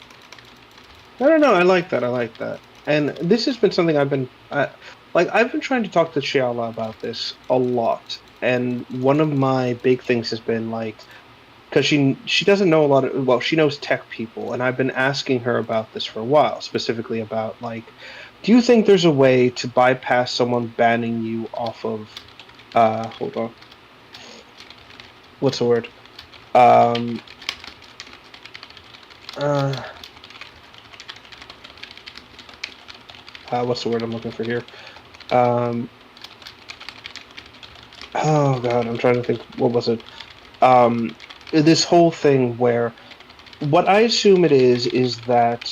Speaker 2: No. I like that. I like that. And this has been something I've been I've been trying to talk to Shiala about this a lot. And one of my big things has been like because she doesn't know a lot of she knows tech people, and I've been asking her about this for a while, specifically about like, do you think there's a way to bypass someone banning you off of hold on, what's the word, what's the word I'm looking for here, oh god, I'm trying to think, what was it, this whole thing where what I assume it is that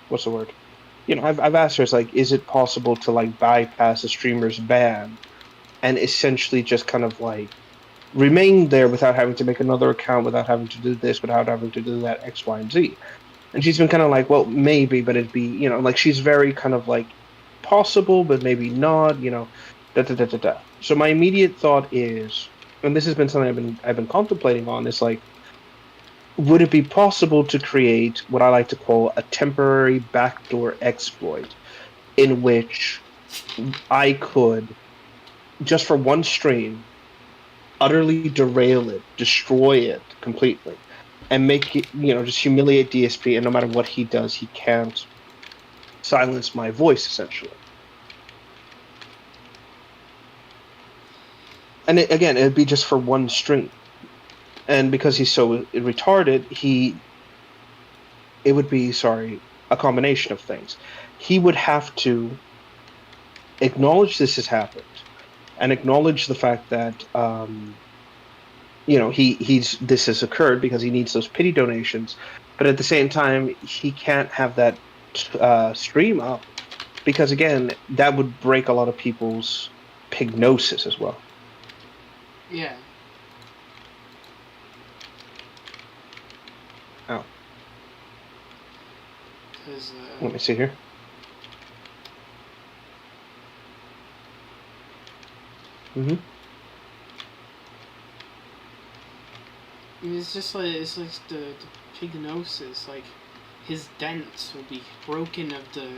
Speaker 2: what's the word? I've asked her, it's like, is it possible to like bypass a streamer's ban and essentially just kind of like remain there without having to make another account, without having to do this, without having to do that, X, Y, and Z. And she's been kind of like, well, maybe, but it'd be, like she's very kind of like possible, but maybe not, da da da da da. So my immediate thought is, and this has been something I've been contemplating on, is like, would it be possible to create what I like to call a temporary backdoor exploit in which I could, just for one stream, utterly derail it, destroy it completely, and make it, just humiliate DSP, and no matter what he does, he can't silence my voice, essentially. And again, it'd be just for one stream. And because he's so retarded, it would be, a combination of things. He would have to acknowledge this has happened, and acknowledge the fact that, this has occurred because he needs those pity donations, but at the same time, he can't have that stream up because, again, that would break a lot of people's pignosis as well.
Speaker 1: Yeah.
Speaker 2: Oh.
Speaker 1: 'Cause,
Speaker 2: Let me see here. Mm-hmm.
Speaker 1: it's just like the pignosis, like his dents will be broken of the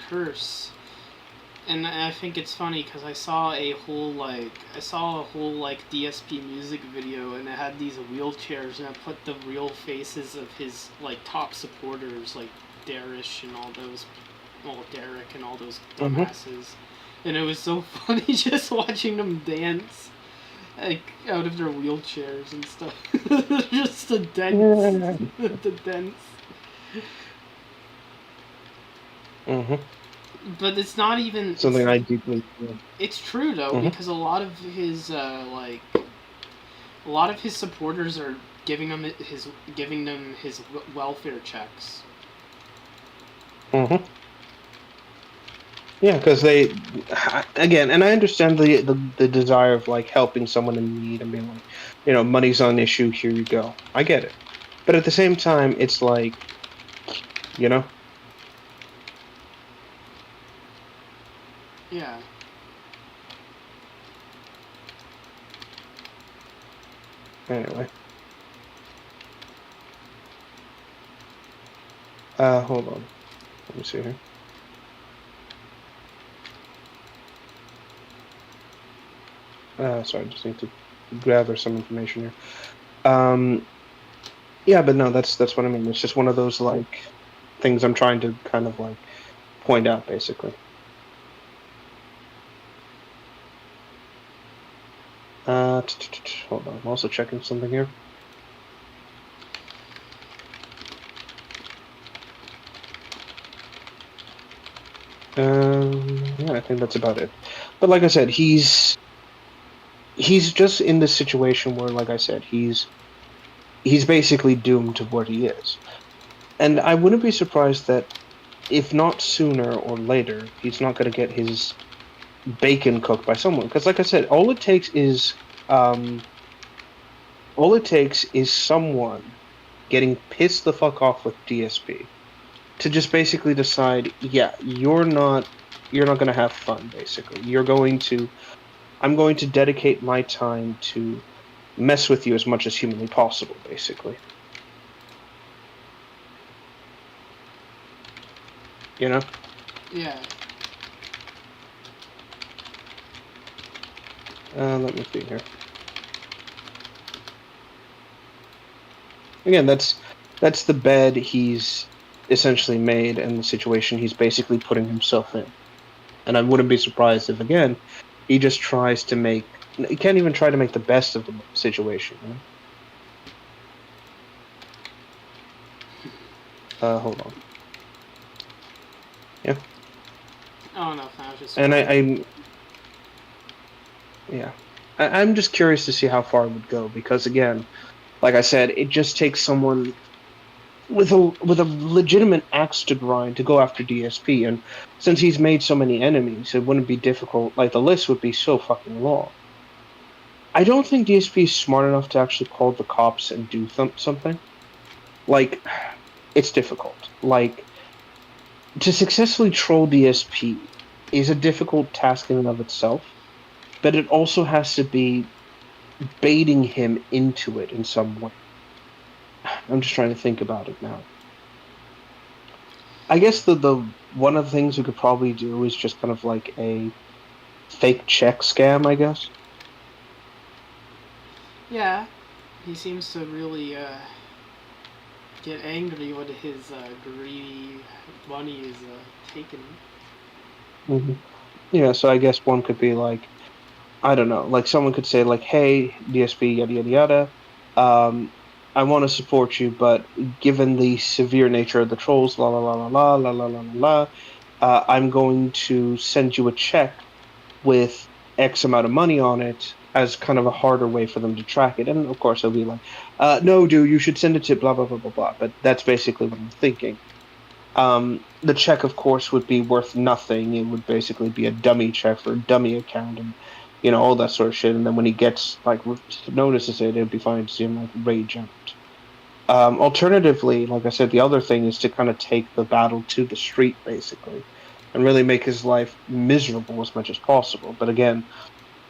Speaker 1: curse. And I think it's funny because I saw a whole DSP music video, and it had these wheelchairs, and I put the real faces of his like top supporters, like Darish and all those, Derek and all those dumbasses, and it was so funny just watching them dance, like out of their wheelchairs and stuff. Just the dents, the dents.
Speaker 2: Mm-hmm.
Speaker 1: But it's not even
Speaker 2: Something I deeply feel.
Speaker 1: It's true though, because a lot of his supporters are giving them his welfare checks.
Speaker 2: Mm-hmm. Yeah, because they, again, and I understand the desire of like helping someone in need and being like, money's not an issue, here you go. I get it, but at the same time, it's like,
Speaker 1: Yeah.
Speaker 2: Anyway. Hold on. Let me see here. Sorry, just need to gather some information here. Yeah, but no, that's what I mean. It's just one of those like things I'm trying to kind of like point out, basically. Hold on. I'm also checking something here. Yeah, I think that's about it. But like I said, he's just in this situation where, like I said, he's basically doomed to what he is. And I wouldn't be surprised that if not sooner or later, he's not going to get his bacon cooked by someone. Because like I said, all it takes is someone getting pissed the fuck off with DSP to just basically decide, yeah, you're not going to have fun, basically. I'm going to dedicate my time to mess with you as much as humanly possible, basically.
Speaker 1: Yeah.
Speaker 2: Let me see here. Again, that's the bed he's essentially made and the situation he's basically putting himself in. And I wouldn't be surprised if, again, he just tries to he can't even try to make the best of the situation. Hold on. Yeah.
Speaker 1: Oh no, I was just.
Speaker 2: And I'm just curious to see how far it would go because, again, like I said, it just takes someone with a legitimate axe to grind to go after DSP. And since he's made so many enemies, it wouldn't be difficult. Like the list would be so fucking long. I don't think DSP is smart enough to actually call the cops and do something. Like, it's difficult. Like, to successfully troll DSP is a difficult task in and of itself, but it also has to be baiting him into it in some way. I'm just trying to think about it now. I guess the one of the things we could probably do is just kind of like a fake check scam, I guess.
Speaker 1: Yeah, he seems to really get angry when his greedy money is taken.
Speaker 2: Hmm. Yeah, so I guess one could be like, I don't know, like someone could say like, "Hey, DSP, yada yada yada. Um, I want to support you, but given the severe nature of the trolls, la la la la la la la la la la, I'm going to send you a check with X amount of money on it as kind of a harder way for them to track it." And of course, they'll be like, "No, dude, you should send it to blah blah blah blah blah." But that's basically what I'm thinking. The check, of course, would be worth nothing. It would basically be a dummy check for a dummy account, and all that sort of shit. And then when he gets like notices it, it'd be fine to see him like rage out. Alternatively, like I said, the other thing is to kind of take the battle to the street, basically, and really make his life miserable as much as possible. But again,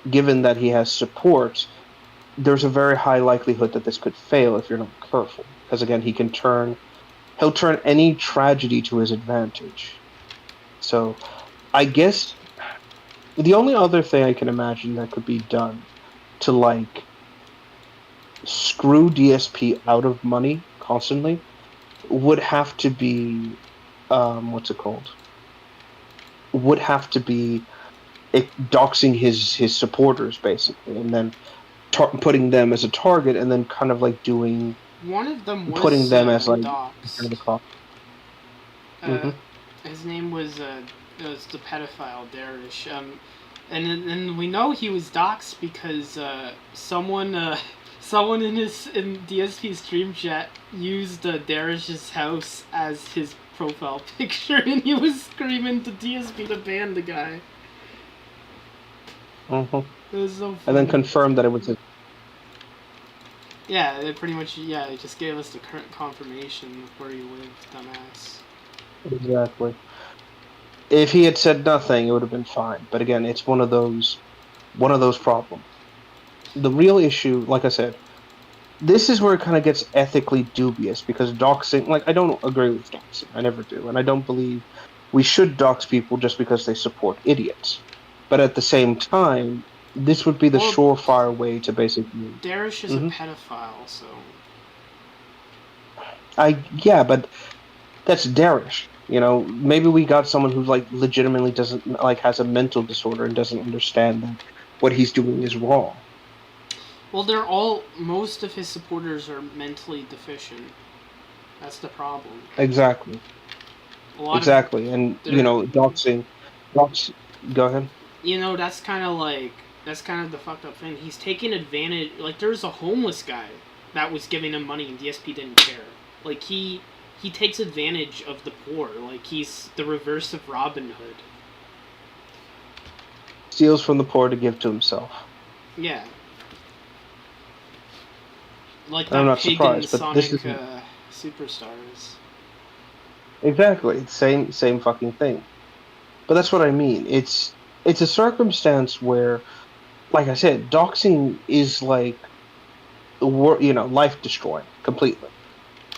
Speaker 2: given that he has support, there's a very high likelihood that this could fail if you're not careful. Because again, he'll turn any tragedy to his advantage. So I guess the only other thing I can imagine that could be done to like screw DSP out of money constantly would have to be what's it called? Would have to be doxing his supporters basically, and then putting them as a target, and then kind of like doing
Speaker 1: One of them
Speaker 2: putting
Speaker 1: was
Speaker 2: them as like
Speaker 1: doxxed.
Speaker 2: the cop.
Speaker 1: Uh,
Speaker 2: Hmm.
Speaker 1: his name was the pedophile Darish. And we know he was doxxed because someone in DSP stream chat used Darish's house as his profile picture, and he was screaming to DSP to ban the guy.
Speaker 2: Hmm.
Speaker 1: It was so
Speaker 2: And then
Speaker 1: funny.
Speaker 2: confirm that it was
Speaker 1: Yeah, it pretty much it just gave us the current confirmation of where he lived, dumbass.
Speaker 2: exactly. If he had said nothing, it would have been fine. But again, it's one of those problems. The real issue, like I said, this is where it kind of gets ethically dubious because doxing, like, I don't agree with doxing. I never do. And I don't believe we should dox people just because they support idiots. But at the same time, this would be the
Speaker 1: Well,
Speaker 2: surefire way to basically.
Speaker 1: Darish is a
Speaker 2: Mhm.
Speaker 1: pedophile, so
Speaker 2: Yeah, but that's Darish. Maybe we got someone who like legitimately doesn't like has a mental disorder and doesn't understand that what he's doing is wrong.
Speaker 1: well, most of his supporters are mentally deficient. That's the problem.
Speaker 2: Exactly.
Speaker 1: A lot of
Speaker 2: Exactly. And
Speaker 1: their,
Speaker 2: dox. Go ahead.
Speaker 1: that's kind of the fucked up thing. He's taking advantage. Like there's a homeless guy that was giving him money, and DSP didn't care. Like he takes advantage of the poor. Like he's the reverse of Robin Hood.
Speaker 2: Steals from the poor to give to himself.
Speaker 1: Yeah. Like
Speaker 2: I'm
Speaker 1: that
Speaker 2: not
Speaker 1: pig in
Speaker 2: surprised, but this
Speaker 1: Sonic
Speaker 2: is
Speaker 1: Superstars.
Speaker 2: exactly the same fucking thing. But that's what I mean. It's a circumstance where, like I said, doxing is like life destroying completely.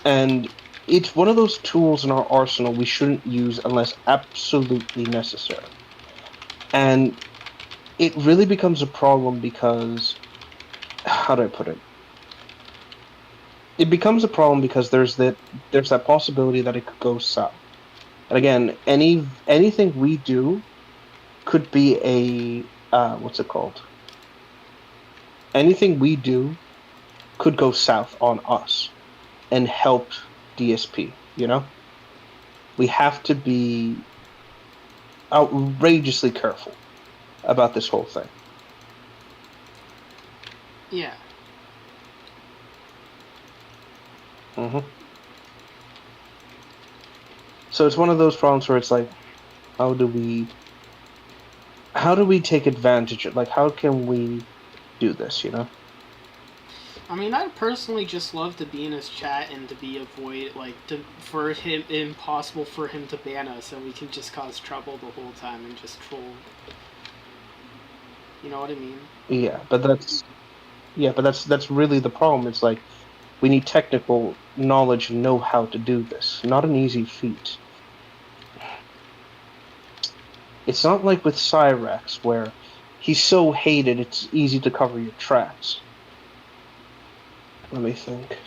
Speaker 2: And it's one of those tools in our arsenal we shouldn't use unless absolutely necessary. And it really becomes a problem because, how do I put it? It becomes a problem because there's that possibility that it could go south. And again, anything we do could be what's it called? Anything we do could go south on us and help DSP. We have to be outrageously careful about this whole thing.
Speaker 1: Yeah.
Speaker 2: Hmm. So it's one of those problems where it's like, how do we take advantage of, like, how can we do this, you know?
Speaker 1: I mean, I'd personally just love to be in his chat and to be for him impossible for him to ban us, and we can just cause trouble the whole time and just troll. You know what I mean?
Speaker 2: That's really the problem. It's like we need technical knowledge and know how to do this. Not an easy feat. It's not like with Cyrax where he's so hated it's easy to cover your tracks. Let me think.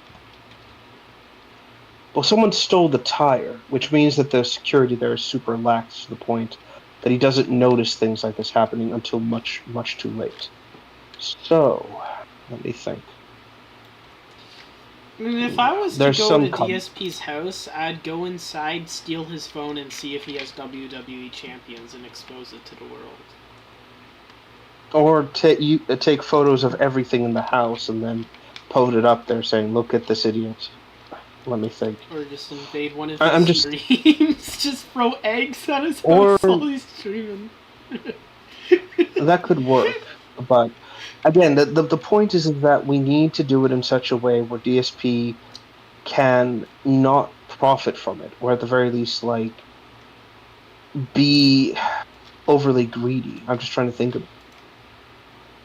Speaker 2: Well, someone stole the tire, which means that the security there is super lax to the point that he doesn't notice things like this happening until much, much too late. So, let me think.
Speaker 1: I mean, if I was
Speaker 2: There's
Speaker 1: to go
Speaker 2: some
Speaker 1: to DSP's house, I'd go inside, steal his phone, and see if he has WWE champions and expose it to the world.
Speaker 2: Or take photos of everything in the house and then put it up there saying, "Look at this idiot." Let me think.
Speaker 1: Or just invade one of
Speaker 2: I'm
Speaker 1: his
Speaker 2: just
Speaker 1: streams. Just throw eggs at his
Speaker 2: or
Speaker 1: house while he's streaming.
Speaker 2: that could work, but again, the point is that we need to do it in such a way where DSP can not profit from it, or at the very least, like, be overly greedy. I'm just trying to think of.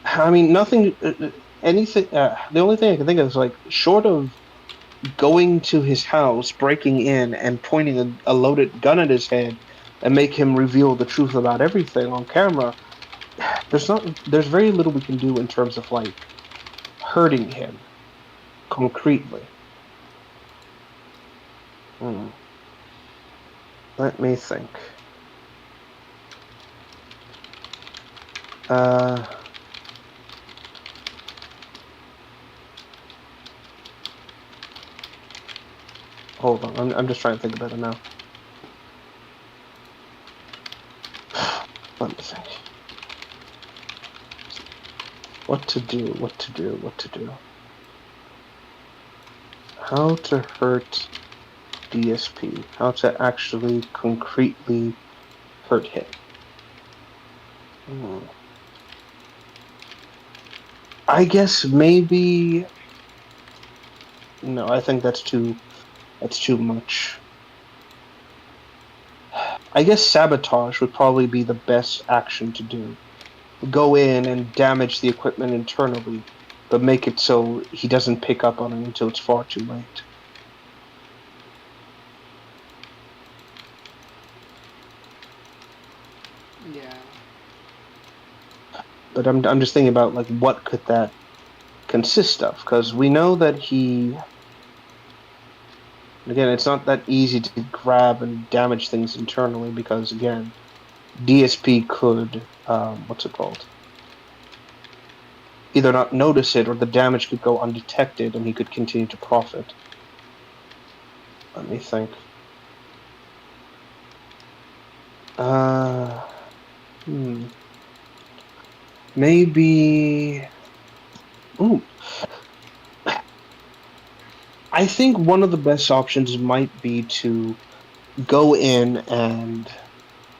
Speaker 2: I mean, nothing, anything. The only thing I can think of is like, short of going to his house, breaking in, and pointing a loaded gun at his head, and make him reveal the truth about everything on camera. There's very little we can do in terms of like hurting him concretely. Let me think. Hold on, I'm just trying to think about it now. Let me think. What to do? How to hurt DSP? How to actually concretely hurt him? I guess maybe. No, I think that's too much. I guess sabotage would probably be the best action to do. Go in and damage the equipment internally, but make it so he doesn't pick up on it until it's far too late.
Speaker 1: Yeah.
Speaker 2: But I'm just thinking about, like, what could that consist of? Because we know that he. Again, it's not that easy to grab and damage things internally because, again, DSP could, what's it called? Either not notice it or the damage could go undetected and he could continue to profit. Let me think. Maybe. Ooh. I think one of the best options might be to go in and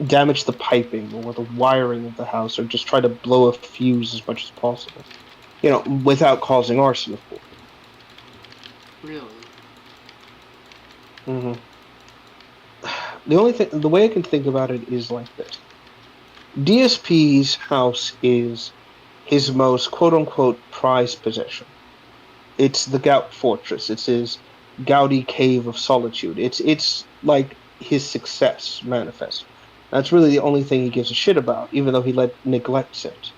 Speaker 2: damage the piping or the wiring of the house, or just try to blow a fuse as much as possible. You know, without causing arson, of course.
Speaker 1: Really?
Speaker 2: The way I can think about it is like this. DSP's house is his most quote-unquote prized possession. It's the Gout Fortress. It's his Gouty Cave of Solitude. It's like his success manifest. That's really the only thing he gives a shit about, even though he neglects it.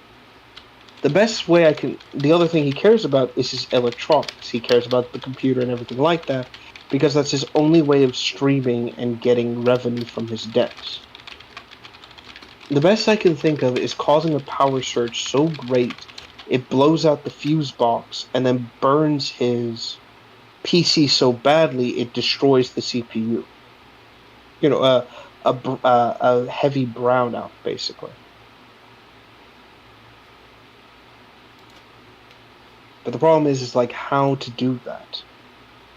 Speaker 2: The other thing he cares about is his electronics. He cares about the computer and everything like that, because that's his only way of streaming and getting revenue from his decks. The best I can think of is causing a power surge so great it blows out the fuse box and then burns his PC so badly it destroys the CPU. You know, a heavy brownout, basically. But the problem is like how to do that.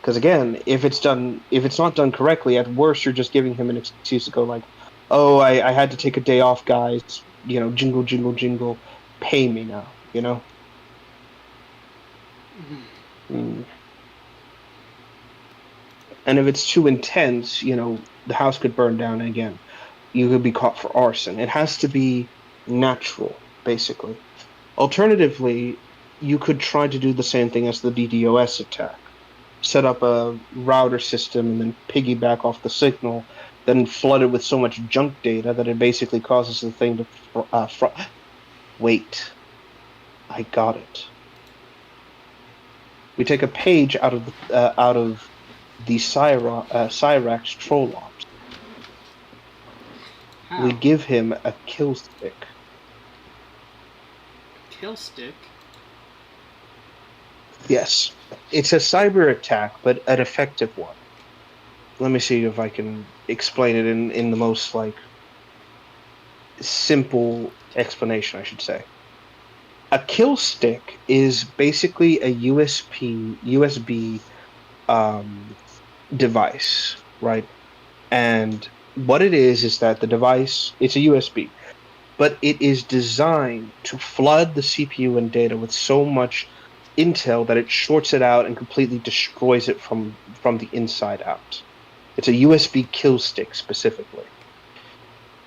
Speaker 2: Because again, if it's not done correctly, at worst you're just giving him an excuse to go like, "Oh, I had to take a day off, guys. Jingle, jingle, jingle. Pay me now." Mm. And if it's too intense, the house could burn down again. You could be caught for arson. It has to be natural, basically. Alternatively, you could try to do the same thing as the DDoS attack. Set up a router system and then piggyback off the signal, then flood it with so much junk data that it basically causes the thing to. Wait, I got it. We take a page out of the Cyrax troll ops.
Speaker 1: How?
Speaker 2: We give him a kill stick.
Speaker 1: Kill stick?
Speaker 2: Yes, it's a cyber attack, but an effective one. Let me see if I can explain it in the most simple explanation, I should say. A kill stick is basically a USB device, right? And what it is that the device, it's a USB, but it is designed to flood the CPU and data with so much intel that it shorts it out and completely destroys it from the inside out. It's a USB kill stick specifically.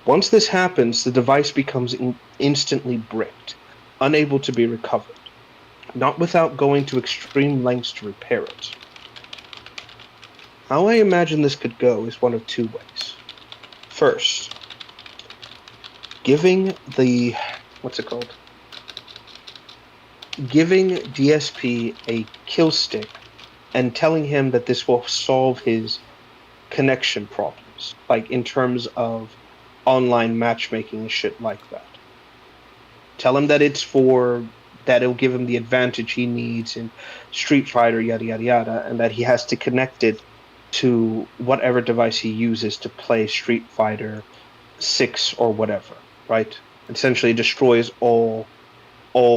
Speaker 2: Once this happens, the device becomes instantly bricked, unable to be recovered, not without going to extreme lengths to repair it. How I imagine this could go is one of two ways. First, giving DSP a kill stick and telling him that this will solve his connection problems, like in terms of online matchmaking and shit like that. Tell him that it'll give him the advantage he needs in Street Fighter, yada yada yada, and that he has to connect it to whatever device he uses to play Street Fighter 6 or whatever, right? Essentially destroys all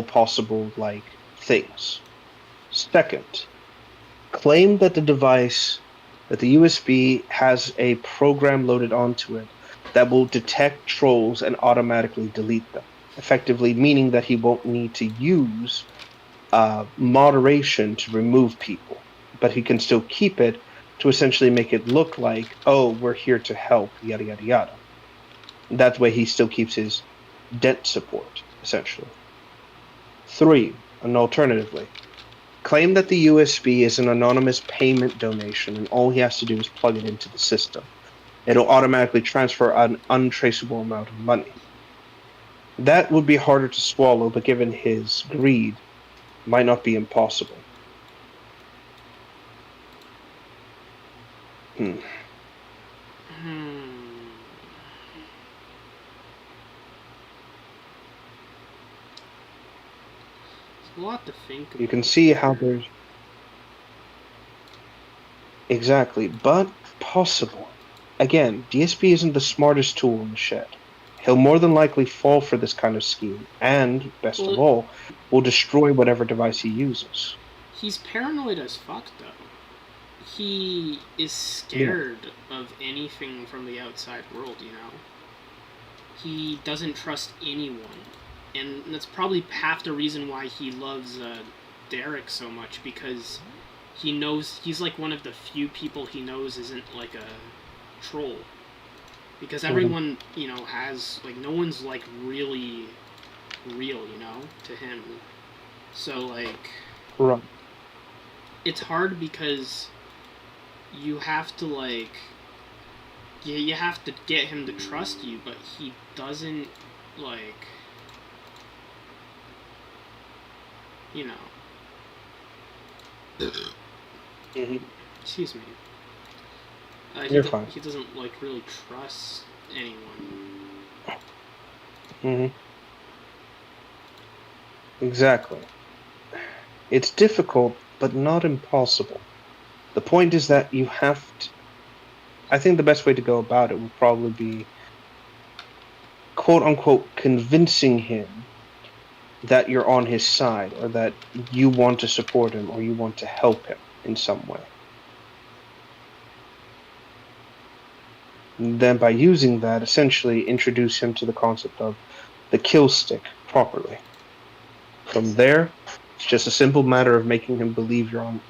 Speaker 2: possible things. Second, claim that the USB has a program loaded onto it that will detect trolls and automatically delete them, effectively meaning that he won't need to use moderation to remove people, but he can still keep it to essentially make it look like, oh, we're here to help, yada yada yada. That way he still keeps his debt support, essentially. 3, and alternatively, claim that the USB is an anonymous payment donation and all he has to do is plug it into the system. It'll automatically transfer an untraceable amount of money. That would be harder to swallow, but given his greed, might not be impossible.
Speaker 1: It's a lot to think about.
Speaker 2: You can see how there's... Exactly, but possible. Again, DSP isn't the smartest tool in the shed. He'll more than likely fall for this kind of scheme, and, best of all, will destroy whatever device he uses.
Speaker 1: He's paranoid as fuck, though. He is scared of anything from the outside world, He doesn't trust anyone. And that's probably half the reason why he loves Derek so much, because he knows he's like one of the few people he knows isn't like a troll. Because everyone, has, no one's really real, to him. So,
Speaker 2: Right.
Speaker 1: It's hard because you have to, you have to get him to trust you, but he doesn't, Excuse me.
Speaker 2: You're fine.
Speaker 1: He doesn't, really trust anyone.
Speaker 2: Exactly. It's difficult, but not impossible. The point is that you have to... I think the best way to go about it would probably be, quote-unquote, convincing him that you're on his side, or that you want to support him, or you want to help him in some way. Then by using that, essentially introduce him to the concept of the kill stick properly. From there, it's just a simple matter of making him believe you're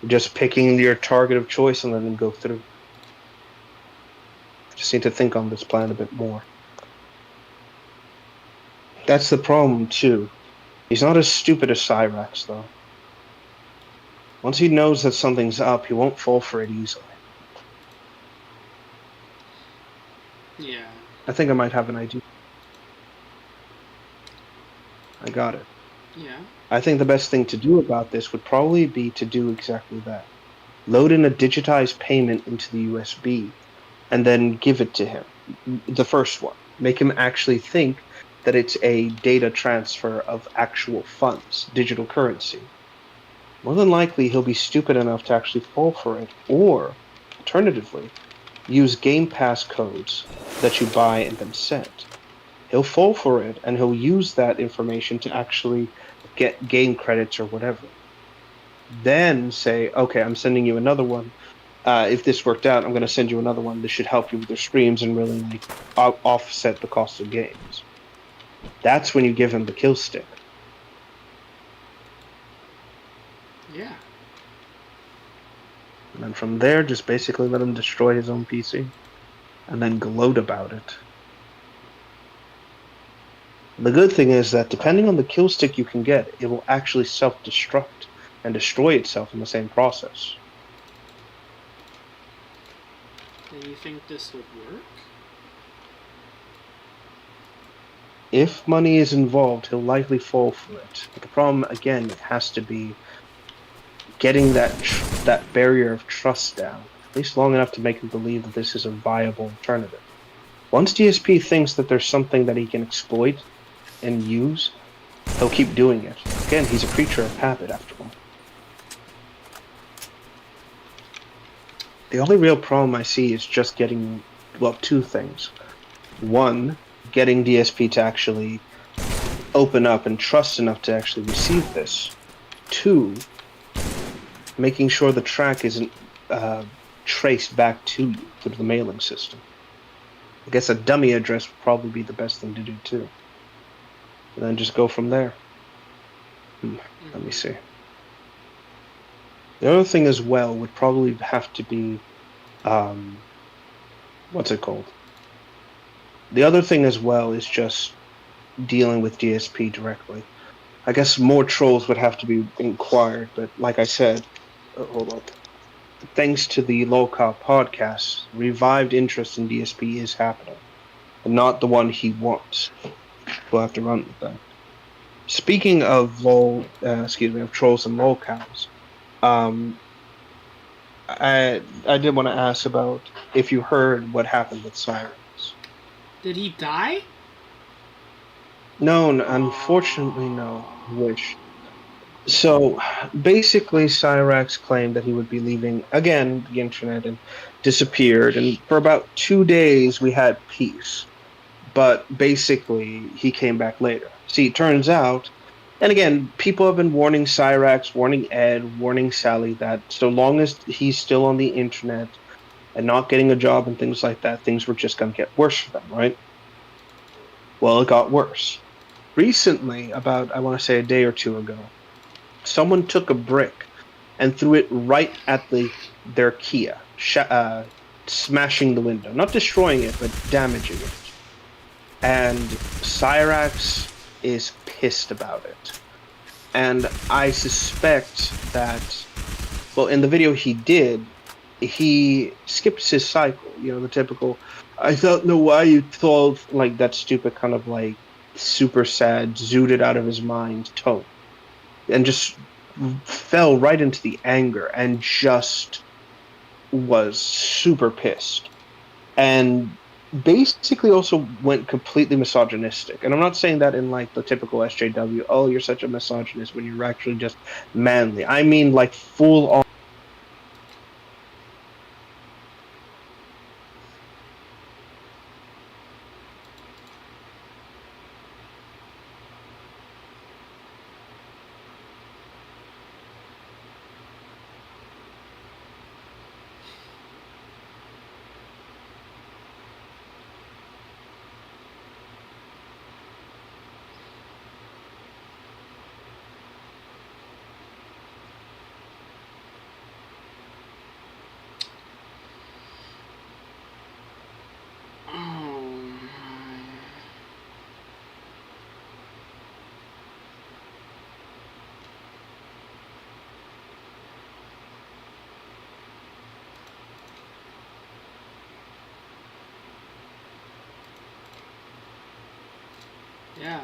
Speaker 2: just picking your target of choice and letting him go through. Just need to think on this plan a bit more. That's the problem too. He's not as stupid as Cyrax, though. Once he knows that something's up, he won't fall for it easily.
Speaker 1: Yeah.
Speaker 2: I think I might have an idea. I got it.
Speaker 1: Yeah.
Speaker 2: I think the best thing to do about this would probably be to do exactly that. Load in a digitized payment into the USB and then give it to him. The first one. Make him actually think that it's a data transfer of actual funds, digital currency. More than likely, he'll be stupid enough to actually fall for it, or, alternatively, use Game Pass codes that you buy and then send. He'll fall for it, and he'll use that information to actually get game credits or whatever. Then say, okay, I'm sending you another one. If this worked out, I'm going to send you another one. This should help you with your streams and really like offset the cost of games. That's when you give him the kill stick.
Speaker 1: Yeah.
Speaker 2: And then from there, just basically let him destroy his own PC and then gloat about it. The good thing is that depending on the kill stick you can get, it will actually self-destruct and destroy itself in the same process.
Speaker 1: Do you think this would work?
Speaker 2: If money is involved, he'll likely fall for it. But the problem, again, it has to be getting that barrier of trust down, at least long enough to make him believe that this is a viable alternative. Once DSP thinks that there's something that he can exploit and use, he'll keep doing it. Again, he's a creature of habit, after all. The only real problem I see is just getting, well, two things. One, getting DSP to actually open up and trust enough to actually receive this. Two, making sure the track isn't traced back to you through the mailing system. I guess a dummy address would probably be the best thing to do too. And then just go from there. Let me see. The other thing as well would probably have to be, what's it called? The other thing as well is just dealing with DSP directly. I guess more trolls would have to be inquired, but like I said, hold on. Thanks to the local podcast, revived interest in DSP is happening, and not the one he wants. We'll have to run with that. Speaking of of trolls and lolcows, I did want to ask about if you heard what happened with Cyrus.
Speaker 1: Did he die?
Speaker 2: No, unfortunately, no. Wish. So basically, Cyrax claimed that he would be leaving again the internet and disappeared. And for about 2 days, we had peace. But basically, he came back later. See, it turns out, and again, people have been warning Cyrax, warning Ed, warning Sally that so long as he's still on the internet and not getting a job and things like that, things were just going to get worse for them, right? Well, it got worse. Recently, about, I want to say a day or two ago, someone took a brick and threw it right at their Kia, smashing the window. Not destroying it, but damaging it. And Cyrax is pissed about it. And I suspect that, well, in the video he skips his cycle. You know, the typical, I don't know why you thought, like that stupid kind of like super sad, zooted out of his mind tone. And just fell right into the anger and just was super pissed. And basically also went completely misogynistic. And I'm not saying that in like the typical SJW, oh, you're such a misogynist when you're actually just manly. I mean like full on.
Speaker 1: Yeah.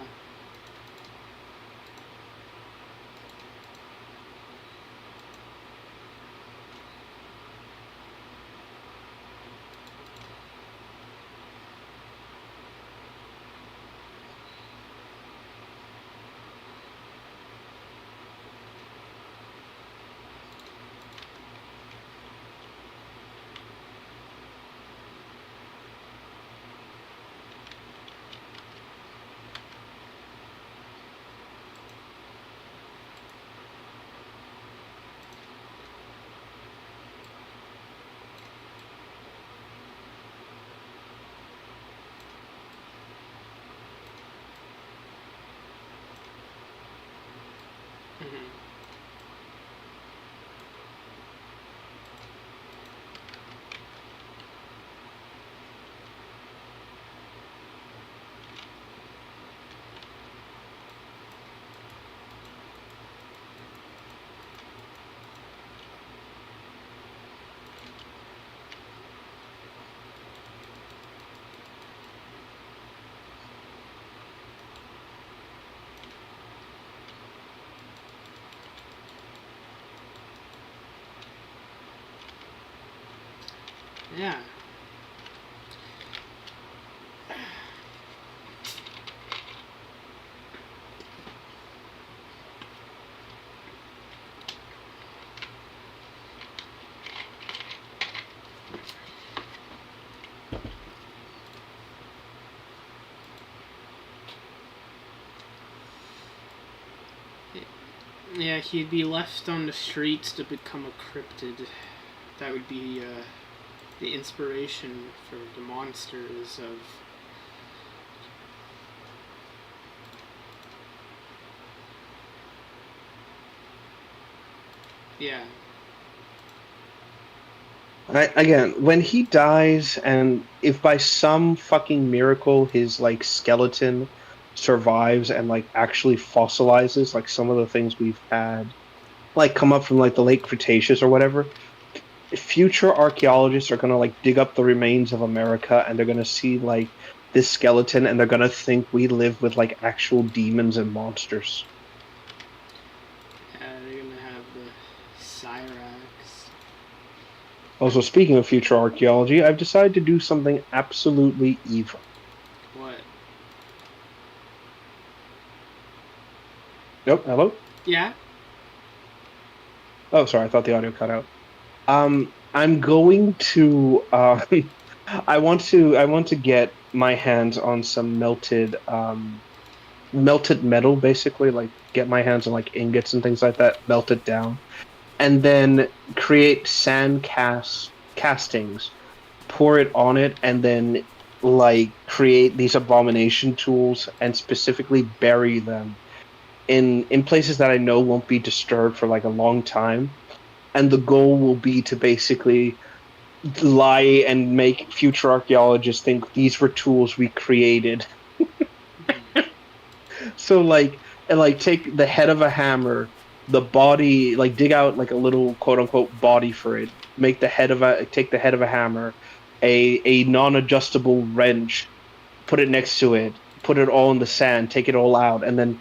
Speaker 1: Mhm. Yeah. Yeah, he'd be left on the streets to become a cryptid. That would be the inspiration for the monsters of. Yeah.
Speaker 2: Again, when he dies, and if by some fucking miracle his like skeleton survives and like actually fossilizes, like some of the things we've had, like come up from like the late Cretaceous or whatever, future archaeologists are gonna like dig up the remains of America and they're gonna see like this skeleton and they're gonna think we live with like actual demons and monsters.
Speaker 1: They're gonna have the Cyrax.
Speaker 2: Also, speaking of future archaeology, I've decided to do something absolutely evil.
Speaker 1: What?
Speaker 2: Nope, hello?
Speaker 1: Yeah?
Speaker 2: Oh, sorry, I thought the audio cut out. I'm going to I want to get my hands on some melted metal, basically, like get my hands on like ingots and things like that, melt it down, and then create castings, pour it on it, and then like create these abomination tools and specifically bury them in places that I know won't be disturbed for like a long time. And the goal will be to basically lie and make future archaeologists think these were tools we created.
Speaker 1: Mhm.
Speaker 2: So like and like take the head of a hammer, the body, like dig out like a little quote unquote body for it. Make the head of a take the head of a hammer, a non-adjustable wrench, put it next to it, put it all in the sand, take it all out, and then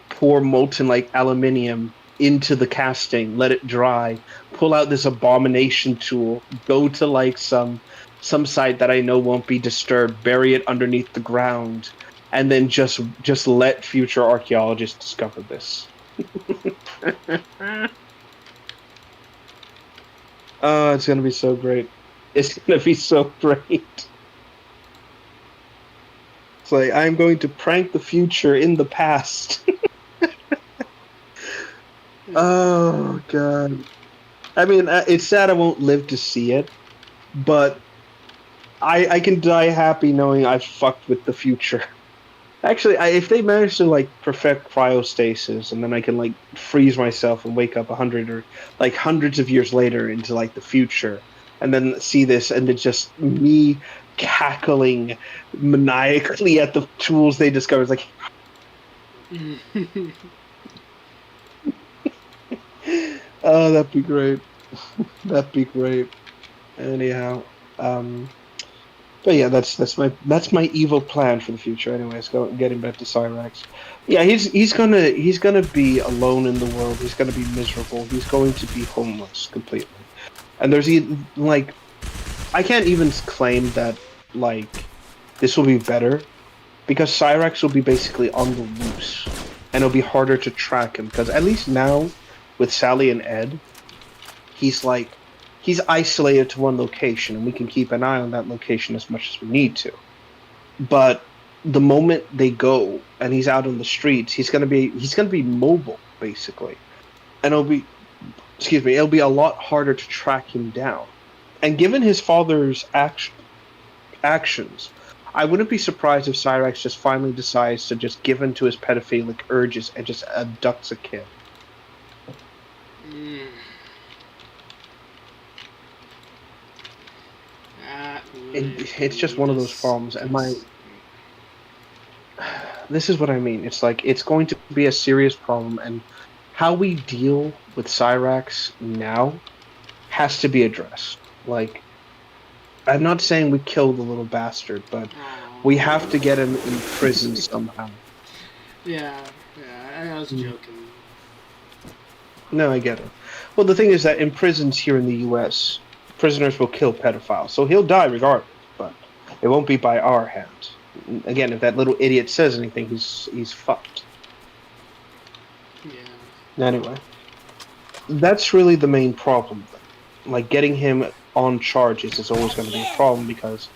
Speaker 2: pour molten like aluminium into the casting, let it dry, pull out this abomination tool, go to like some site that I know won't be disturbed, bury it underneath the ground, and then just let future archaeologists discover this. Oh, it's gonna be so great. It's gonna be so great. It's like I'm going to prank the future in the past. Oh god. I mean, it's sad I won't live to see it, but I can die happy knowing I fucked with the future. Actually, if they manage to like perfect cryostasis, and then I can like freeze myself and wake up 100 or like hundreds of years later into like the future, and then see this, and it's just me cackling maniacally at the tools they discovered. It's like, oh, that'd be great. That'd be great. Anyhow, But yeah, that's my evil plan for the future. Anyways, getting back to Cyrax. Yeah, he's gonna be alone in the world. He's gonna be miserable. He's going to be homeless completely. And like I can't even claim that like this will be better because Cyrax will be basically on the loose, and it'll be harder to track him because at least now with Sally and Ed, he's like he's isolated to one location, and we can keep an eye on that location as much as we need to. But the moment they go and he's out on the streets, he's gonna be mobile basically, and it'll be a lot harder to track him down. And given his father's actions, I wouldn't be surprised if Cyrax just finally decides to just give in to his pedophilic urges and just abducts a kid.
Speaker 1: Mm. That
Speaker 2: It's just one of those problems, and this is what I mean. It's like it's going to be a serious problem, and how we deal with Cyrax now has to be addressed. Like, I'm not saying we kill the little bastard, but we have to get him in prison somehow.
Speaker 1: Yeah, I was joking.
Speaker 2: No, I get it. Well, the thing is that in prisons here in the U.S., prisoners will kill pedophiles, so he'll die regardless, but it won't be by our hand. Again, if that little idiot says anything, he's fucked.
Speaker 1: Yeah.
Speaker 2: Anyway, that's really the main problem. Like, getting him on charges is always going to be a problem because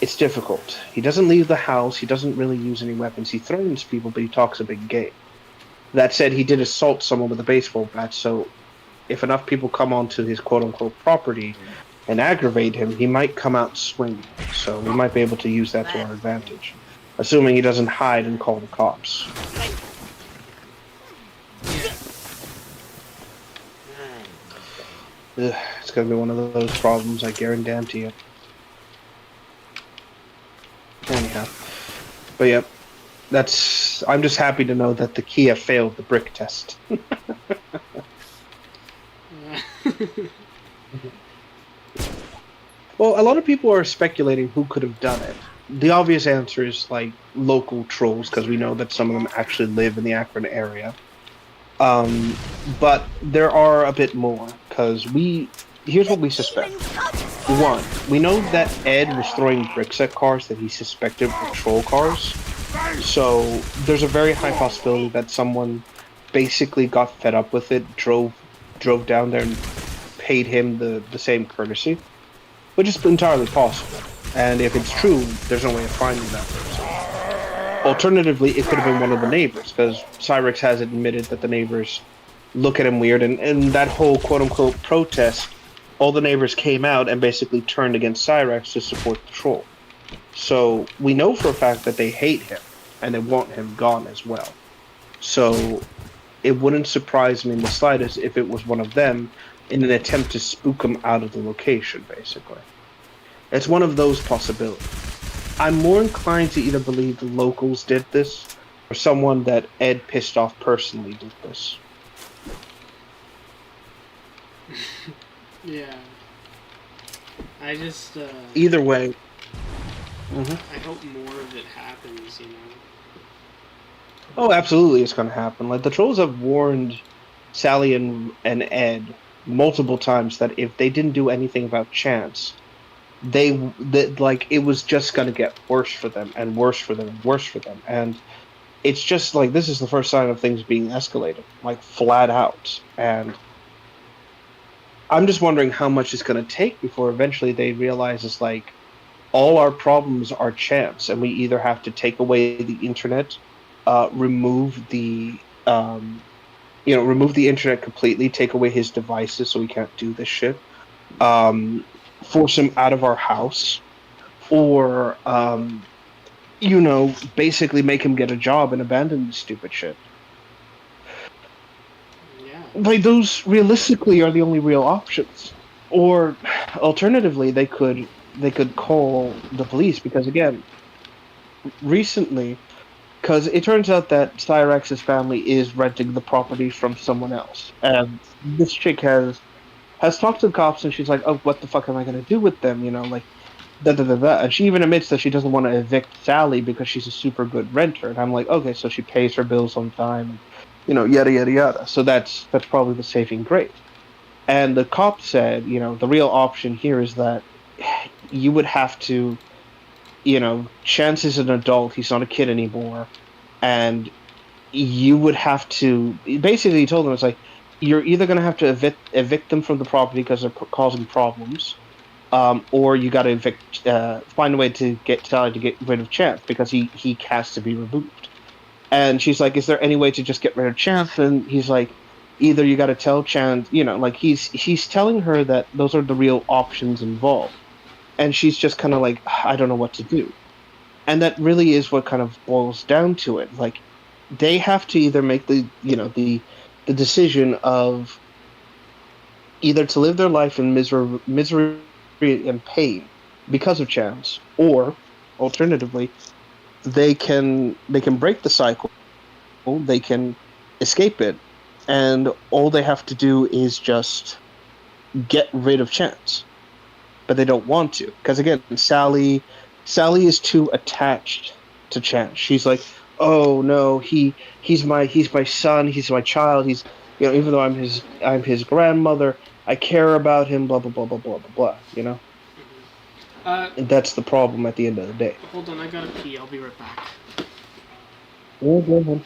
Speaker 2: it's difficult. He doesn't leave the house, he doesn't really use any weapons, he threatens people, but he talks a big game. That said, he did assault someone with a baseball bat, so if enough people come onto his quote-unquote property and aggravate him, he might come out swinging. So we might be able to use that to our advantage, assuming he doesn't hide and call the cops. Ugh, it's gonna be one of those problems, I guarantee you. Anyhow, but yep, I'm just happy to know that the Kia failed the brick test. Well, a lot of people are speculating who could have done it. The obvious answer is like local trolls, because we know that some of them actually live in the Akron area. But there are a bit more, because here's what we suspect. One, we know that Ed was throwing bricks at cars that he suspected were troll cars. So there's a very high possibility that someone basically got fed up with it, drove down there and paid him the same courtesy, which is entirely possible. And if it's true, there's no way of finding that person. Alternatively, it could have been one of the neighbors, because Cyrax has admitted that the neighbors look at him weird, and that whole quote-unquote protest, all the neighbors came out and basically turned against Cyrax to support the troll. So we know for a fact that they hate him, and they want him gone as well. So it wouldn't surprise me in the slightest if it was one of them in an attempt to spook him out of the location, basically. It's one of those possibilities. I'm more inclined to either believe the locals did this, or someone that Ed pissed off personally did this.
Speaker 1: Yeah. I just,
Speaker 2: Either way.
Speaker 1: I hope more of it happens, you know?
Speaker 2: Oh, absolutely it's gonna happen. Like, the trolls have warned Sally and Ed multiple times that if they didn't do anything about Chance, like, it was just gonna get worse for them, and worse for them, and worse for them. And it's just like, this is the first sign of things being escalated, like, flat out. And I'm just wondering how much it's gonna take before eventually they realize it's like, all our problems are Chance, and we either have to take away the internet, remove the internet completely, take away his devices so he can't do this shit, force him out of our house, or basically make him get a job and abandon the stupid shit.
Speaker 1: Yeah.
Speaker 2: Like, those realistically are the only real options. Or alternatively, they could call the police, because again, recently, because it turns out that Cyrax's family is renting the property from someone else, and this chick has talked to the cops, and she's like, "Oh, what the fuck am I gonna do with them?" Like, da da da da. And she even admits that she doesn't want to evict Sally because she's a super good renter. And I'm like, okay, so she pays her bills on time, and yada yada yada. So that's probably the saving grace. And the cop said, the real option here is that you would have to, Chance is an adult, he's not a kid anymore, and you would have to basically he told them it's like you're either going to have to evict them from the property because they're causing problems, or you got to find a way to get Sally to get rid of Chance because he has to be removed. And she's like, "Is there any way to just get rid of Chance?" And he's like, "Either you got to tell Chance, like he's telling her that those are the real options involved." And she's just kind of like, "I don't know what to do." And that really is what kind of boils down to it. Like they have to either make the decision of either to live their life in misery and pain because of Chance, or alternatively, they can break the cycle, they can escape it, and all they have to do is just get rid of Chance. But they don't want to because again, Sally is too attached to Chance. She's like, oh no, he's my son, he's my child, he's even though I'm his grandmother, I care about him, blah blah blah blah blah blah blah.
Speaker 1: Uh,
Speaker 2: And that's the problem at the end of the day.
Speaker 1: hold on, I gotta pee. I'll be right back.
Speaker 2: Yeah, go ahead.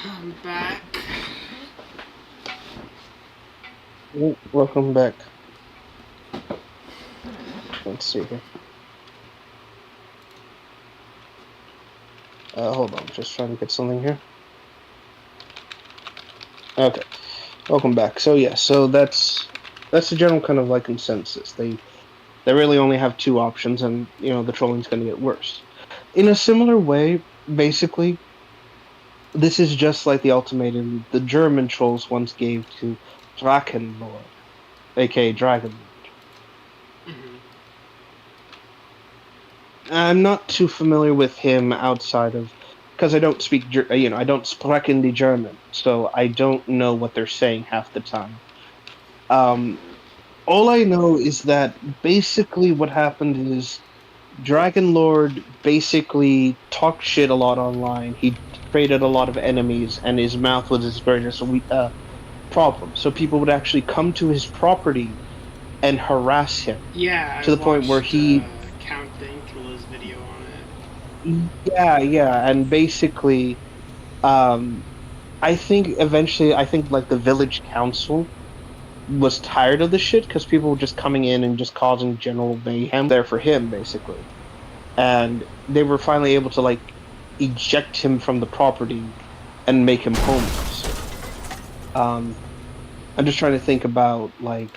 Speaker 1: I'm back.
Speaker 2: Welcome back. Let's see here. Hold on, just trying to get something here. Okay, welcome back. So yeah, so that's the general kind of like consensus. They really only have two options, and the trolling's going to get worse. In a similar way, basically, this is just like the ultimatum the German trolls once gave to Drachenlord, aka Dragon Lord.
Speaker 1: Mm-hmm.
Speaker 2: I'm not too familiar with him outside of because I don't speak, I don't sprechen the German, so I don't know what they're saying half the time. All I know is that basically what happened is Dragon Lord basically talked shit a lot online. He created a lot of enemies, and his mouth was his greatest problem. So people would actually come to his property and harass him
Speaker 1: Yeah,
Speaker 2: to
Speaker 1: I
Speaker 2: the point where
Speaker 1: watched
Speaker 2: he,
Speaker 1: Count the Incula's video on it.
Speaker 2: yeah, and basically Um, I think eventually, I think like the village council was tired of the shit because people were just coming in and just causing general mayhem there for him, basically. And they were finally able to like eject him from the property and make him homeless. Um, I'm just trying to think about like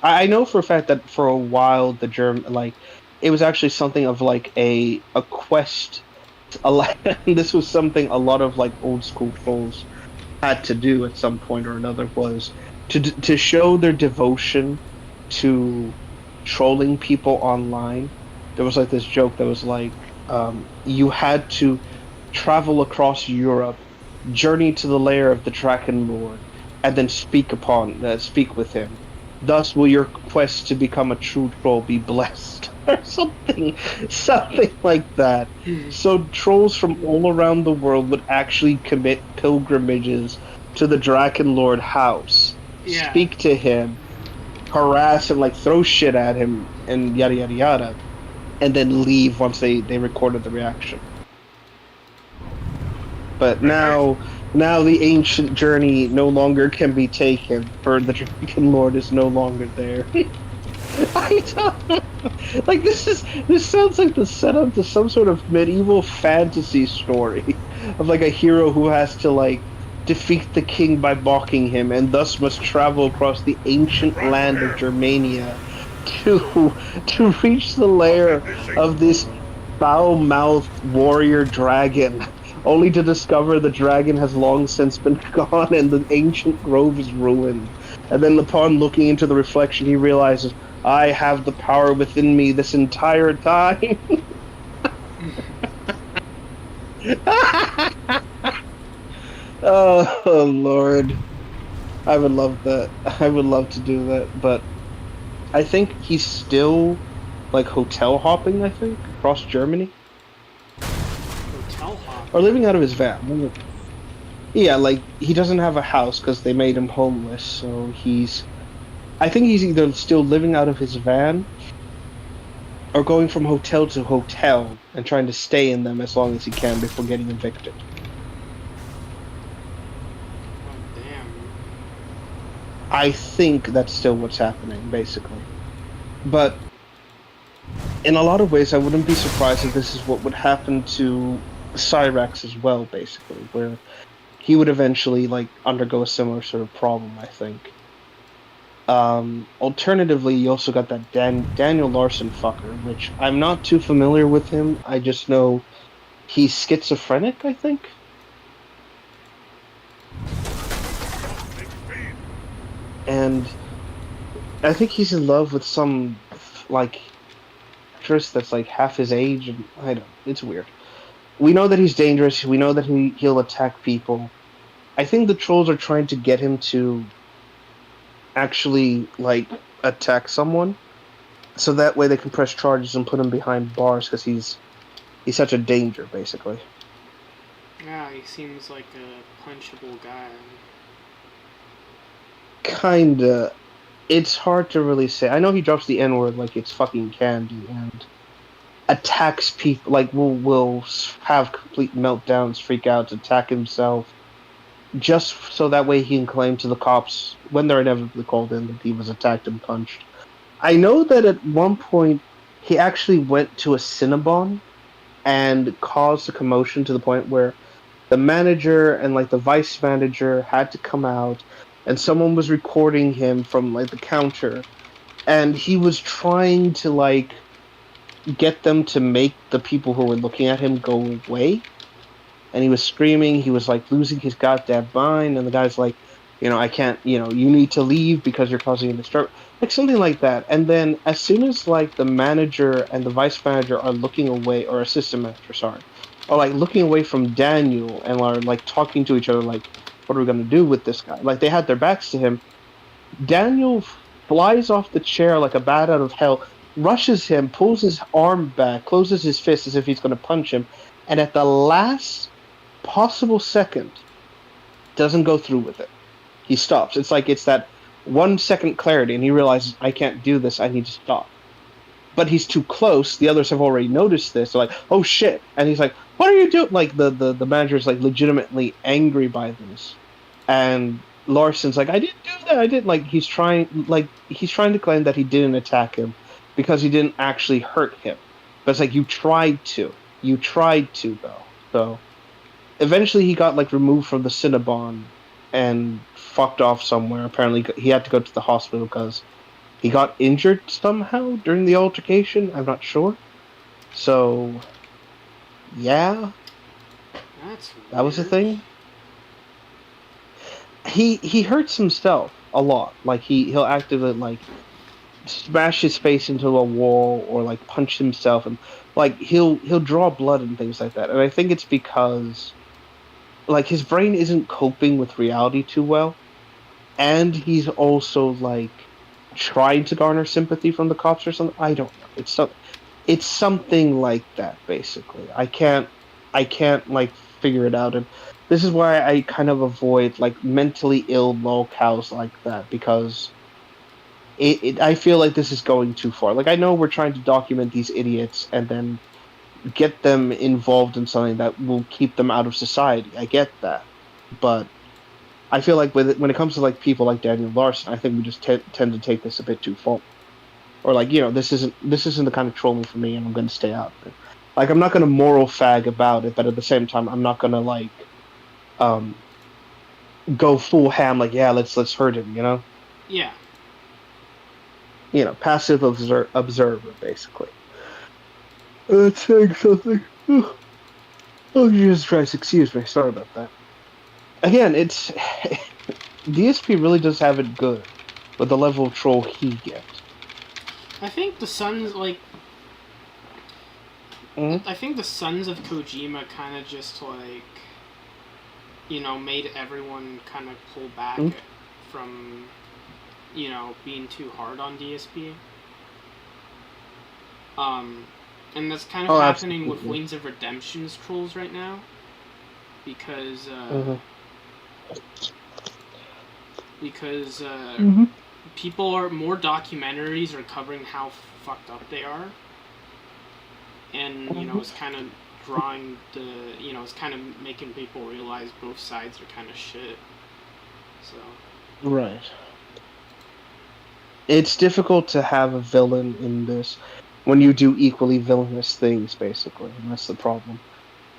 Speaker 2: I know for a fact that for a while the germ like it was actually something of like a quest. A lot, this was something a lot of like old school trolls had to do at some point or another was to show their devotion to trolling people online. There was like this joke that was like you had to travel across Europe, journey to the lair of the Draken Lord, and then speak with him. Thus will your quest to become a true troll be blessed, or something like that. So trolls from all around the world would actually commit pilgrimages to the Draken Lord house,
Speaker 1: Yeah.
Speaker 2: speak to him, harass him, like throw shit at him, and yada yada yada, and then leave once they recorded the reaction. But now the ancient journey no longer can be taken, for the Draken Lord is no longer there. I don't like this sounds like the setup to some sort of medieval fantasy story of like a hero who has to like defeat the king by balking him and thus must travel across the ancient land of Germania to reach the lair of this foul-mouthed warrior dragon, only to discover the dragon has long since been gone and the ancient grove is ruined. And then upon looking into the reflection, he realizes, I have the power within me this entire time. Oh, Lord. I would love that. I would love to do that, but I think he's still like hotel hopping, I think, across Germany.
Speaker 1: Hotel hop.
Speaker 2: Or living out of his van. Yeah, like he doesn't have a house because they made him homeless, so I think he's either still living out of his van or going from hotel to hotel and trying to stay in them as long as he can before getting evicted.
Speaker 1: Oh, damn.
Speaker 2: I think that's still what's happening, basically. But in a lot of ways, I wouldn't be surprised if this is what would happen to Cyrax as well, basically, where he would eventually like undergo a similar sort of problem, I think. Alternatively, you also got that Daniel Larson fucker, which I'm not too familiar with him. I just know he's schizophrenic, I think. And I think he's in love with some like actress that's like half his age, and I don't. It's weird. We know that he's dangerous. We know that he'll attack people. I think the trolls are trying to get him to actually like attack someone, so that way they can press charges and put him behind bars because he's such a danger, basically.
Speaker 1: Yeah, he seems like a punchable guy.
Speaker 2: Kinda. It's hard to really say. I know he drops the N-word like it's fucking candy and attacks people, like will have complete meltdowns, freak out, attack himself, just so that way he can claim to the cops when they're inevitably called in that he was attacked and punched. I know that at one point he actually went to a Cinnabon and caused a commotion to the point where the manager and like the vice manager had to come out and someone was recording him from like the counter and he was trying to like get them to make the people who were looking at him go away, and he was screaming, he was like losing his goddamn mind, and the guy's like, I can't, you need to leave because you're causing a disturbance, like something like that. And then as soon as like the manager and the vice manager are looking away, or assistant manager, sorry, are like looking away from Daniel and are like talking to each other like, what are we going to do with this guy? Like they had their backs to him. Daniel flies off the chair like a bat out of hell, rushes him, pulls his arm back, closes his fist as if he's going to punch him, and at the last possible second, doesn't go through with it. He stops. It's like it's that 1 second clarity, and he realizes, I can't do this, I need to stop. But he's too close. The others have already noticed this. They're like, oh shit. And he's like, what are you doing? Like the manager's like legitimately angry by this, and Larson's like, I didn't do that. I didn't. He's trying to claim that he didn't attack him because he didn't actually hurt him. But it's like you tried to though. So eventually he got like removed from the Cinnabon and fucked off somewhere. Apparently he had to go to the hospital because he got injured somehow during the altercation. I'm not sure. So yeah,
Speaker 1: That's
Speaker 2: that was the
Speaker 1: weird.
Speaker 2: thing. He hurts himself a lot. Like he'll actively like smash his face into a wall or like punch himself, and like he'll draw blood and things like that. And I think it's because like his brain isn't coping with reality too well, and he's also like trying to garner sympathy from the cops or something. I don't know. It's something like that basically. I can't like figure it out, and this is why I kind of avoid like mentally ill locales like that because I feel like this is going too far. Like I know we're trying to document these idiots and then get them involved in something that will keep them out of society. I get that, but I feel like when it comes to like people like Daniel Larson, I think we just tend to take this a bit too far. Or like this isn't the kind of trolling for me, and I'm going to stay out of it. Like I'm not going to moral fag about it, but at the same time, I'm not going to like um go full ham like yeah, let's hurt him,
Speaker 1: Yeah.
Speaker 2: passive observer basically. That's saying something. Oh Jesus Christ! Excuse me. Sorry about that. Again, it's DSP really does have it good with the level of troll he gets.
Speaker 1: I think the Sons, like...
Speaker 2: Mm-hmm.
Speaker 1: I think the Sons of Kojima kind of just, like... made everyone kind of pull back from, being too hard on DSP. And that's kind of happening with Wings of Redemption's trolls right now. Because, more documentaries are covering how fucked up they are. And, it's kind of drawing it's kind of making people realize both sides are kind of shit. So.
Speaker 2: Right. It's difficult to have a villain in this when you do equally villainous things, basically, and that's the problem.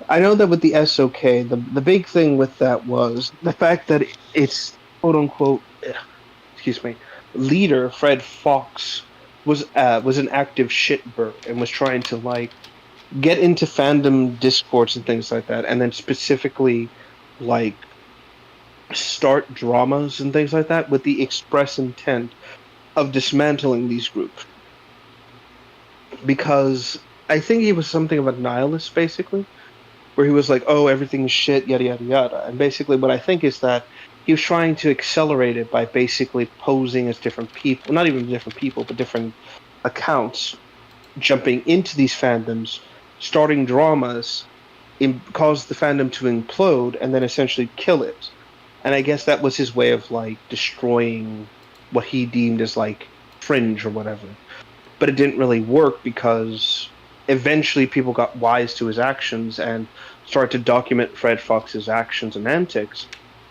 Speaker 2: I know that with the SOK, the big thing with that was the fact that it's quote unquote, excuse me, leader Fred Fox was an active shitbird and was trying to like get into fandom discourse and things like that, and then specifically like start dramas and things like that with the express intent of dismantling these groups. Because I think he was something of a nihilist, basically, where he was like, "Oh, everything's shit, yada yada yada." And basically, what I think is that he was trying to accelerate it by basically posing as different people, not even different people, but different accounts, jumping into these fandoms, starting dramas, cause the fandom to implode, and then essentially kill it. And I guess that was his way of like destroying what he deemed as like fringe or whatever. But it didn't really work because eventually people got wise to his actions and started to document Fred Fox's actions and antics.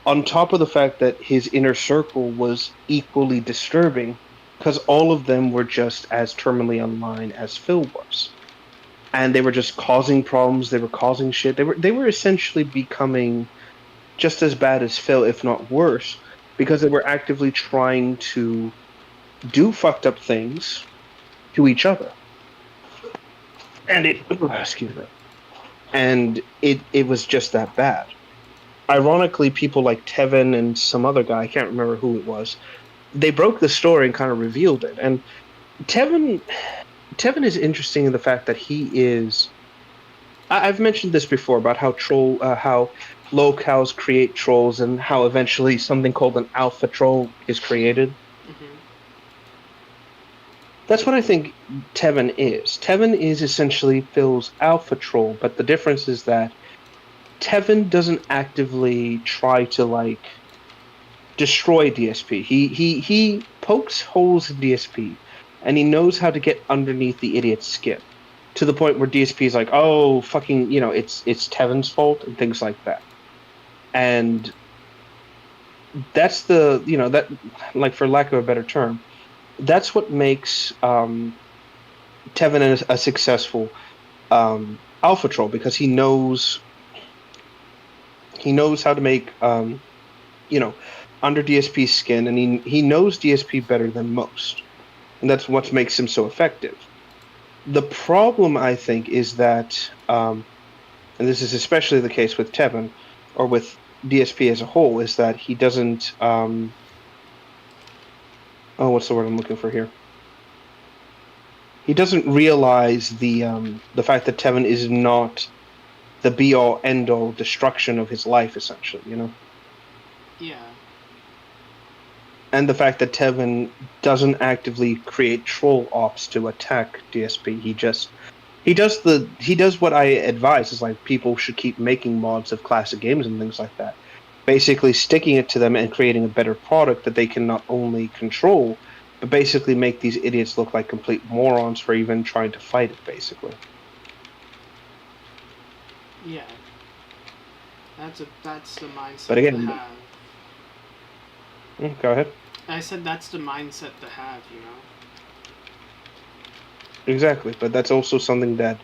Speaker 2: On top of the fact that his inner circle was equally disturbing because all of them were just as terminally online as Phil was. And they were just causing problems, they were causing shit. They were essentially becoming just as bad as Phil, if not worse, because they were actively trying to do fucked up things to each other. And excuse me. And it was just that bad. Ironically, people like Tevin and some other guy, I can't remember who it was, they broke the story and kind of revealed it. And Tevin is interesting in the fact that he is. I've mentioned this before about how locals create trolls and how eventually something called an alpha troll is created.
Speaker 1: Mm-hmm.
Speaker 2: That's what I think Tevin is. Tevin is essentially Phil's alpha troll, but the difference is that Tevin doesn't actively try to like destroy DSP. He pokes holes in DSP, and he knows how to get underneath the idiot's skin. to the point where DSP is like, oh, fucking, it's Tevin's fault and things like that. And that's that, like, for lack of a better term, that's what makes Tevin a successful alpha troll, because he knows how to make under DSP's skin, and he knows DSP better than most, and that's what makes him so effective. The problem, I think, is that, and this is especially the case with Tevin, or with DSP as a whole, is that he doesn't. What's the word I'm looking for here? He doesn't realize the fact that Tevin is not the be all end all destruction of his life, essentially.
Speaker 1: Yeah.
Speaker 2: And the fact that Tevin doesn't actively create troll ops to attack DSP. He does what I advise, is like, people should keep making mods of classic games and things like that. Basically sticking it to them and creating a better product that they can not only control, but basically make these idiots look like complete morons for even trying to fight it, basically.
Speaker 1: Yeah. That's the mindset
Speaker 2: But again,
Speaker 1: to have.
Speaker 2: Go ahead.
Speaker 1: I said that's the mindset to have,
Speaker 2: Exactly, but that's also something that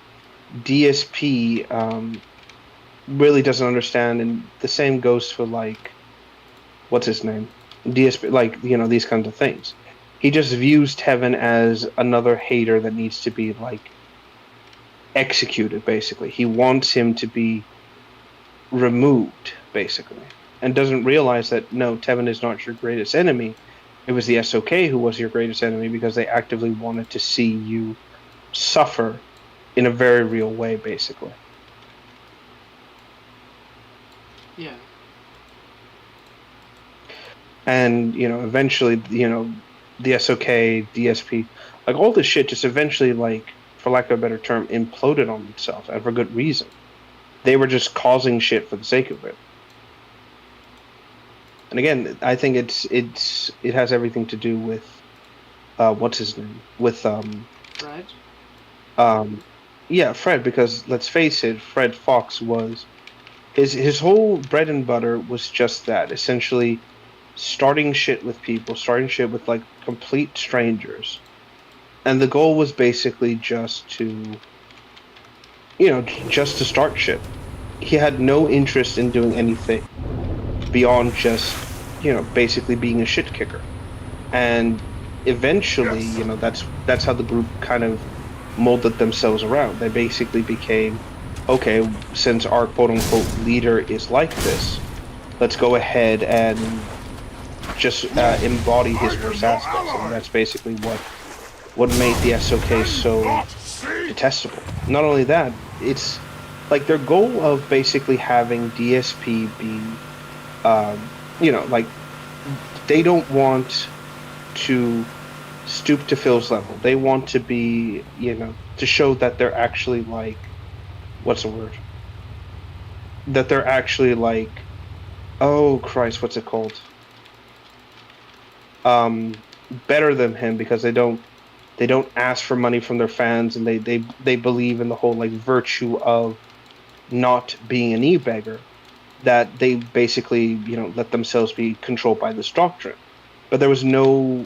Speaker 2: DSP really doesn't understand, and the same goes for, like, what's his name? DSP, like, these kinds of things. He just views Tevin as another hater that needs to be, like, executed, basically. He wants him to be removed, basically, and doesn't realize that, no, Tevin is not your greatest enemy. It was the SOK who was your greatest enemy, because they actively wanted to see you suffer in a very real way, basically.
Speaker 1: Yeah.
Speaker 2: And, eventually, the SOK, DSP, like, all this shit just eventually, like, for lack of a better term, imploded on themselves, and for good reason. They were just causing shit for the sake of it. And again, I think it has everything to do with what's his name? With
Speaker 1: Fred?
Speaker 2: Yeah, Fred, because let's face it, Fred Fox was his whole bread and butter was just that, essentially starting shit with people, starting shit with, like, complete strangers. And the goal was basically just to start shit. He had no interest in doing anything beyond just, basically being a shit kicker. And eventually, that's how the group kind of molded themselves around. They basically became, okay, since our quote-unquote leader is like this, let's go ahead and just embody his worst aspects. And that's basically what made the SOK so detestable. Not only that, it's like their goal of basically having DSP be, like, they don't want to stoop to Phil's level. They want to be, to show that they're actually, like, what's the word? That they're actually, like, oh Christ, what's it called? Better than him, because they don't ask for money from their fans, and they believe in the whole, like, virtue of not being an e-beggar, that they basically, let themselves be controlled by this doctrine. But there was no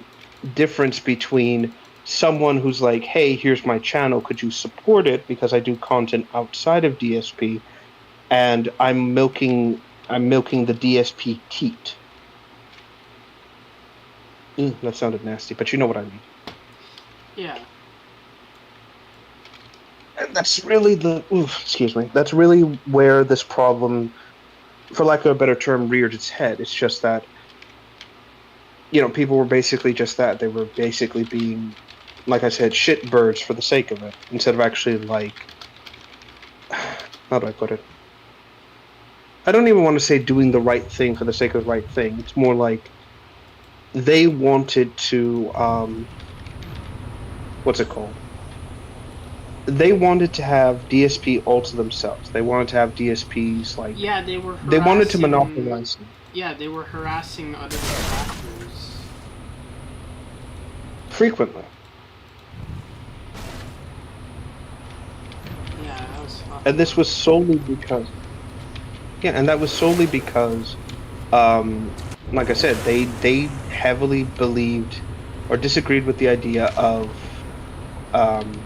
Speaker 2: difference between someone who's like, hey, here's my channel, could you support it because I do content outside of DSP, and I'm milking the DSP teat. That sounded nasty, but you know what I mean.
Speaker 1: Yeah.
Speaker 2: And that's really that's really where this problem, for lack of a better term, reared its head. It's just that, people were basically just that. They were basically being, like I said, shit birds for the sake of it, instead of actually, like, how do I put it? I don't even want to say doing the right thing for the sake of the right thing. It's more like they wanted to, what's it called? They wanted to have DSP all to themselves. They wanted to have DSPs, like...
Speaker 1: Yeah, they were harassing...
Speaker 2: They wanted to monopolize them.
Speaker 1: Yeah, they were harassing other detractors.
Speaker 2: Frequently. And this was solely because, yeah, and that was solely because, um, like I said, they heavily believed or disagreed with the idea of, um,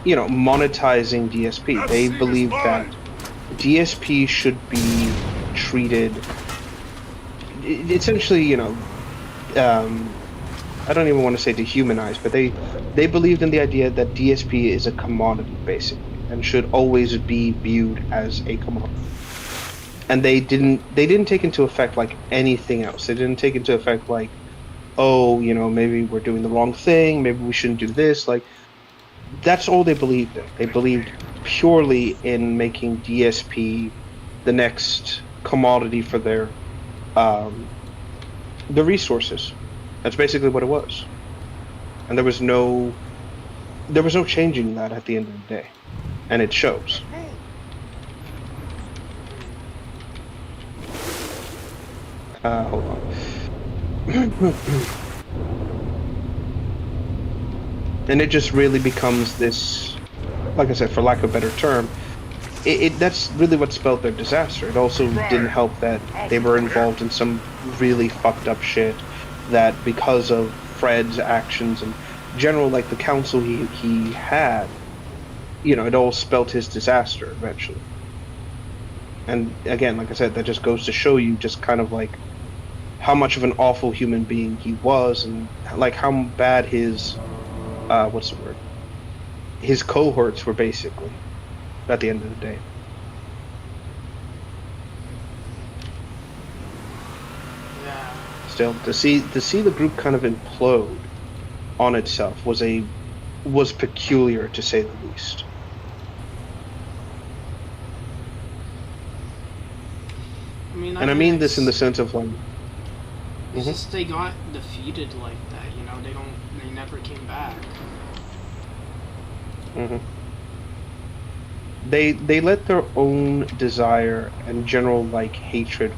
Speaker 2: monetizing DSP. They believed that DSP should be treated essentially, I don't even want to say dehumanized, but they believed in the idea that DSP is a commodity basically and should always be viewed as a commodity. And they didn't take into effect like anything else. They didn't take into effect like, oh, maybe we're doing the wrong thing, maybe we shouldn't do this. Like that's all they believed in. They believed purely in making DSP the next commodity for um the resources. That's basically what it was. And there was no changing that at the end of the day. And it shows.
Speaker 5: Hey,
Speaker 2: Hold on. And it just really becomes this, like I said, for lack of a better term, that's really what spelled their disaster. It also didn't help that they were involved in some really fucked up shit that because of Fred's actions and general like the council he had, it all spelt his disaster eventually. And again, like I said, that just goes to show you just kind of like how much of an awful human being he was and like how bad his what's the word? His cohorts were basically at the end of the day.
Speaker 1: Yeah.
Speaker 2: Still, to see the group kind of implode on itself was peculiar to say the least. And I mean this in the sense of like,
Speaker 1: it's just they got defeated like that, they never came back.
Speaker 2: they let their own desire and general like hatred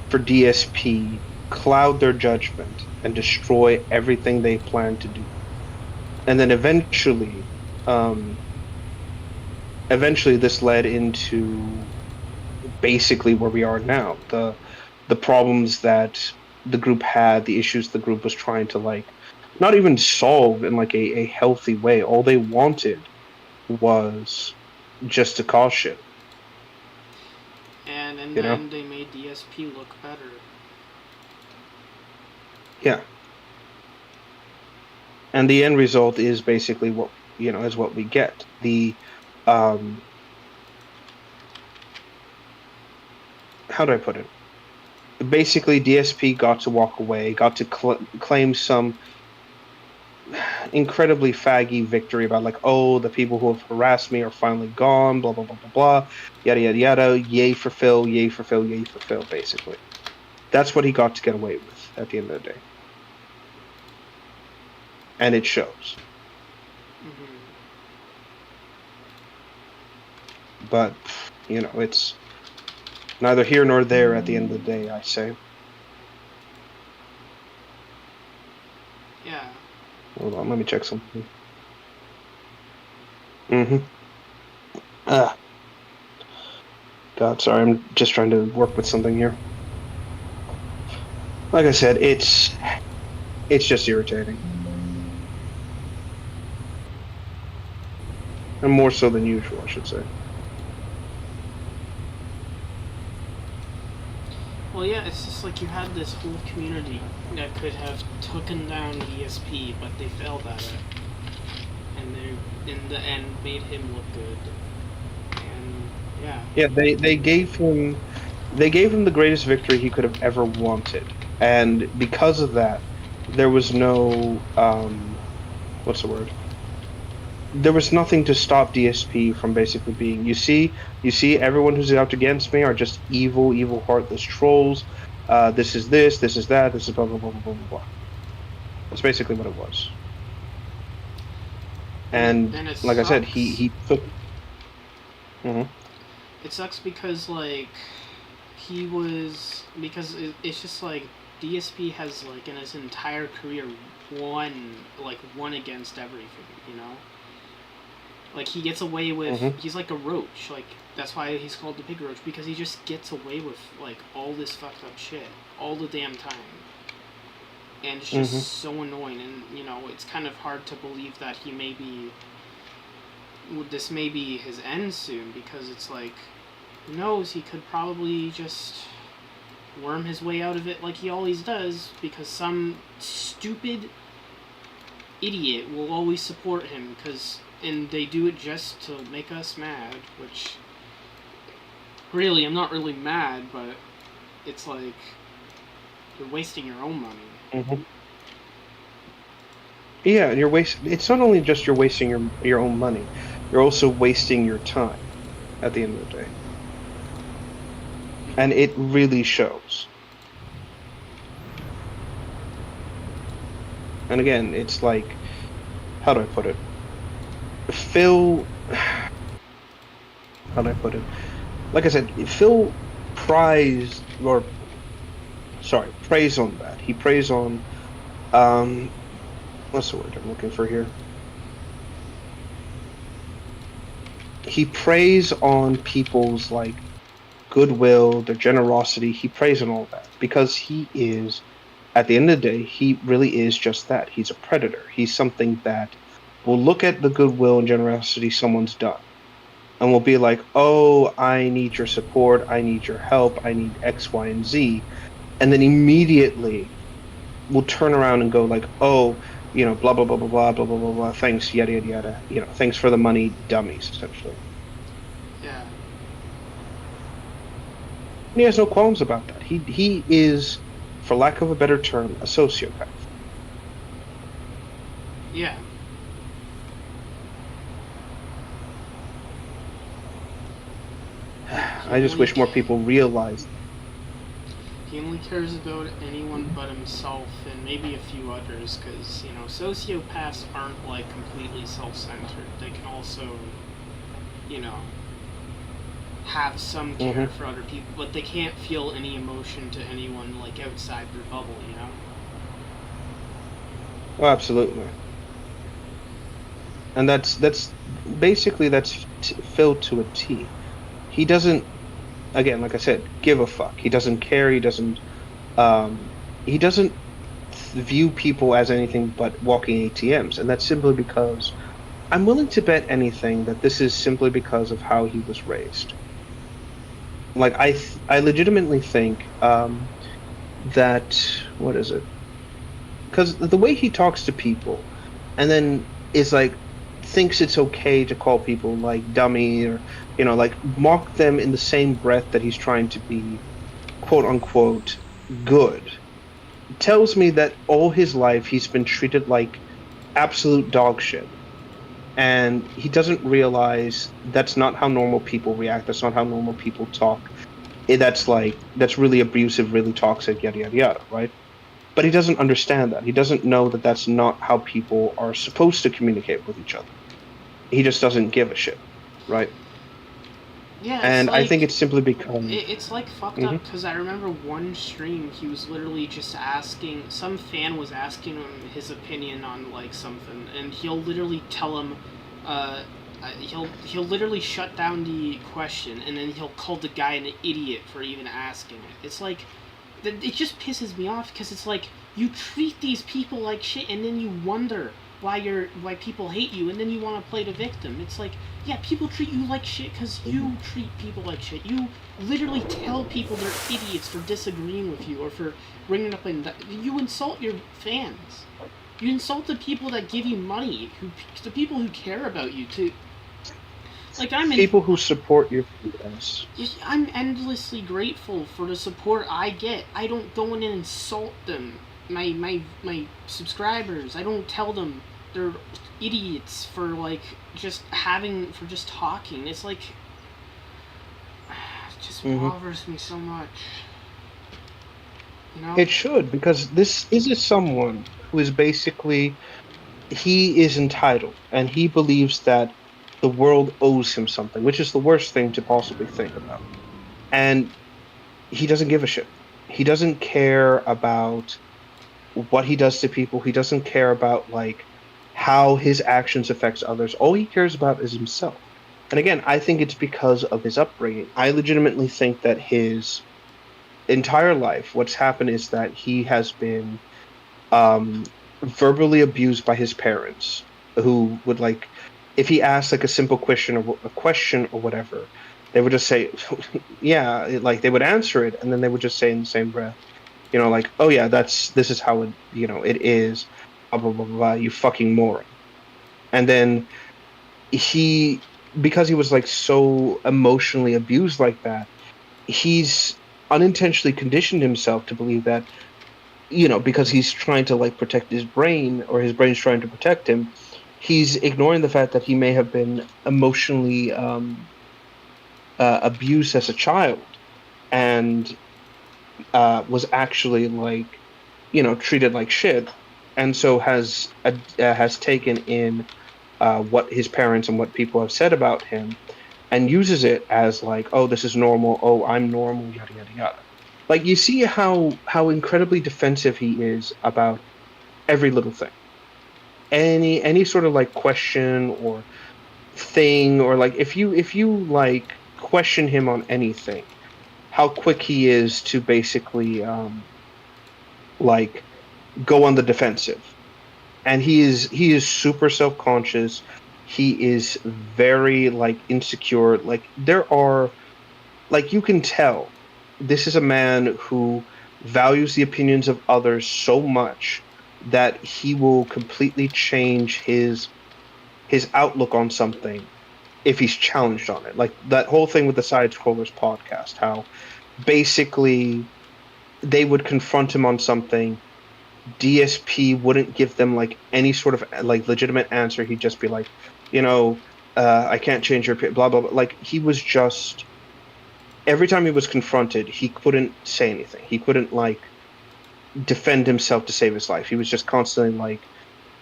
Speaker 2: for DSP cloud their judgment and destroy everything they plan to do. And then eventually this led into basically where we are now. The problems that the group had, the issues the group was trying to like not even solve in like a healthy way. All they wanted was just to cause shit.
Speaker 1: And in
Speaker 2: You
Speaker 1: the
Speaker 2: know?
Speaker 1: end, they made DSP look better.
Speaker 2: Yeah. And the end result is basically what is what we get. The how do I put it? Basically, DSP got to walk away, got to claim some incredibly faggy victory about like, oh, the people who have harassed me are finally gone, blah blah blah blah blah, yada yada yada, yay for Phil, yay for Phil, yay for Phil, basically. That's what he got to get away with at the end of the day. And it shows.
Speaker 1: Mm-hmm.
Speaker 2: But, it's neither here nor there at the end of the day, I say.
Speaker 1: Yeah.
Speaker 2: Hold on, let me check something. Ah. God, sorry, I'm just trying to work with something here. Like I said, it's just irritating. And more so than usual, I should say.
Speaker 1: Well, yeah, it's just like you had this whole community that could have taken down ESP, but they failed at it. And they, in the end, made him look good. And, yeah.
Speaker 2: Yeah, they gave him the greatest victory he could have ever wanted. And because of that, there was no what's the word? There was nothing to stop DSP from basically being. You see, everyone who's out against me are just evil, heartless trolls. This is that, this is blah blah blah blah blah blah. That's basically what it was. And
Speaker 1: it
Speaker 2: like I said,
Speaker 1: sucks.
Speaker 2: he took.
Speaker 1: It sucks because it's just like DSP has like in his entire career won against everything, Like, he gets away with...
Speaker 2: Mhm.
Speaker 1: He's like a roach. Like, that's why he's called the pig roach, because he just gets away with, like, all this fucked up shit. All the damn time. And it's just so annoying, and, you know, it's kind of hard to believe that he may be... This may be his end soon, because it's like... Who knows, he could probably just worm his way out of it like he always does, because some stupid idiot will always support him, and they do it just to make us mad, which... Really, I'm not really mad, but it's like... You're wasting your own money.
Speaker 2: Yeah, and it's not only just you're wasting your own money, you're also wasting your time at the end of the day. And it really shows. And again, it's like, how do I put it? Phil, how do I put it? Like I said, Phil preys on that. He preys on, what's the word I'm looking for here? He preys on people's, like, goodwill, their generosity. He preys on all that because he is, at the end of the day, he really is just that. He's a predator. He's something that will look at the goodwill and generosity someone's done and will be like, oh, I need your support, I need your help, I need X, Y, and Z. And then immediately will turn around and go like, oh, you know, blah, blah, blah, blah, blah, blah, blah, blah, blah, thanks, yada, yada, yada. You know, thanks for the money, dummies, essentially.
Speaker 1: Yeah.
Speaker 2: And he has no qualms about that. He is, for lack of a better term, a sociopath.
Speaker 1: Yeah.
Speaker 2: I just wish more people realized.
Speaker 1: He only cares about anyone but himself and maybe a few others, because, you know, sociopaths aren't, like, completely self-centered. They can also, you know, have some care for other people, but they can't feel any emotion to anyone, like, outside their bubble, you know?
Speaker 2: Oh, absolutely. And that's Phil to a T. He doesn't, again, like I said, give a fuck. He doesn't care. He doesn't view people as anything but walking ATMs, and that's simply because I'm willing to bet anything that this is simply because of how he was raised. Like, I legitimately think that, what is it? Because the way he talks to people, and then is like, thinks it's okay to call people like dummy, or, you know, like, mock them in the same breath that he's trying to be, quote unquote, good, tells me that all his life he's been treated like absolute dog shit. And he doesn't realize that's not how normal people react. That's not how normal people talk. That's really abusive, really toxic, yada, yada, yada, right? But he doesn't understand that. He doesn't know that that's not how people are supposed to communicate with each other. He just doesn't give a shit, right?
Speaker 1: Yeah,
Speaker 2: and
Speaker 1: like,
Speaker 2: I think it's simply because...
Speaker 1: It's, like, fucked up, because I remember one stream, he was literally just asking... Some fan was asking him his opinion on, like, something, and he'll literally tell him... he'll literally shut down the question, and then he'll call the guy an idiot for even asking it. It's like... It just pisses me off, because it's like, you treat these people like shit, and then you wonder why people hate you, and then you want to play the victim. It's like, yeah, people treat you like shit because you treat people like shit. You literally tell people they're idiots for disagreeing with you, or for bringing up you insult your fans. You insult the people that give you money, the people who care about you, too. Like,
Speaker 2: people who support your freedoms.
Speaker 1: I'm endlessly grateful for the support I get. I don't go in and insult them. My subscribers. I don't tell them they're idiots for, like, just talking. It's like, it just bothers me so much. You know?
Speaker 2: It should, because this is someone who is basically, he is entitled, and he believes that the world owes him something, which is the worst thing to possibly think about. And he doesn't give a shit. He doesn't care about what he does to people. He doesn't care about, like, how his actions affects others. All he cares about is himself. And again, I think it's because of his upbringing. I legitimately think that his entire life, what's happened is that he has been um, verbally abused by his parents, who would like, if he asked like a simple question or whatever, they would just say, yeah, like they would answer it, and then they would just say in the same breath, like, oh yeah, this is how it is, blah blah blah blah, you fucking moron. And then he, because he was like so emotionally abused like that, he's unintentionally conditioned himself to believe that, because he's trying to like protect his brain, or his brain's trying to protect him, he's ignoring the fact that he may have been emotionally abused as a child, and was actually like, treated like shit, and so has taken in what his parents and what people have said about him, and uses it as like, oh, this is normal, oh, I'm normal, yada yada yada. Like, you see how incredibly defensive he is about every little thing, any sort of like question or thing, or like if you like question him on anything, how quick he is to basically like go on the defensive. And he is super self-conscious. He is very like insecure. Like, there are, like, you can tell this is a man who values the opinions of others so much that he will completely change his outlook on something if he's challenged on it. Like that whole thing with the Side Scrollers podcast, how basically they would confront him on something. DSP wouldn't give them like any sort of like legitimate answer. He'd just be like, I can't change your blah blah blah. Like, he was just, every time he was confronted, he couldn't say anything. He couldn't like defend himself to save his life. He was just constantly like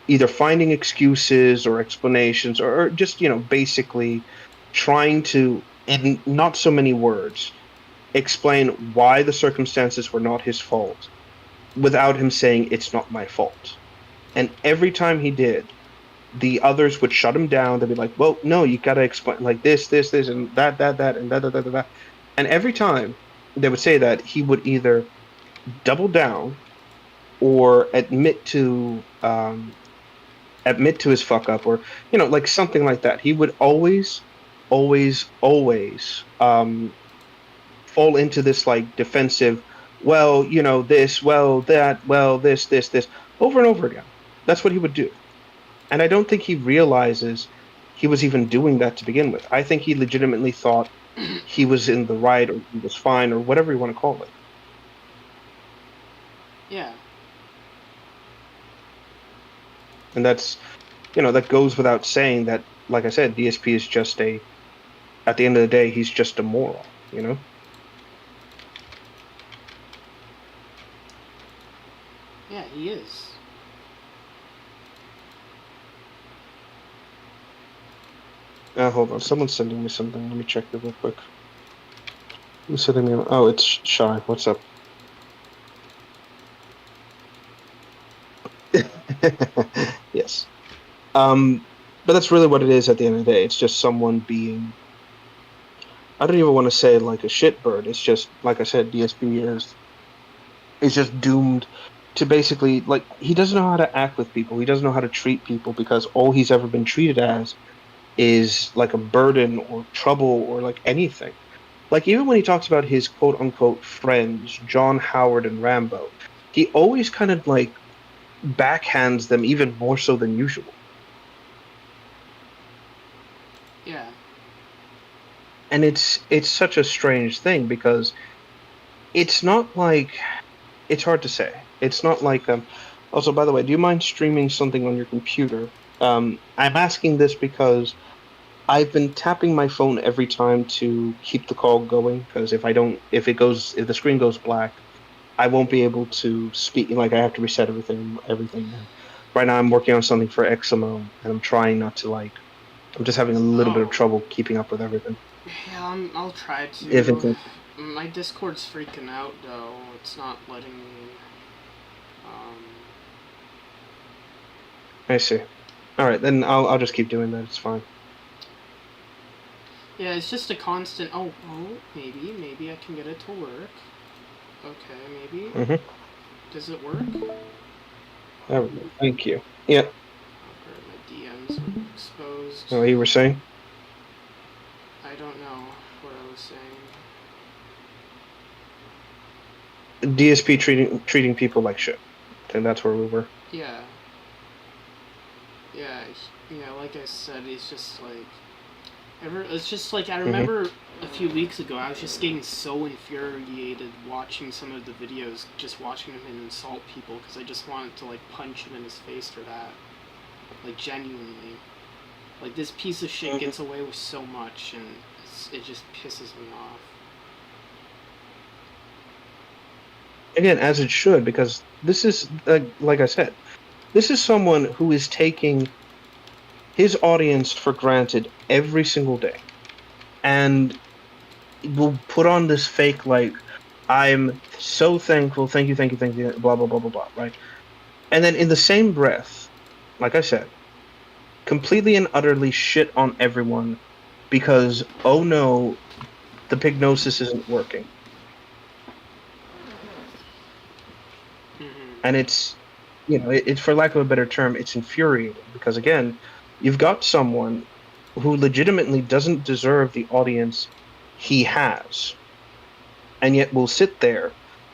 Speaker 2: either finding excuses or explanations, or just, basically trying to, in not so many words, explain why the circumstances were not his fault without him saying it's not my fault. And every time he did, the others would shut him down. They'd be like, well, no, you got to explain like this, and that, and that. And every time they would say that, he would either double down or admit to his fuck up, or like something like that. He would always fall into this like defensive, well, this, well, that, well, this over and over again. That's what he would do. And I don't think he realizes he was even doing that to begin with. I think he legitimately thought he was in the right, or he was fine, or whatever you want to call it.
Speaker 1: Yeah.
Speaker 2: And that's, that goes without saying that, like I said, DSP is just at the end of the day, he's just a moron,
Speaker 1: Yeah, he is.
Speaker 2: Hold on. Someone's sending me something. Let me check it real quick. Who's sending me? Oh, it's Shy. What's up? Yes. But that's really what it is at the end of the day. It's just someone being, I don't even want to say like a shitbird. It's just, like I said, DSP is just doomed to basically, like, he doesn't know how to act with people. He doesn't know how to treat people, because all he's ever been treated as is like a burden or trouble or like anything. Like, even when he talks about his quote unquote friends, John Howard and Rambo, he always kind of like backhands them even more so than usual.
Speaker 1: Yeah.
Speaker 2: And it's such a strange thing, because it's not like, it's hard to say. It's not like also, by the way, do you mind streaming something on your computer? I'm asking this because I've been tapping my phone every time to keep the call going, because if the screen goes black, I won't be able to speak. Like, I have to reset everything. And right now I'm working on something for XMO, and I'm trying not to like, I'm just having a little bit of trouble keeping up with everything.
Speaker 1: Yeah, I'll try
Speaker 2: If
Speaker 1: to.
Speaker 2: it's
Speaker 1: My Discord's freaking out, though. It's not letting me.
Speaker 2: I see. All right, then I'll just keep doing that. It's fine.
Speaker 1: Yeah, it's just a constant. Oh, maybe I can get it to work. Okay, maybe.
Speaker 2: Mm-hmm.
Speaker 1: Does it work?
Speaker 2: There we go. Thank you. Yeah.
Speaker 1: Or my DMs are exposed.
Speaker 2: What you were saying?
Speaker 1: I don't know what I was saying.
Speaker 2: DSP treating people like shit. I think that's where we were.
Speaker 1: Yeah. Yeah, like I said, it's just like... It's just like, I remember a few weeks ago, I was just getting so infuriated watching some of the videos, just watching him insult people, because I just wanted to, like, punch him in his face for that. Like, genuinely. Like, this piece of shit gets away with so much, and it just pisses me off.
Speaker 2: Again, as it should, because this is, like I said, this is someone who is taking his audience for granted every single day. And will put on this fake, like, I'm so thankful, thank you, blah, blah, blah, blah, blah, right? And then in the same breath, like I said, completely and utterly shit on everyone because, oh no, the pignosis isn't working. And it's, it's, for lack of a better term, it's infuriating because, again, you've got someone who legitimately doesn't deserve the audience he has, and yet will sit there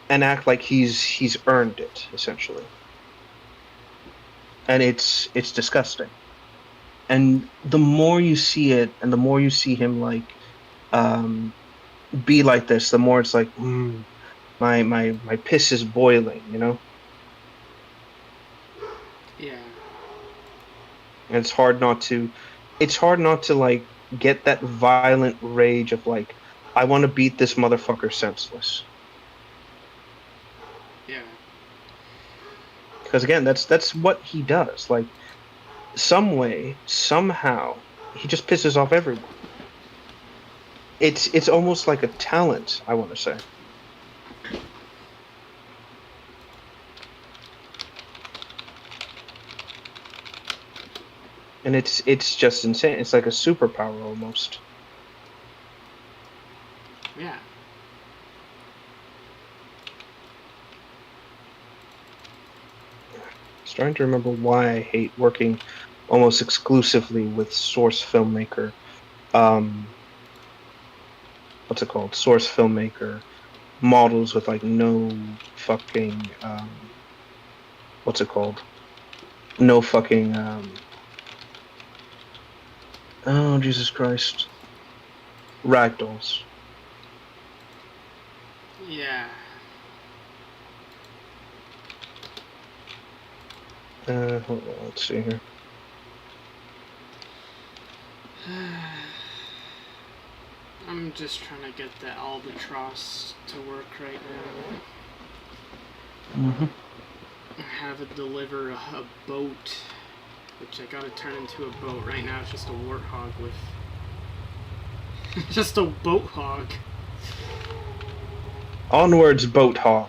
Speaker 2: and act like he's earned it, essentially. And it's disgusting. And the more you see it, and the more you see him like be like this, the more it's like, my piss is boiling,
Speaker 1: Yeah.
Speaker 2: And it's hard not to like get that violent rage of like, I want to beat this motherfucker senseless.
Speaker 1: Yeah.
Speaker 2: Because again, that's what he does. Like, some way, somehow, he just pisses off everyone. It's almost like a talent, I want to say. And it's just insane. It's like a superpower almost.
Speaker 1: Yeah.
Speaker 2: Trying to remember why I hate working almost exclusively with source filmmaker. What's it called? Source filmmaker models with like no fucking what's it called? No fucking oh Jesus Christ. Ragdolls.
Speaker 1: Yeah.
Speaker 2: Hold on, let's see here.
Speaker 1: I'm just trying to get the albatross to work right now. I have it deliver a boat, which I gotta turn into a boat. Right now it's just a warthog with... just a boat hog.
Speaker 2: Onwards, boat hog.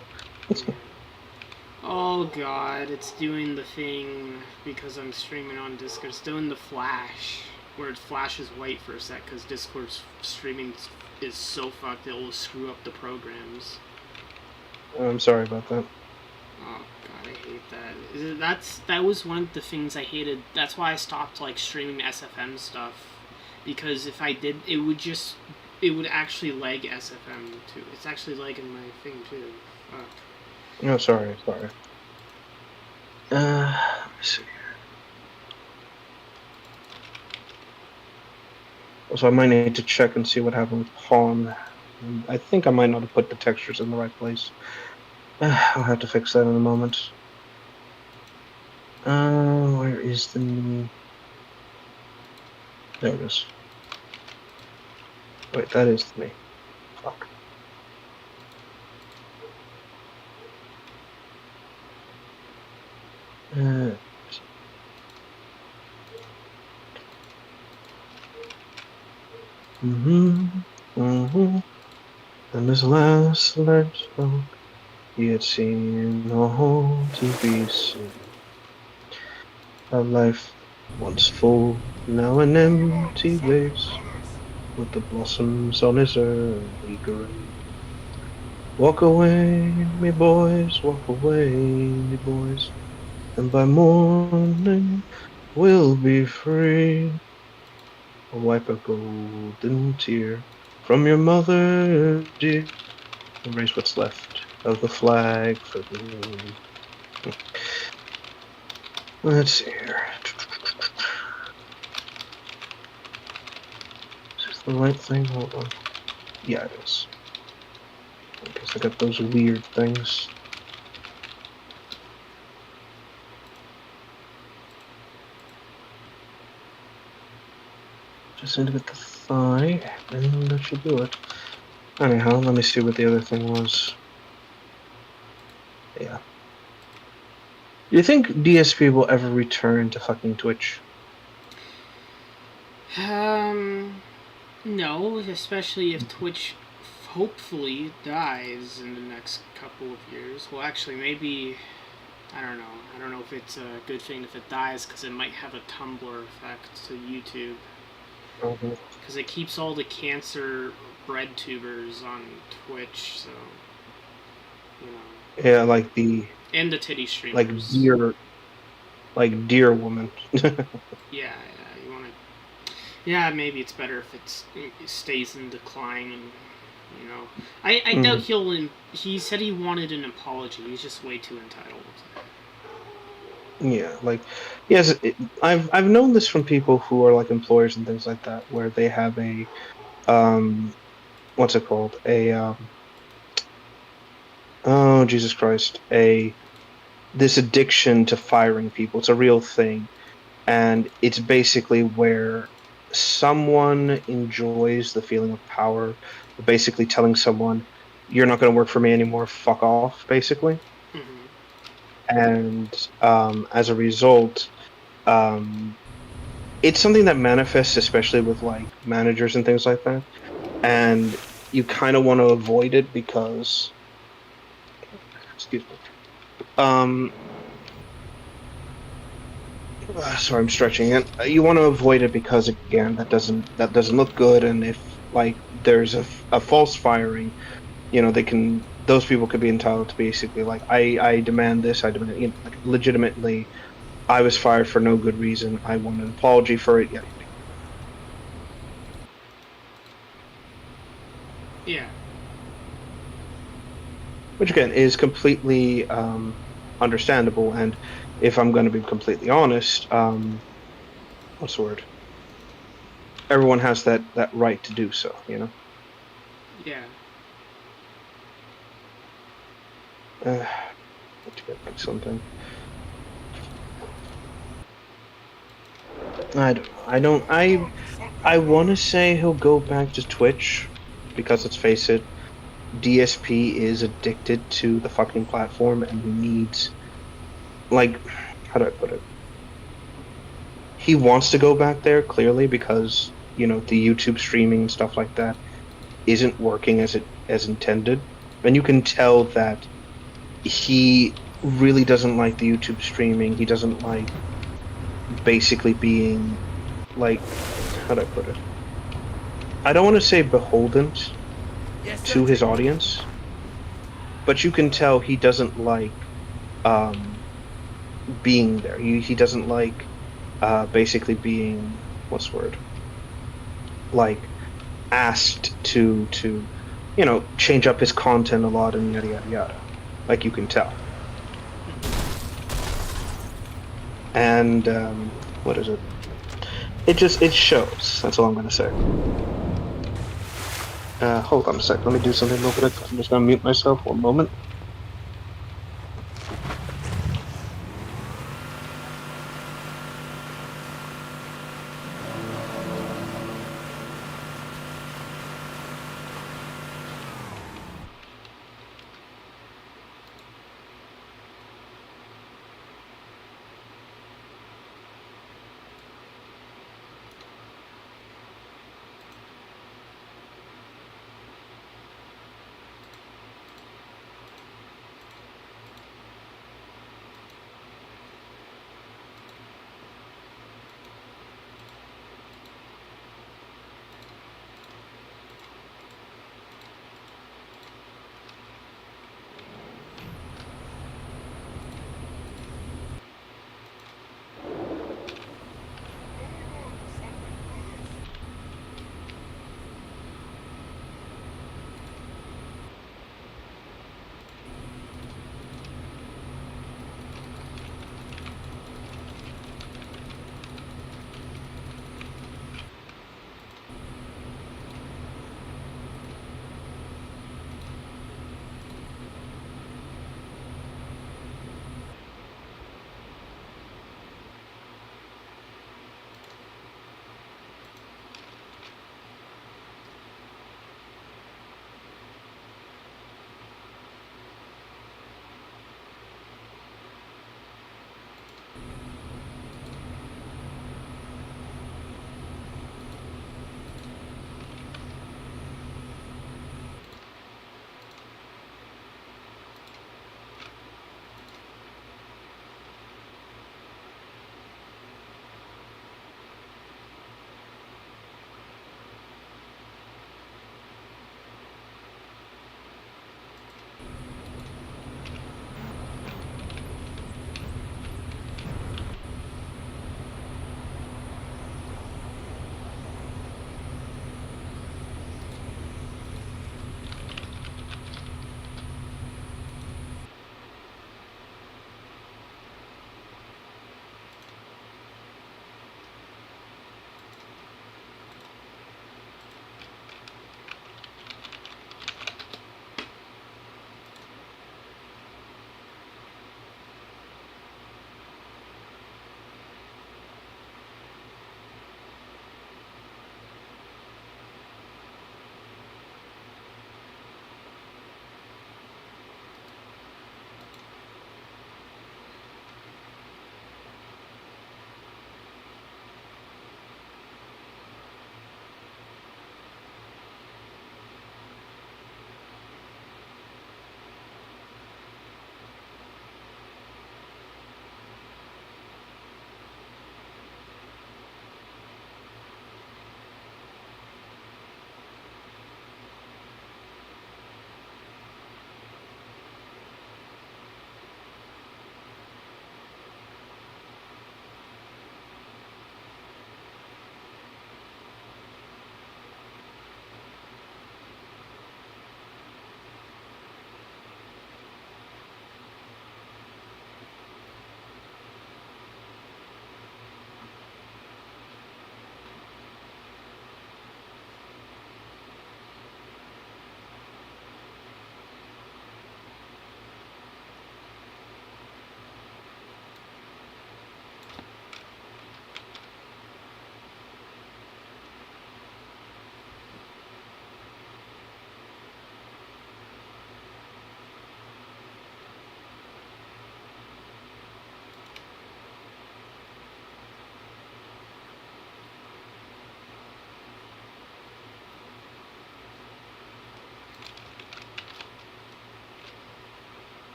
Speaker 1: Oh god, it's doing the thing because I'm streaming on Discord. It's doing the flash, where it flashes white for a sec, because Discord's streaming is so fucked it will screw up the programs.
Speaker 2: I'm sorry about that.
Speaker 1: Oh god, I hate that. That was one of the things I hated. That's why I stopped like streaming SFM stuff, because if I did, it would actually lag SFM too. It's actually lagging my thing too. Fuck.
Speaker 2: No, sorry. Let me see. So I might need to check and see what happened with Pawn. I think I might not have put the textures in the right place. I'll have to fix that in a moment. Where is the new... There it is. Wait, that is the me. Fuck. And this last alert spoke, he had seen all to be seen. A life Once full, now an empty vase, with the blossoms on his early grave. Walk away, me boys, walk away, me boys, and by morning we'll be free. I'll wipe a golden tear from your mother, dear. Erase what's left of the flag for me. Let's see here. Is this the right thing? Hold on. Yeah, it is. I guess I got those weird things. Just need to get the thigh, and that should do it. Anyhow, let me see what the other thing was. Yeah. Do you think DSP will ever return to fucking Twitch?
Speaker 1: No, especially if Twitch hopefully dies in the next couple of years. Well, actually, maybe. I don't know. I don't know if it's a good thing if it dies, because it might have a Tumblr effect to YouTube. Because it keeps all the cancer bread tubers on Twitch, so. You know.
Speaker 2: Yeah, like the
Speaker 1: And the titty streamers.
Speaker 2: deer woman.
Speaker 1: Yeah, you want to. Yeah, maybe it's better if it stays in decline, and you know, I doubt he'll. He said he wanted an apology. He's just way too entitled.
Speaker 2: Yeah, like yes, I've known this from people who are like employers and things like that, where they have a what's it called? Oh Jesus Christ, a this addiction to firing people. It's a real thing, and it's basically where someone enjoys the feeling of power, basically telling someone, "You're not going to work for me anymore. Fuck off," basically.
Speaker 1: Mm-hmm.
Speaker 2: And as a result, um, it's something that manifests, especially with like managers and things like that. And you kind of want to avoid it because, excuse me. Um, sorry, I'm stretching it. You want to avoid it because again, that doesn't look good. And if like there's a false firing, they can those people could be entitled to basically like I demand this, I demand like legitimately. I was fired for no good reason. I want an apology for it. Yeah,
Speaker 1: Yeah.
Speaker 2: which again is completely understandable. And if I'm going to be completely honest, what's the word? Everyone has that right to do so.
Speaker 1: Yeah.
Speaker 2: Need to get back something. I don't know. I want to say he'll go back to Twitch because let's face it, DSP is addicted to the fucking platform and he needs like how do I put it? He wants to go back there clearly because the YouTube streaming and stuff like that isn't working as intended, and you can tell that he really doesn't like the YouTube streaming. He doesn't like basically being like how do I put it? I don't want to say beholden to his audience, but you can tell he doesn't like being there. He doesn't like basically being what's the word? Like asked to change up his content a lot and yada yada yada. Like you can tell. And what is it? It shows. That's all I'm gonna say. Hold on a sec. Let me do something real quick. I'm just gonna mute myself 1 moment.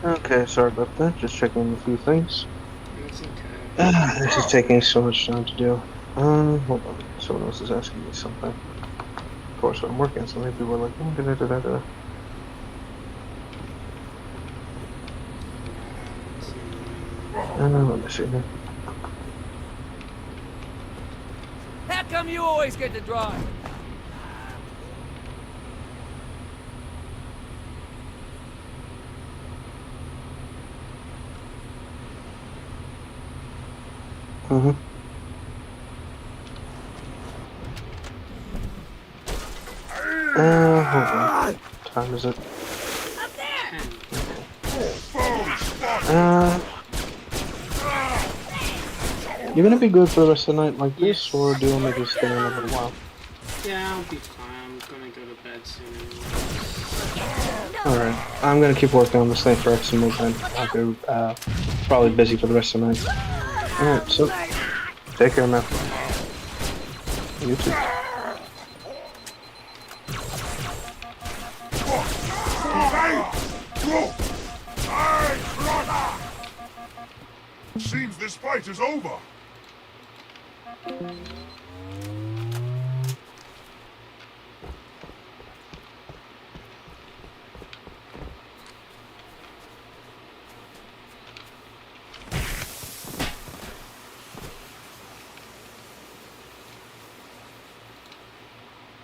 Speaker 2: Okay, sorry about that. Just checking a few things.
Speaker 1: It's okay.
Speaker 2: This is taking so much time to do. Hold on. Someone else is asking me something. Of course, when I'm working on something, people are like, oh, da-da-da-da-da. Let me see here.
Speaker 6: How come you always get to drive?
Speaker 2: Mm-hmm. Hold on. What time is it?
Speaker 5: Up there!
Speaker 2: You're gonna be good for the rest of the night like this,
Speaker 1: Yes.
Speaker 2: or do you want me to stay in a little while?
Speaker 1: Yeah, I'll be fine. I'm gonna go to bed soon.
Speaker 2: Alright, I'm gonna keep working on this thing for some more time. I'll go, probably busy for the rest of the night. Alright, so, take care, man. You too.
Speaker 7: Seems this fight is over.